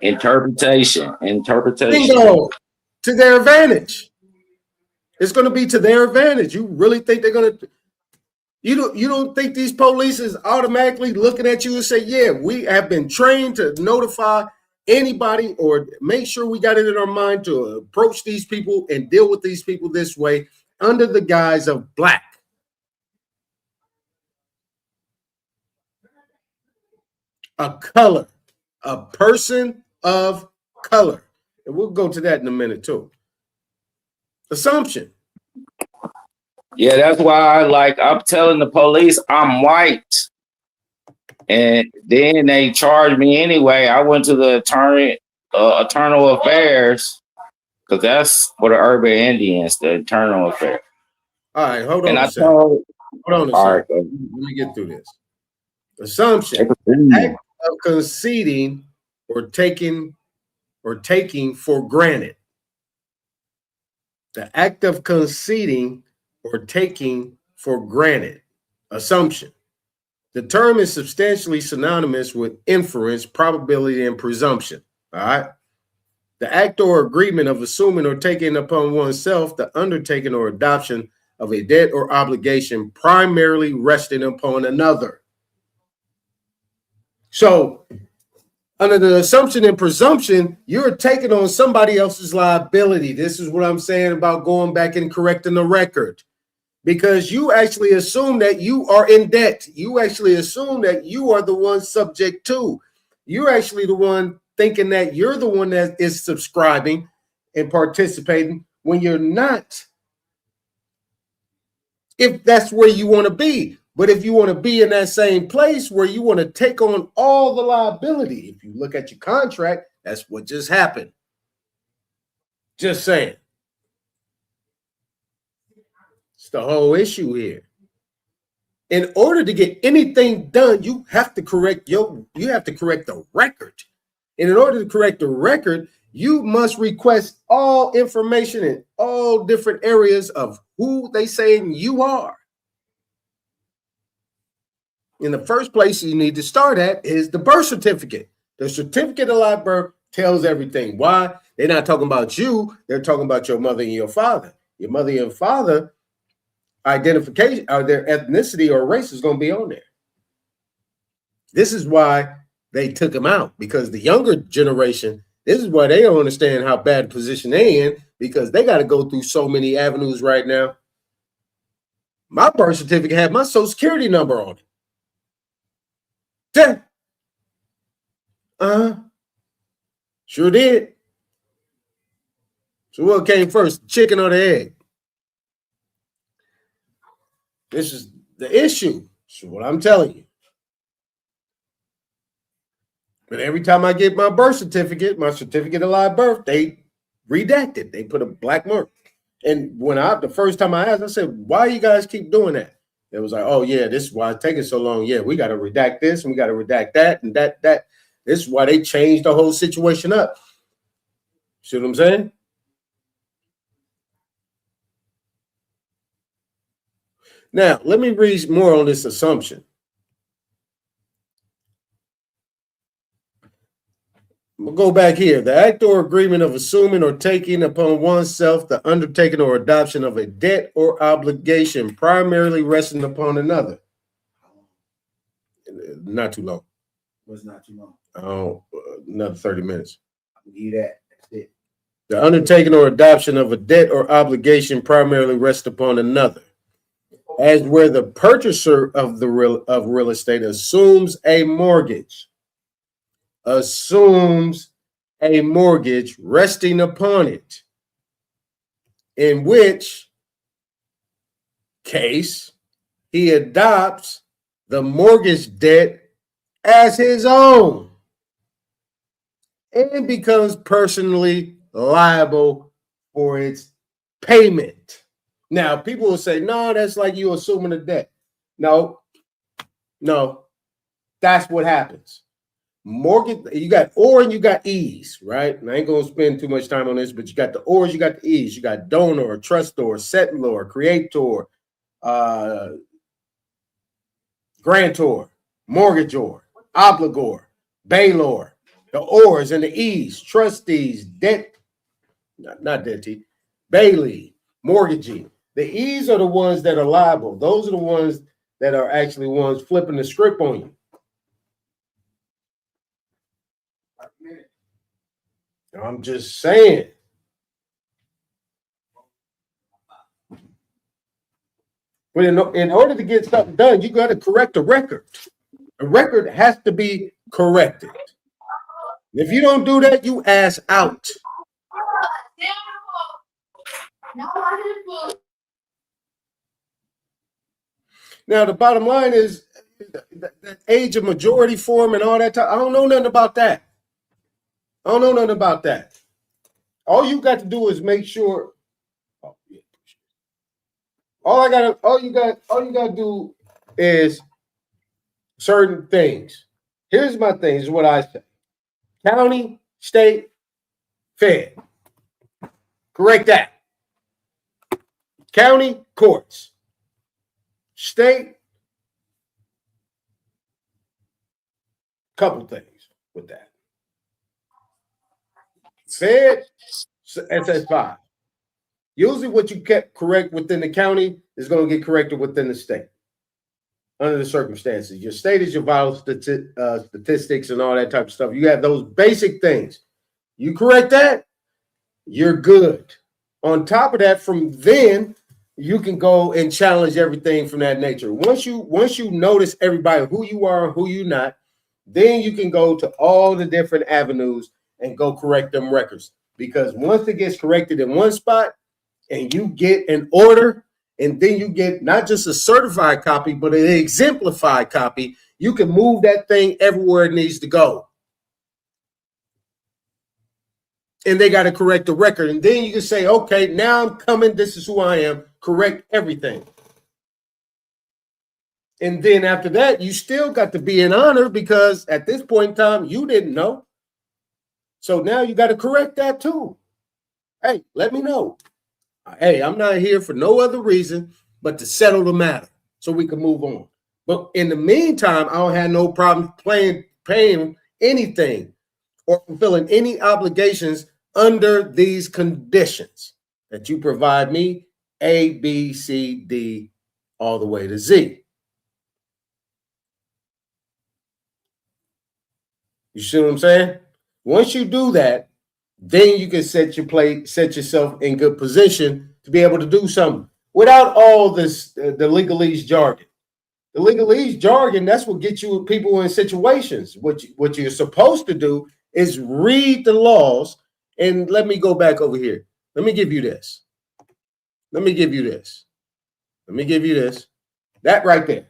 S14: Interpretation.
S1: Bingo. To their advantage. It's going to be to their advantage. You really think they're going to? You don't think these police is automatically looking at you and say, yeah, we have been trained to notify anybody or make sure we got it in our mind to approach these people and deal with these people this way under the guise of black. A color, a person of color. And we'll go to that in a minute too. Assumption.
S14: Yeah, that's why I'm telling the police I'm white. And then they charged me anyway. I went to the internal affairs, because that's for the urban Indians, the internal affairs.
S1: All right, hold on
S14: and
S1: a second. Hold on a second. Let me get through this. Assumption. Act of conceding or taking for granted. The act of conceding or taking for granted. Assumption. The term is substantially synonymous with inference, probability, and presumption. All right. The act or agreement of assuming or taking upon oneself the undertaking or adoption of a debt or obligation primarily resting upon another. So, under the assumption and presumption, you're taking on somebody else's liability. This is what I'm saying about going back and correcting the record. Because you actually assume that you are in debt. You actually assume that you are the one subject to. You're actually the one thinking that you're the one that is subscribing and participating when you're not. If that's where you want to be. But if you want to be in that same place where you want to take on all the liability, if you look at your contract, that's what just happened. Just saying. It's the whole issue here. In order to get anything done, you have to correct the record. And in order to correct the record, you must request all information in all different areas of who they saying you are. In the first place you need to start at is the birth certificate. The certificate of live birth tells everything. Why? They're not talking about you. They're talking about your mother and your father. Your mother and your father identification or their ethnicity or race is going to be on there. This is why they took them out, because the younger generation, this is why they don't understand how bad a position they're in, because they got to go through so many avenues right now. My birth certificate had my social security number on it. Sure did. So what came first, chicken or the egg? This is the issue. So what I'm telling you. But every time I get my birth certificate, my certificate of live birth, they redact it. They put a black mark. And when the first time I asked, I said, why you guys keep doing that? It was like, oh yeah, this is why it's taking so long. Yeah, we got to redact this and we got to redact that and that. This is why they changed the whole situation up. See what I'm saying? Now, let me read more on this assumption. We'll go back here. The act or agreement of assuming or taking upon oneself the undertaking or adoption of a debt or obligation primarily resting upon another. Not too long.
S9: Was not too long.
S1: Oh, another 30 minutes.
S9: I'll give you that. That's it.
S1: The undertaking or adoption of a debt or obligation primarily rests upon another, as where the purchaser of real estate assumes a mortgage resting upon it, in which case he adopts the mortgage debt as his own and becomes personally liable for its payment. Now, people will say, no, that's like you assuming a debt. No, that's what happens. Mortgage, you got or and you got ease, right? And I ain't gonna spend too much time on this, but you got the ors, you got the ease, you got donor, trustor, settlor, creator, grantor, mortgagor, obligor, bailor, the ors and the ease, trustees, debt, not dettee, bailey, mortgagee. The ease are the ones that are liable. Those are the ones that are actually ones flipping the script on you. I'm just saying. But in order to get something done, you got to correct a record. A record has to be corrected. If you don't do that, you ass out. Now, the bottom line is that age of majority form and all that. I don't know nothing about that. All you got to do is make sure. All you got to do is certain things. Here's my thing, is what I say. County, state, Fed. Correct that. County, courts. State, couple things with that. Fed, SS5. Usually what you kept correct within the county is going to get corrected within the state under the circumstances. Your state is your vital statistics and all that type of stuff. You have those basic things. You correct that, you're good. On top of that, from then, you can go and challenge everything from that nature. Once you notice everybody, who you are and who you're not, then you can go to all the different avenues and go correct them records. Because once it gets corrected in one spot and you get an order, and then you get not just a certified copy, but an exemplified copy, you can move that thing everywhere it needs to go. And they got to correct the record. And then you can say, okay, now I'm coming. This is who I am. Correct everything. And then after that, you still got to be in honor because at this point in time, you didn't know. So now you got to correct that too. Hey, let me know. Hey, I'm not here for no other reason but to settle the matter so we can move on. But in the meantime, I don't have no problem paying anything or fulfilling any obligations under these conditions that you provide me, A, B, C, D, all the way to Z. You see what I'm saying? Once you do that, then you can set yourself in good position to be able to do something without all this, the legalese jargon. The legalese jargon, that's what gets you people in situations. What you're supposed to do is read the laws. And let me go back over here. Let me give you this. Let me give you this. Let me give you this. That right there.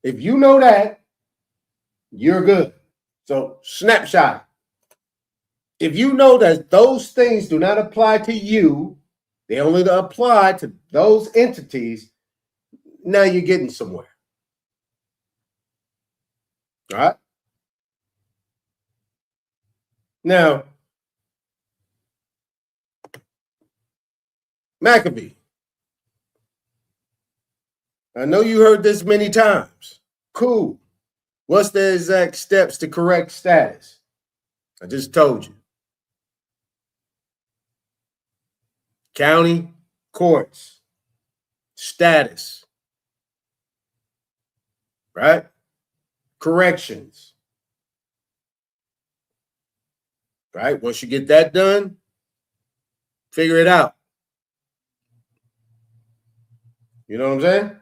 S1: If you know that, you're good. So snapshot. If you know that those things do not apply to you, they only apply to those entities, now you're getting somewhere. All right? Now, Maccabee, I know you heard this many times. Cool. What's the exact steps to correct status? I just told you. County courts, status, right? Corrections, right? Once you get that done, figure it out. You know what I'm saying?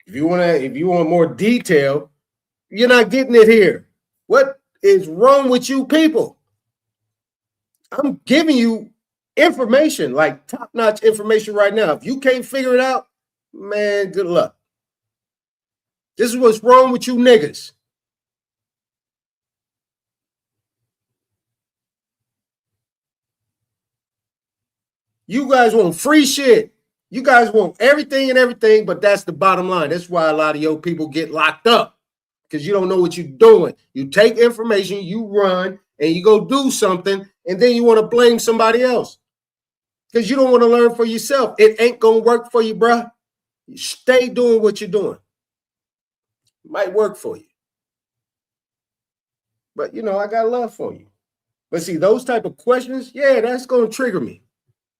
S1: If you want more detail, you're not getting it here. What is wrong with you people? I'm giving you information, like top-notch information right now. If you can't figure it out, man, good luck. This is what's wrong with you niggas. You guys want free shit. You guys want everything and everything, but that's the bottom line. That's why a lot of your people get locked up, because you don't know what you're doing. You take information, you run, and you go do something, and then you want to blame somebody else because you don't want to learn for yourself. It ain't going to work for you, bruh. You stay doing what you're doing. It might work for you. But, you know, I got love for you. But see, those type of questions, yeah, that's going to trigger me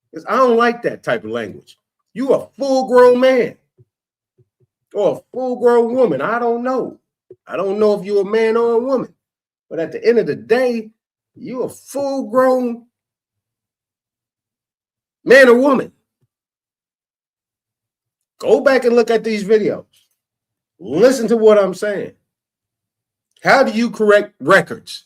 S1: because I don't like that type of language. You a full-grown man or a full-grown woman. I don't know. I don't know if you're a man or a woman. But at the end of the day, you a full-grown man or woman. Go back and look at these videos. Listen to what I'm saying. How do you correct records?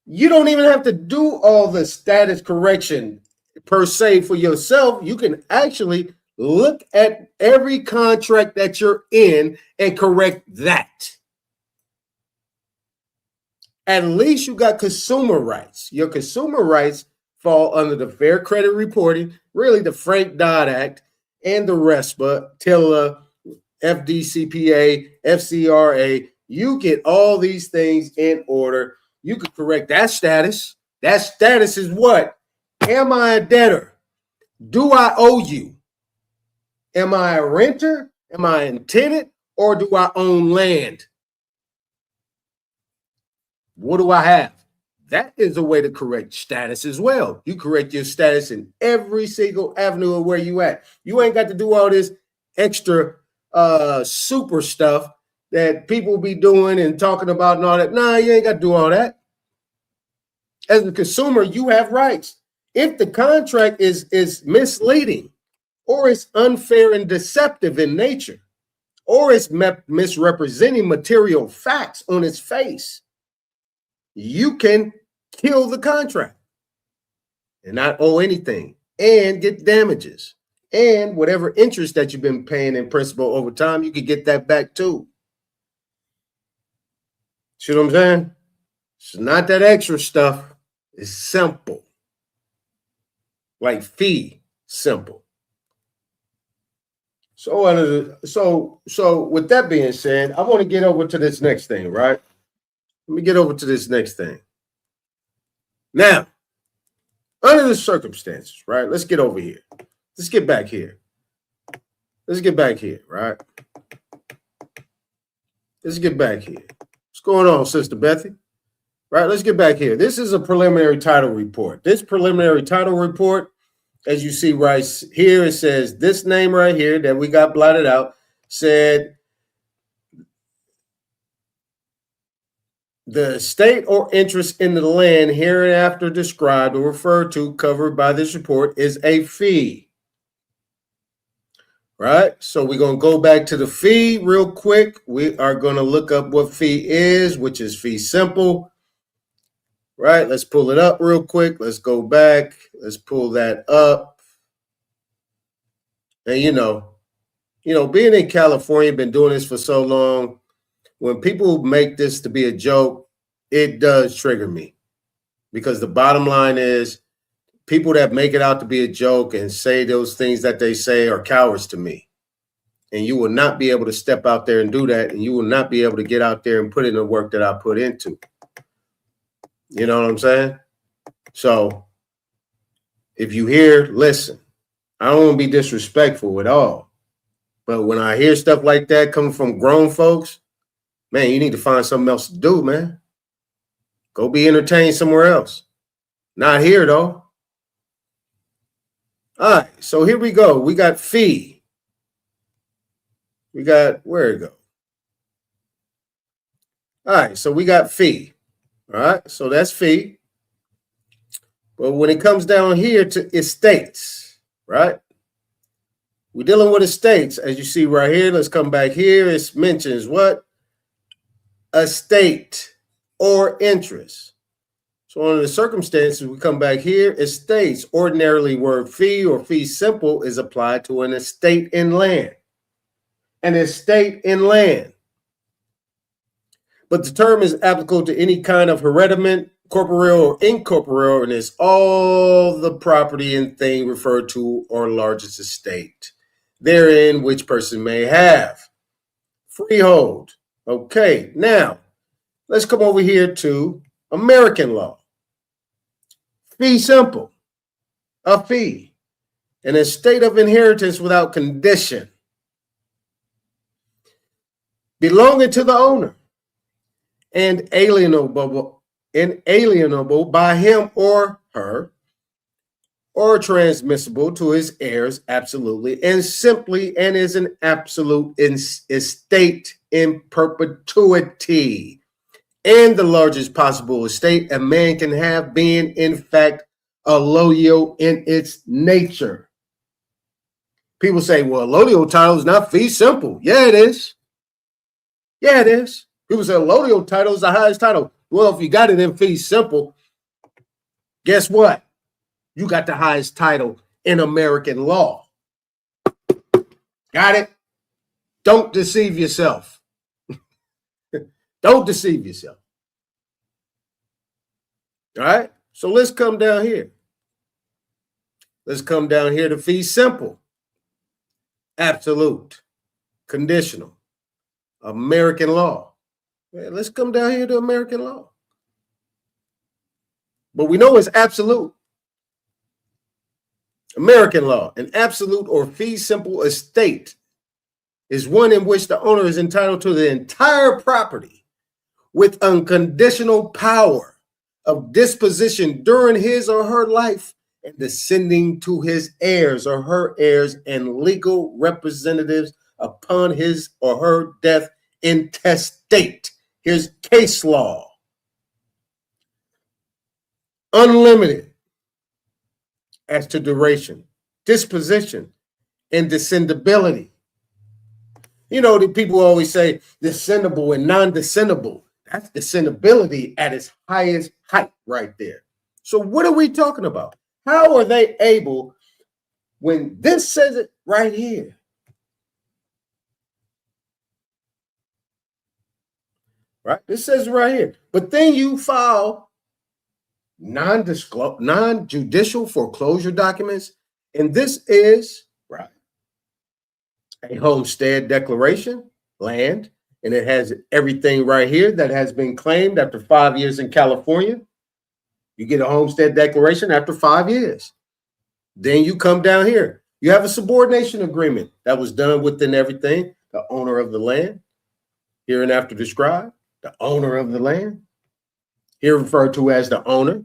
S1: You don't even have to do all the status correction per se for yourself. You can actually look at every contract that you're in and correct that. At least you got consumer rights. Your consumer rights fall under the Fair Credit Reporting, really the Frank Dodd Act, and the RESPA, TILA, FDCPA, FCRA. You get all these things in order. You could correct that status. That status is what? Am I a debtor? Do I owe you? Am I a renter? Am I a tenant? Or do I own land? What do I have? That is a way to correct status as well. You correct your status in every single avenue of where you at. You ain't got to do all this extra super stuff that people be doing and talking about and all that. Nah, you ain't got to do all that. As a consumer, you have rights. If the contract is misleading, or it's unfair and deceptive in nature, or it's misrepresenting material facts on its face, you can kill the contract and not owe anything and get damages. And whatever interest that you've been paying in principal over time, you could get that back too. See what I'm saying? It's not that extra stuff. It's simple. Like fee, simple. So with that being said, I want to get over to this next thing, right? Let me get over to this next thing. Now, under the circumstances, right? Let's get over here. Let's get back here. Let's get back here, right? Let's get back here. What's going on, Sister Bethy? Right, let's get back here. This is a preliminary title report. This preliminary title report, as you see right here, it says this name right here that we got blotted out said the estate or interest in the land hereinafter described or referred to covered by this report is a fee. Right? So we're going to go back to the fee real quick. We are going to look up what fee is, which is fee simple. right? Let's pull it up real quick. Let's go back. Let's pull that up. And being in California, been doing this for so long, when people make this to be a joke, it does trigger me. Because the bottom line is, people that make it out to be a joke and say those things that they say are cowards to me. And you will not be able to step out there and do that. And you will not be able to get out there and put in the work that I put into. You know what I'm saying? So if you hear, listen, I don't want to be disrespectful at all. But when I hear stuff like that coming from grown folks, man, you need to find something else to do, man. Go be entertained somewhere else. Not here, though. All right, so here we go. We got fee. We got, where it go? All right, so we got fee. All right, so that's fee. But when it comes down here to estates, right? We're dealing with estates, as you see right here. Let's come back here. It mentions what? Estate or interest. So under the circumstances, we come back here. Estates, ordinarily word fee or fee simple, is applied to an estate in land. An estate in land. But the term is applicable to any kind of hereditament, corporeal or incorporeal, and it's all the property and thing referred to or largest estate therein which person may have. Freehold. Okay, now let's come over here to American law. Fee simple. A fee. An estate of inheritance without condition. Belonging to the owner. And alienable by him or her, or transmissible to his heirs absolutely and simply, and is an absolute estate in perpetuity, and the largest possible estate a man can have, being in fact allodial in its nature. People say, well, allodial title is not fee simple. Yeah, it is. Yeah, it is. People say allodial title is the highest title. Well, if you got it in fee simple, guess what? You got the highest title in American law. Got it? Don't deceive yourself. Don't deceive yourself. All right? So let's come down here. Let's come down here to fee simple. Absolute. Conditional. American law. Man, let's come down here to American law. But we know it's absolute. American law, an absolute or fee simple estate is one in which the owner is entitled to the entire property with unconditional power of disposition during his or her life and descending to his heirs or her heirs and legal representatives upon his or her death intestate. Here's case law. Unlimited as to duration, disposition, and descendability. You know, the people always say descendable and non-descendable. That's descendability at its highest height right there. So what are we talking about? How are they able, when this says it right here, right? This says it right here. But then you file non-judicial foreclosure documents, and this is right a homestead declaration, land, and it has everything right here that has been claimed after 5 years in California. You get a homestead declaration after 5 years. Then you come down here. You have a subordination agreement that was done within everything. The owner of the land, hereinafter described, the owner of the land, here referred to as the owner,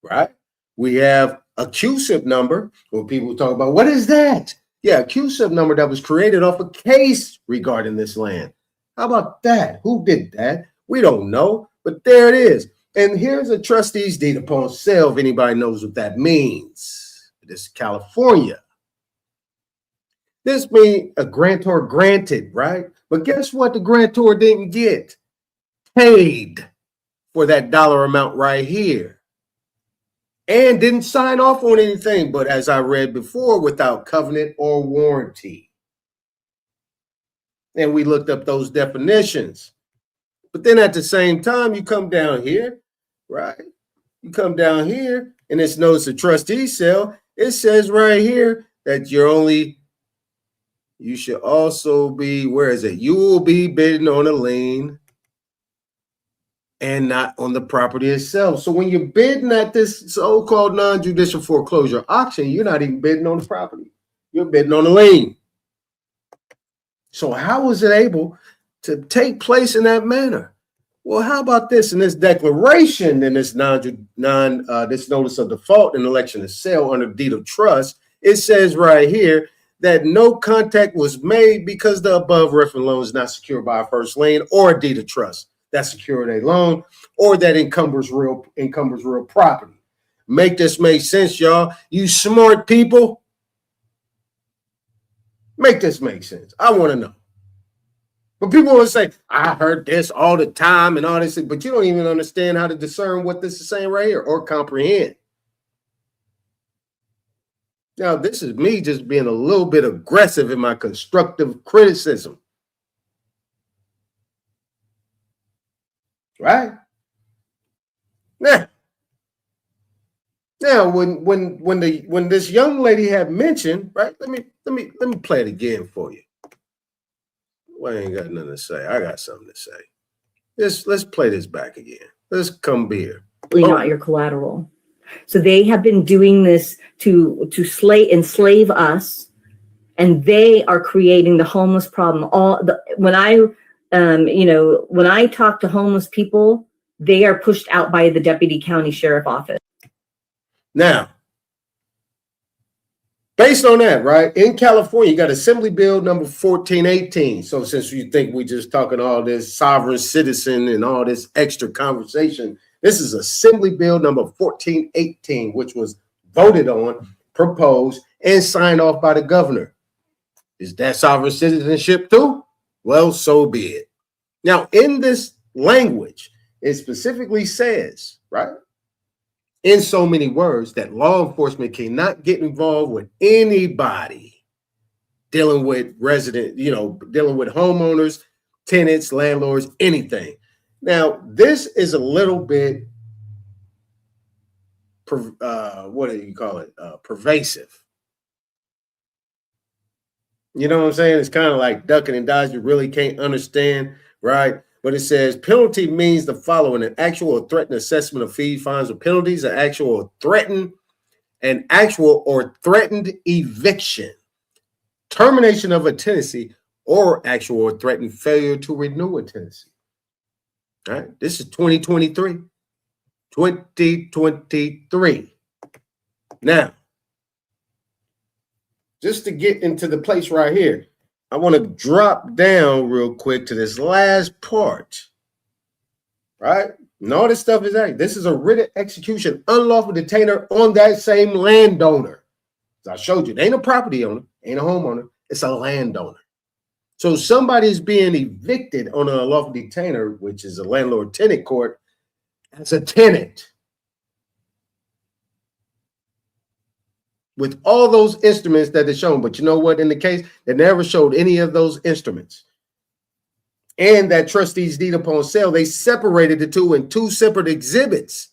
S1: right? We have a QSIP number. When people talk about, what is that? Yeah, a QSIP number that was created off a case regarding this land. How about that? Who did that? We don't know, but there it is. And here's a trustee's deed upon sale, if anybody knows what that means. This is California. This means a grantor granted, right? But guess what the grantor didn't get? Paid for that dollar amount right here. and didn't sign off on anything, but as I read before, without covenant or warranty. And we looked up those definitions. But then at the same time, you come down here, right? You come down here, and it's notice of trustee sale. It says right here that you should also be, where is it? You will be bidding on a lien and not on the property itself. So when you're bidding at this so-called non-judicial foreclosure auction, you're not even bidding on the property. You're bidding on a lien. So how was it able to take place in that manner? Well, how about this in this declaration in this this notice of default and election of sale under deed of trust? It says right here that no contact was made because the above reference loan is not secured by a first lien or a deed of trust that secured a loan or that encumbers real property. Make this make sense, y'all. You smart people. Make this make sense. I want to know. But people will say, I heard this all the time and all this, but you don't even understand how to discern what this is saying right here or comprehend. Now, this is me just being a little bit aggressive in my constructive criticism. Right? Now when this young lady had mentioned, right? Let me play it again for you. Well, I ain't got nothing to say. I got something to say. Let's play this back again. Let's come here.
S5: Not your collateral. So they have been doing this to enslave us, and they are creating the homeless problem. When I talk to homeless people, they are pushed out by the deputy county sheriff office.
S1: Now, based on that, right, in California, you got Assembly Bill number 1418. So since you think we just talking all this sovereign citizen and all this extra conversation, this is Assembly Bill number 1418, which was voted on, proposed, and signed off by the governor. Is that sovereign citizenship too? Well, so be it. Now, in this language, it specifically says, right, in so many words, that law enforcement cannot get involved with anybody dealing with dealing with homeowners, tenants, landlords, anything. Now, this is a little bit, pervasive. You know what I'm saying? It's kind of like ducking and dodging. You really can't understand, right? But it says penalty means the following: an actual or threatened assessment of fees, fines, or penalties, an actual or threatened eviction, termination of a tenancy, or actual or threatened failure to renew a tenancy. All right, this is 2023. 2023. Now, just to get into the place right here, I want to drop down real quick to this last part, right? And all this stuff is that. This is a written execution, unlawful detainer on that same landowner. As I showed you, it ain't a property owner, ain't a homeowner, it's a landowner. So somebody's being evicted on an unlawful detainer, which is a landlord-tenant court, as a tenant. With all those instruments that are shown. But you know what? In the case, they never showed any of those instruments. And that trustee's deed upon sale, they separated the two in two separate exhibits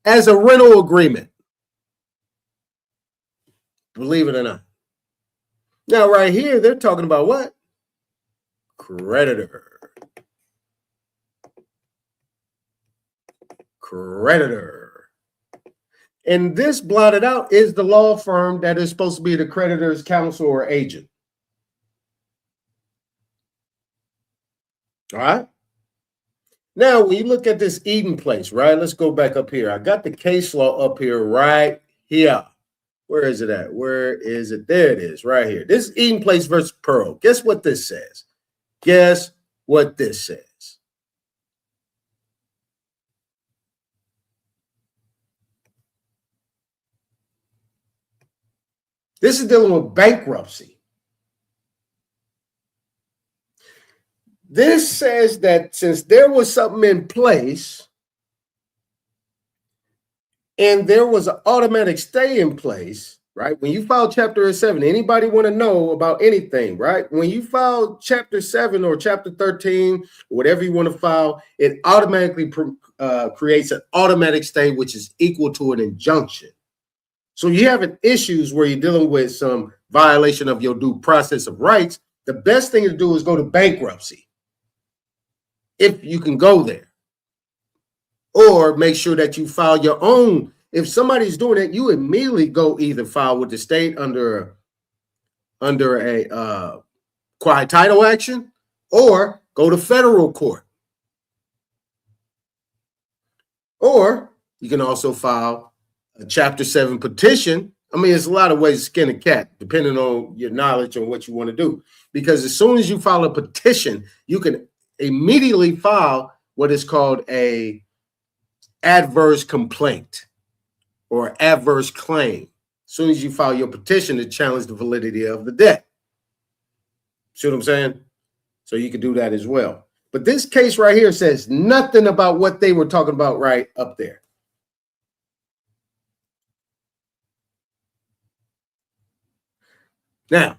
S1: as a rental agreement. Believe it or not. Now, right here, they're talking about what? Creditor. And this blotted out is the law firm that is supposed to be the creditor's counsel or agent. All right. Now, when you look at this Eden place, right? Let's go back up here. I got the case law up here right here. Where is it at? Where is it? There it is, right here. This is Eden Place versus Pearl. Guess what this says? Guess what this says? This is dealing with bankruptcy. This says that since there was something in place, and there was an automatic stay in place, right? When you file Chapter 7, anybody want to know about anything, right? When you file Chapter 7 or Chapter 13, whatever you want to file, it automatically creates an automatic stay, which is equal to an injunction. So you having issues where you're dealing with some violation of your due process of rights, the best thing to do is go to bankruptcy, if you can go there. Or make sure that you file your own. If somebody's doing it, you immediately go either file with the state under a quiet title action, or go to federal court. Or you can also file a Chapter 7 petition. I mean, there's a lot of ways to skin a cat, depending on your knowledge and what you want to do. Because as soon as you file a petition, you can immediately file what is called a adverse complaint or adverse claim. As soon as you file your petition to challenge the validity of the debt. See what I'm saying? So you can do that as well. But this case right here says nothing about what they were talking about right up there. Now,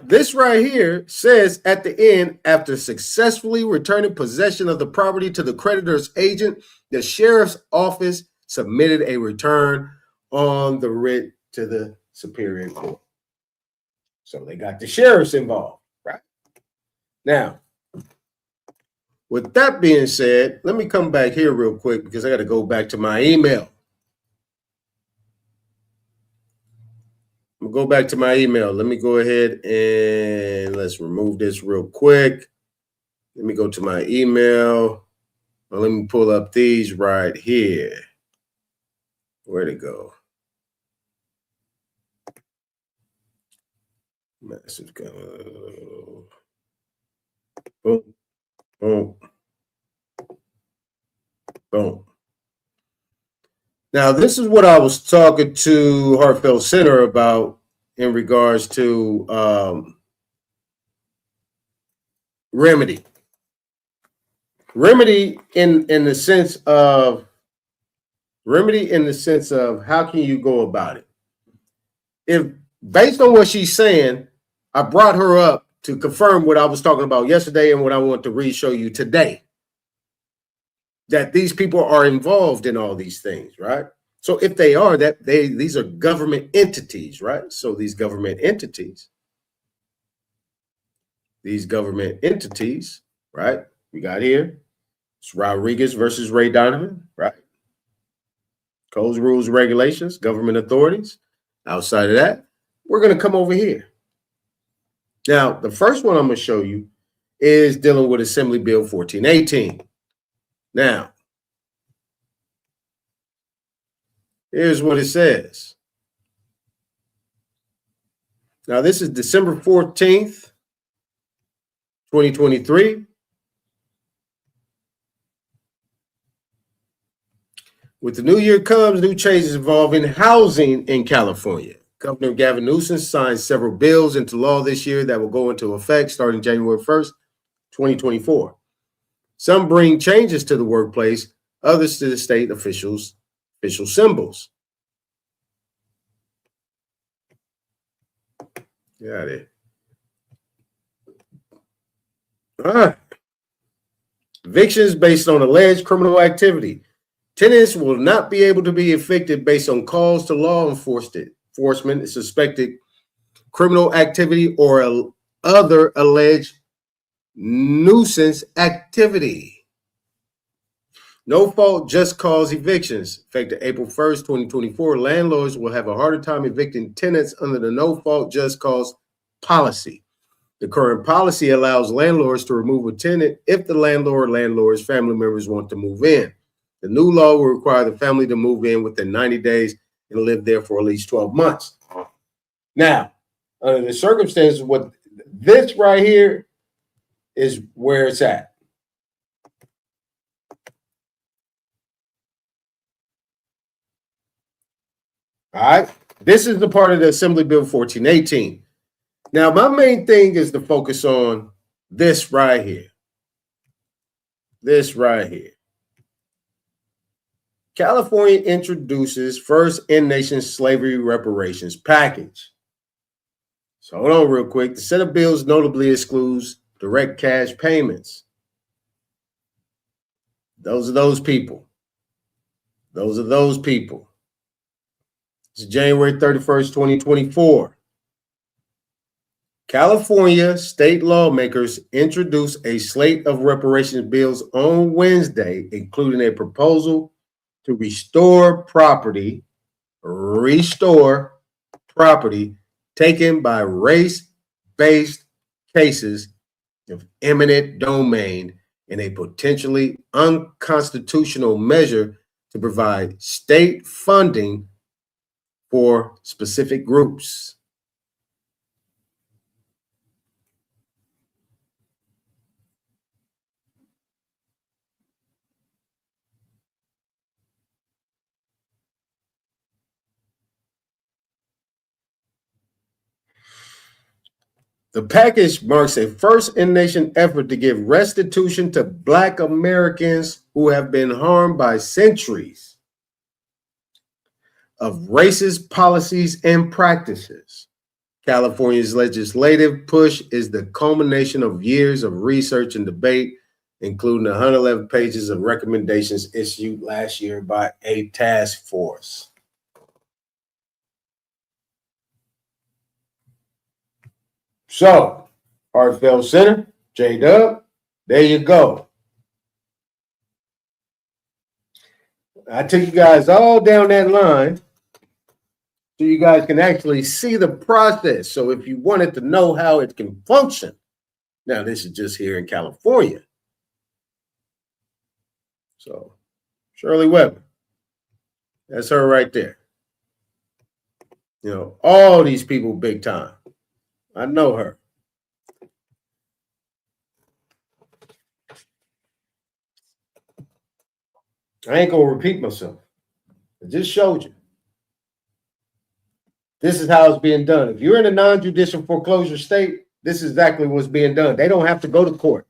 S1: this right here says at the end, after successfully returning possession of the property to the creditor's agent, the sheriff's office submitted a return on the writ to the Superior Court. So they got the sheriffs involved, right? Now, with that being said, let me come back here real quick because I got to go back to my email. Go back to my email. Let me go ahead and let's remove this real quick. Let me go to my email. Well, let me pull up these right here. Where'd it go? Massive go. Boom. Boom. Boom. Now, this is what I was talking to Heartfelt Center about in regards to remedy. Remedy in the sense of how can you go about it? If based on what she's saying, I brought her up to confirm what I was talking about yesterday and what I want to re-show you today. That these people are involved in all these things, right? So if they are, these are government entities, right? So these government entities, right? We got here, it's Rodriguez versus Ray Donovan, right? Codes, rules, regulations, government authorities. Outside of that, we're going to come over here. Now, the first one I'm going to show you is dealing with Assembly Bill 1418. Now, here's what it says. Now, this is December 14th, 2023. With the new year comes new changes involving housing in California. Governor Gavin Newsom signed several bills into law this year that will go into effect starting January 1st, 2024. Some bring changes to the workplace, others to the state official symbols. Got it. All right. Evictions based on alleged criminal activity. Tenants will not be able to be evicted based on calls to law enforcement, suspected criminal activity, or other alleged nuisance activity. No fault just cause evictions. Effective April 1st, 2024, landlords will have a harder time evicting tenants under the no fault just cause policy. The current policy allows landlords to remove a tenant if the landlord's family members want to move in. The new law will require the family to move in within 90 days and live there for at least 12 months. Now, under the circumstances, what this right here is where it's at. All right. This is the part of the Assembly Bill 1418. Now, my main thing is to focus on this right here. This right here. California introduces first in-nation slavery reparations package. So hold on real quick. The set of bills notably excludes direct cash payments. Those are those people. Those are those people. It's January 31st, 2024. California state lawmakers introduced a slate of reparations bills on Wednesday, including a proposal to restore property taken by race-based cases of eminent domain in a potentially unconstitutional measure to provide state funding for specific groups. The package marks a first in-nation effort to give restitution to Black Americans who have been harmed by centuries of racist policies and practices. California's legislative push is the culmination of years of research and debate, including 111 pages of recommendations issued last year by a task force. So, Hartsfield Center, J-Dub, there you go. I took you guys all down that line so you guys can actually see the process. So if you wanted to know how it can function, now this is just here in California. So, Shirley Weber, that's her right there. You know, all these people big time. I know her. I ain't gonna repeat myself. I just showed you. This is how it's being done. If you're in a non-judicial foreclosure state, this is exactly what's being done. They don't have to go to court,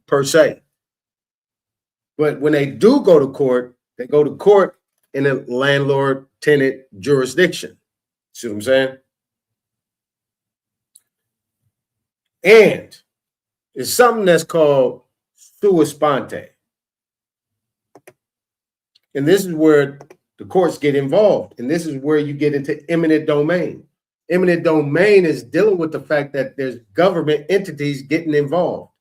S1: per se. But when they do go to court, they go to court in a landlord-tenant jurisdiction. See what I'm saying? And it's something that's called sua sponte. And this is where the courts get involved. And this is where you get into eminent domain. Eminent domain is dealing with the fact that there's government entities getting involved.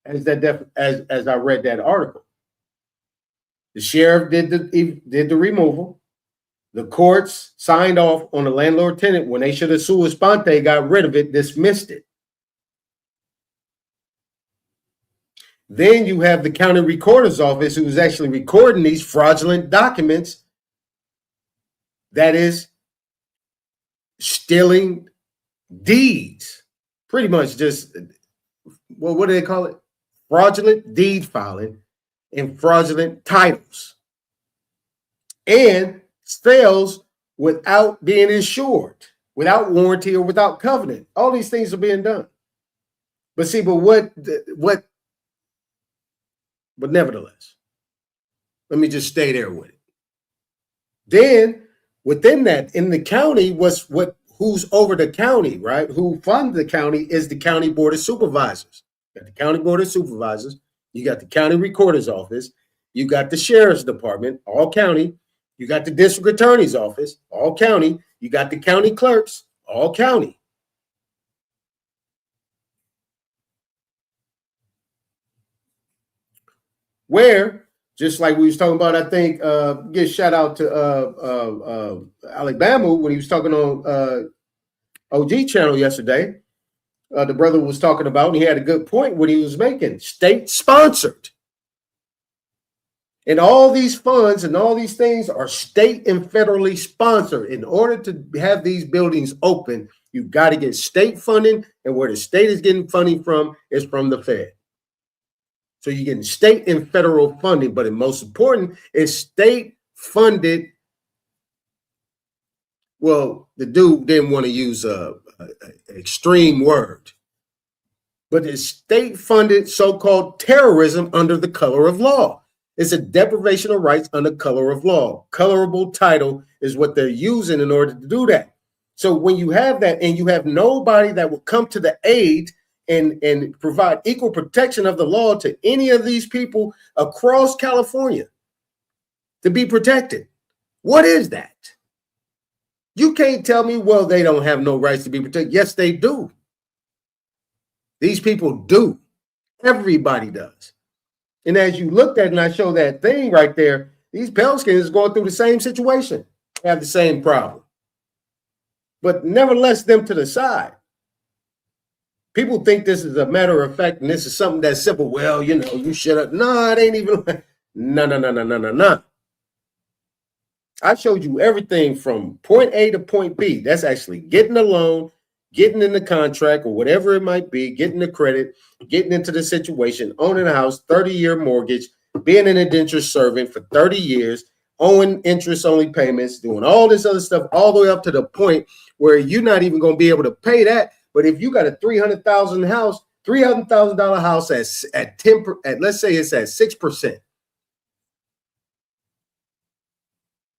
S1: As I read that article. The sheriff did the removal. The courts signed off on the landlord tenant when they should have sua sponte, got rid of it, dismissed it. Then you have the county recorder's office who's actually recording these fraudulent documents. That is stealing deeds. Pretty much just, well, what do they call it? Fraudulent deed filing and fraudulent titles. And sales without being insured, without warranty or without covenant. All these things are being done. But see, but nevertheless, let me just stay there with it. Then within that, in the county, who's over the county, right? Who funds the county is the county board of supervisors. You got the county board of supervisors, you got the county recorder's office, you got the sheriff's department, all county, you got the district attorney's office, all county, you got the county clerks, all county. Where, just like we was talking about, I think, give a shout out to Alabama when he was talking on OG channel yesterday. The brother was talking about, and he had a good point what he was making, state sponsored. And all these funds and all these things are state and federally sponsored. In order to have these buildings open, you got to get state funding, and where the state is getting funding from is from the Fed. So you're getting state and federal funding, but the most important is state funded. Well, the dude didn't want to use an extreme word, but it's state funded so-called terrorism under the color of law. It's a deprivation of rights under color of law. Colorable title is what they're using in order to do that. So when you have that and you have nobody that will come to the aid and provide equal protection of the law to any of these people across California to be protected, what is that? You can't tell me, well, they don't have no rights to be protected. Yes, they do. These people do. Everybody does. And as you looked at, and I show that thing right there, these pale skins going through the same situation, have the same problem. But nevertheless, them to the side. People think this is a matter of fact, and this is something that's simple. Well, you know, you should have. No, it ain't even. No. I showed you everything from point A to point B. That's actually getting a loan, getting in the contract or whatever it might be, getting the credit, getting into the situation, owning a house, 30-year mortgage, being an indentured servant for 30 years, owing interest-only payments, doing all this other stuff, all the way up to the point where you're not even going to be able to pay that. But if you got a $300,000 house, $300,000 house at 10, let's say it's at 6%.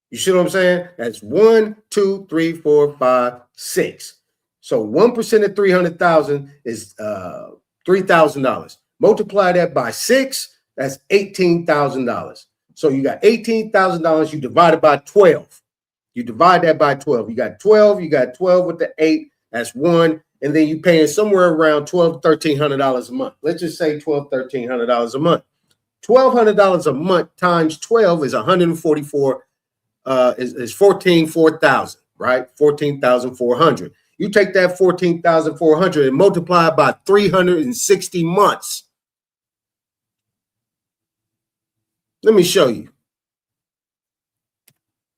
S1: You see what I'm saying? That's 1, 2, 3, 4, 5, 6. So 1% of 300,000 is $3,000. Multiply that by 6, that's $18,000. So you got $18,000. You divide it by 12. You divide that by 12. You got 12. You got 12 with the 8. That's 1. And then you paying somewhere around $1,200 to $1,300 a month. Let's just say $1,200 to $1,300 a month. $1,200 a month times 12 is 144. Is 4,000, right? 14,400. You take that 14,400 and multiply it by 360 months. Let me show you.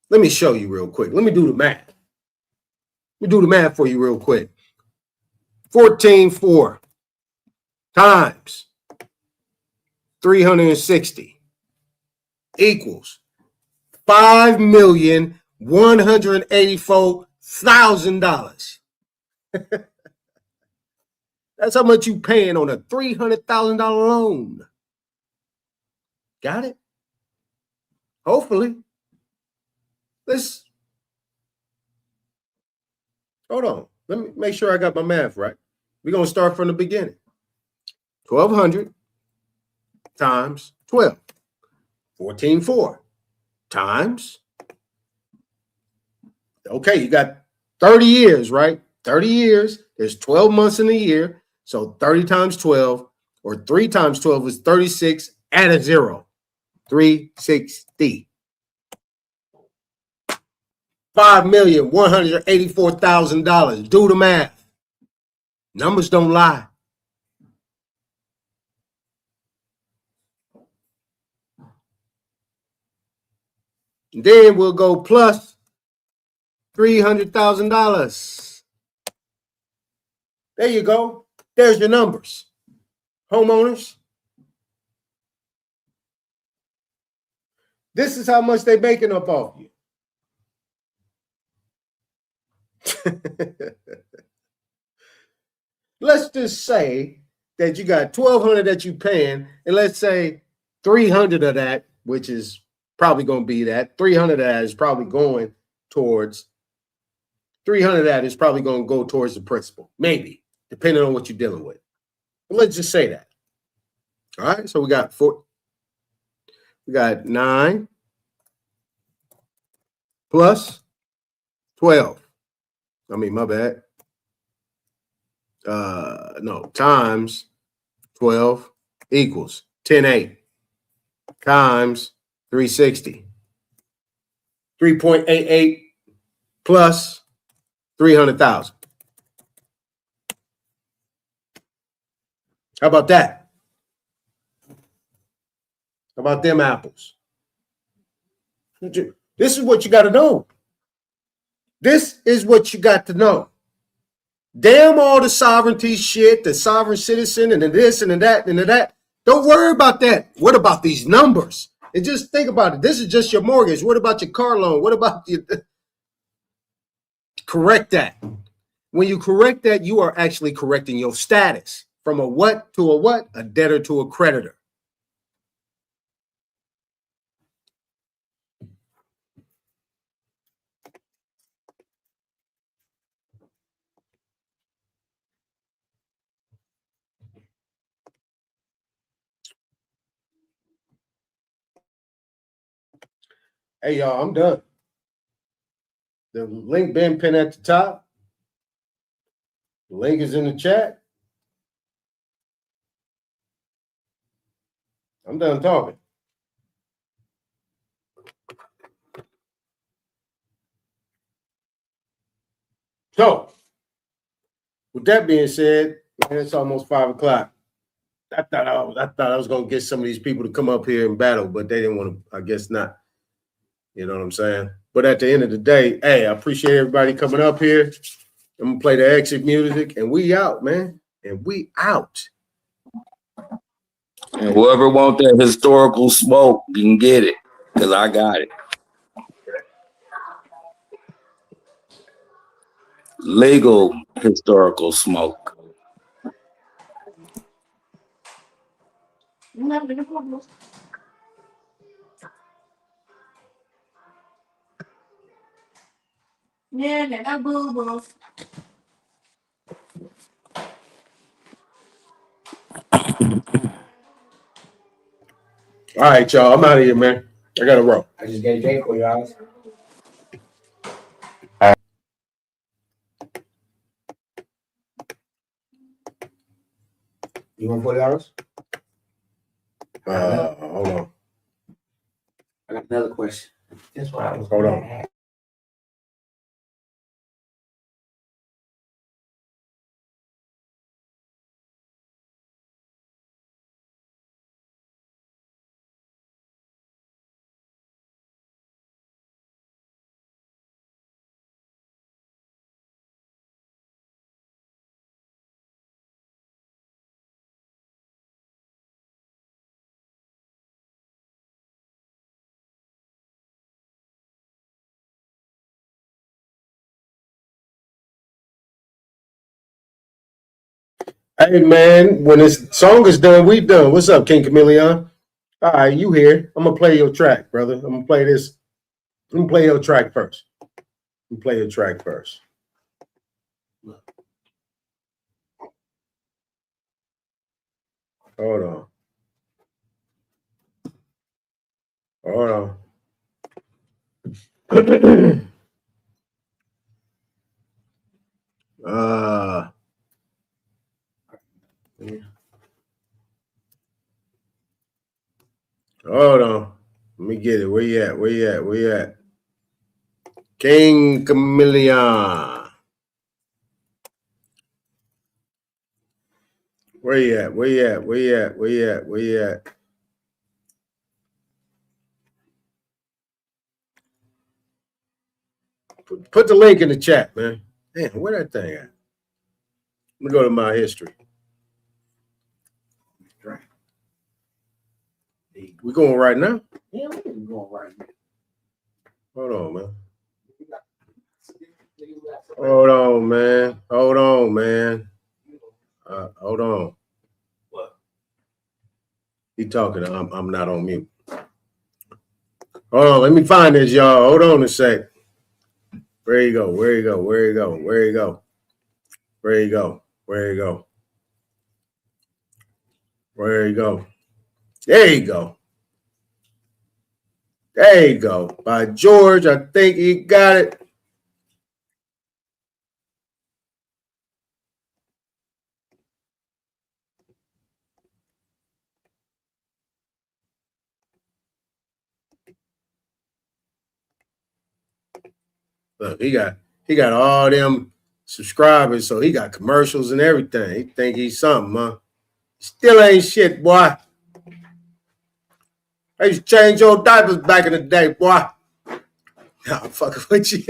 S1: Let me show you real quick. Let me do the math. Let me do the math for you real quick. 14,400 times 360 equals $5,184,000. That's how much you paying on a $300,000 loan. Got it? Hopefully. Let's hold on. Let me make sure I got my math right. We're going to start from the beginning. 1,200 times 12. 14,400 times. Okay, you got 30 years, right? 30 years. There's 12 months in a year. So 30 times 12 or 3 times 12 is 36. Add a 0. 360. $5,184,000. Do the math. Numbers don't lie. Then we'll go plus $300,000. There you go. There's your numbers. Homeowners. This is how much they're making up off you. Let's just say that you got $1,200 that you're paying, and let's say 300 of that, which is probably going to be that 300 of that is probably going towards 300 of that is probably going to go towards the principal, maybe, depending on what you're dealing with. But let's just say that. All right, so we got 9 plus 12. I mean, my bad. No, times 12 equals 10,800 times 360. 3.88 plus 300,000. How about that? How about them apples? This is what you got to know. This is what you got to know. Damn all the sovereignty shit, the sovereign citizen, and the this and the that and the that. Don't worry about that. What about these numbers? And just think about it. This is just your mortgage. What about your car loan? What about your... Correct that. When you correct that, you are actually correcting your status from a what to a what? A debtor to a creditor. Hey, y'all, I'm done. The link been pinned at the top. The link is in the chat. I'm done talking. So, with that being said, man, it's almost 5 o'clock. I thought I was gonna get some of these people to come up here and battle, but they didn't want to. I guess not. You know what I'm saying? But at the end of the day, hey, I appreciate everybody coming up here. I'm gonna play the exit music, and we out, man. And we out.
S14: And whoever want that historical smoke, you can get it, because I got it. Legal historical smoke.
S1: All right, y'all. I'm out of here, man. I gotta roll.
S13: I just gave Jay $40. You want $40?
S1: Hold on.
S13: I got another question. That's why I was
S1: Hold on. Hey, man, when this song is done, we done. What's up, King Chameleon? All right, you here. I'm going to play your track, brother. I'm going to play this. I'm going to play your track first. Hold on. Hold on. Let me get it. Where you at? King Chameleon. Where you at? Put the link in the chat, man. Damn, where that thing at? Let me go to my history. We going right now?
S13: Yeah, we're going right now.
S1: Hold on, man. Hold on, man. Hold on.
S13: What?
S1: He talking. I'm not on mute. Hold on. Let me find this, y'all. Hold on a sec. Where you go? There you go. By George, I think he got it. Look, he got all them subscribers, so he got commercials and everything. He think he's something, huh? Still ain't shit, boy. I used to change your diapers back in the day, boy. Nah, I'm fucking with you.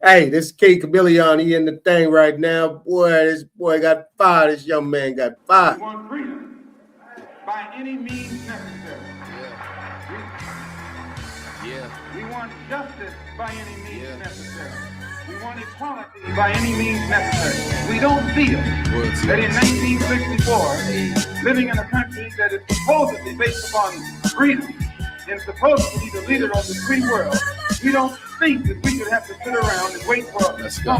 S1: Hey, this King Chameleon, he in the thing right now. Boy, this boy got fired. This young man got fired.
S15: We want freedom by any means necessary. We want justice by any means necessary. We want equality by any means necessary. We don't feel that in 1964, living in a country that is supposedly based upon freedom, and supposedly the leader of the free world, we don't think that we should have to sit around and wait for
S16: Let's go.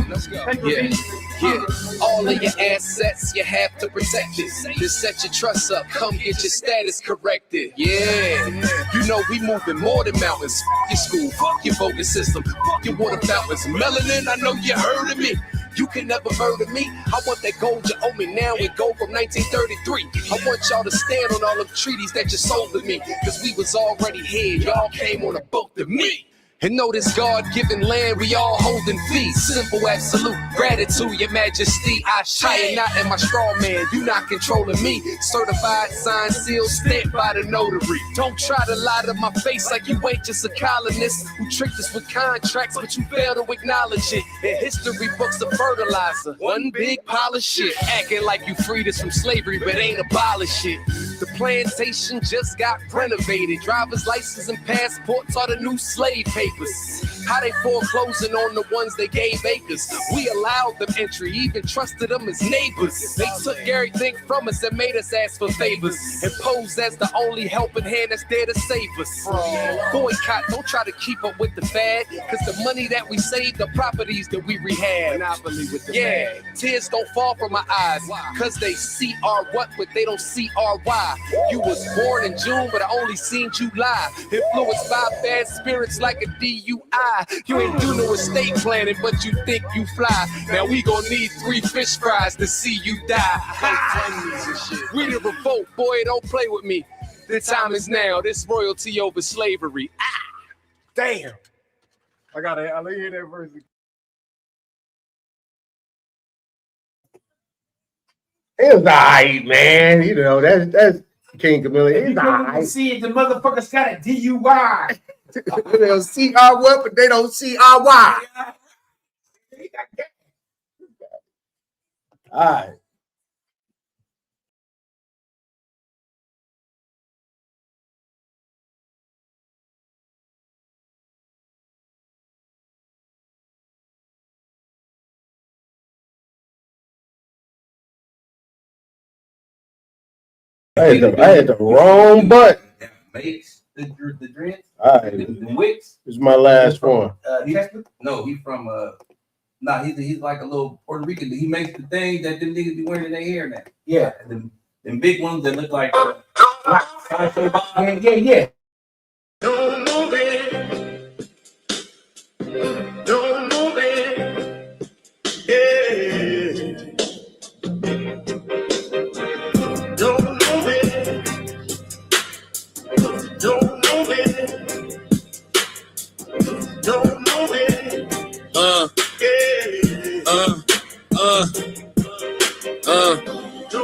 S16: All of your assets, you have to protect it. Just set your trust up, come get your status corrected. Yeah, you know we moving more than mountains. Fuck your school, fuck your voting system, fuck your water fountains. Melanin, I know you heard of me. You can never murder me. I want that gold you owe me now and gold from 1933. I want y'all to stand on all the treaties that you sold to me. Cause we was already here, y'all came on a boat to me. And know this God-given land we all holding feet. Simple, absolute gratitude, your majesty. I am not in my straw man, you not controlling me. Certified, signed, sealed, stamped by the notary. Don't try to lie to my face like you ain't just a colonist who tricked us with contracts, but you fail to acknowledge it. And history books are fertilizer, one big pile of shit. Acting like you freed us from slavery, but ain't abolished it. The plantation just got renovated. Driver's license and passports are the new slave papers. How they foreclosing on the ones they gave acres. We allowed them entry, even trusted them as neighbors. They took everything from us and made us ask for favors, and posed as the only helping hand that's there to save us. Boycott, don't try to keep up with the fad, cause the money that we save, the properties that we rehab. Monopoly with the fad. Tears don't fall from my eyes, cause they see our what, but they don't see our why. You was born in June, but I only seen July. Influenced by bad spirits like a DUI. You ain't do no estate planning, but you think you fly. Now we gon' need 3 fish fries to see you die. We the revolt, boy, don't play with me. The time is now, this royalty over slavery.
S1: Damn. I hear that verse. It was all right, man. You know, that's King Chameleon. It's all right.
S9: See, the motherfuckers got a DUI.
S1: They don't see our what, but they don't see our why. All right. I had the wrong button.
S9: The dreads.
S1: All right.
S9: The wicks.
S1: This is my last one.
S9: No, he's from he's like a little Puerto Rican. He makes the thing that them niggas be wearing in their hair now. Yeah, them big ones that look like yeah.
S16: Don't move it. Don't move it. Yeah. Don't move it. Don't move it. Don't move it.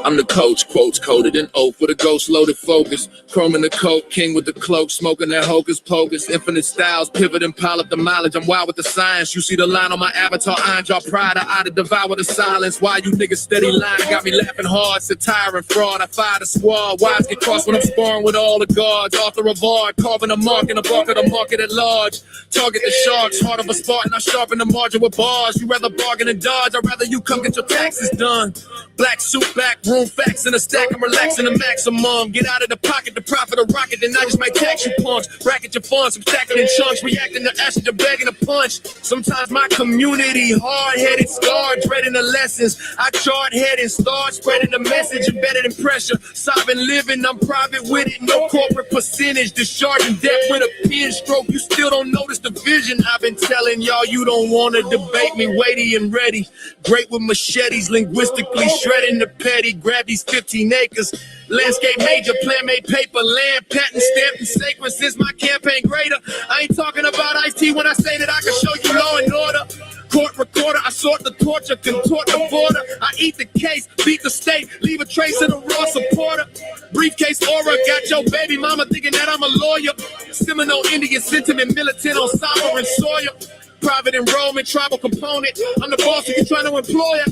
S16: I'm the coach, quotes coded in oak with a ghost loaded focus. Chrome in the coat, king with the cloak, smoking that hocus pocus. Infinite styles, pivot and pile up the mileage. I'm wild with the science. You see the line on my avatar, iron jaw pride. I to devour the silence. Why you niggas steady lying? Got me laughing hard, satire and fraud. I fire the squad. Wise get crossed when I'm sparring with all the guards. Author of art, carving a mark in the bark of the market at large. Target the sharks, heart of a Spartan. I sharpen the margin with bars. You rather bargain and dodge. I'd rather you come get your taxes done. Black suit, black room, facts in a stack. I'm relaxing the maximum. Get out of the pocket, the profit of rocket. Then I just might tax you punch. Bracket your funds, I'm stacking in chunks. Reacting to acid, you're begging to punch. Sometimes my community hard-headed, scarred, dreading the lessons. I chart head and start spreading the message. Embedded in pressure, sovereign living. I'm private with it, no corporate percentage. Discharging debt with a pen stroke. You still don't notice the vision. I've been telling y'all you don't want to debate me. Weighty and ready. Great with machetes, linguistically shredding the petty. Grab these 15 acres. Landscape major, plan made paper. Land patent stamped and sacred since my campaign greater. I ain't talking about Ice-T when I say that I can show you law and order. Court recorder, I sort the torture, contort the border. I eat the case, beat the state, leave a trace of the raw supporter. Briefcase aura, got your baby mama thinking that I'm a lawyer. Seminole Indian sentiment, militant on sovereign soil. Private enrollment, tribal component. I'm the boss who you trying to employ.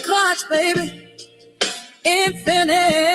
S17: Clutch, baby. Infinite.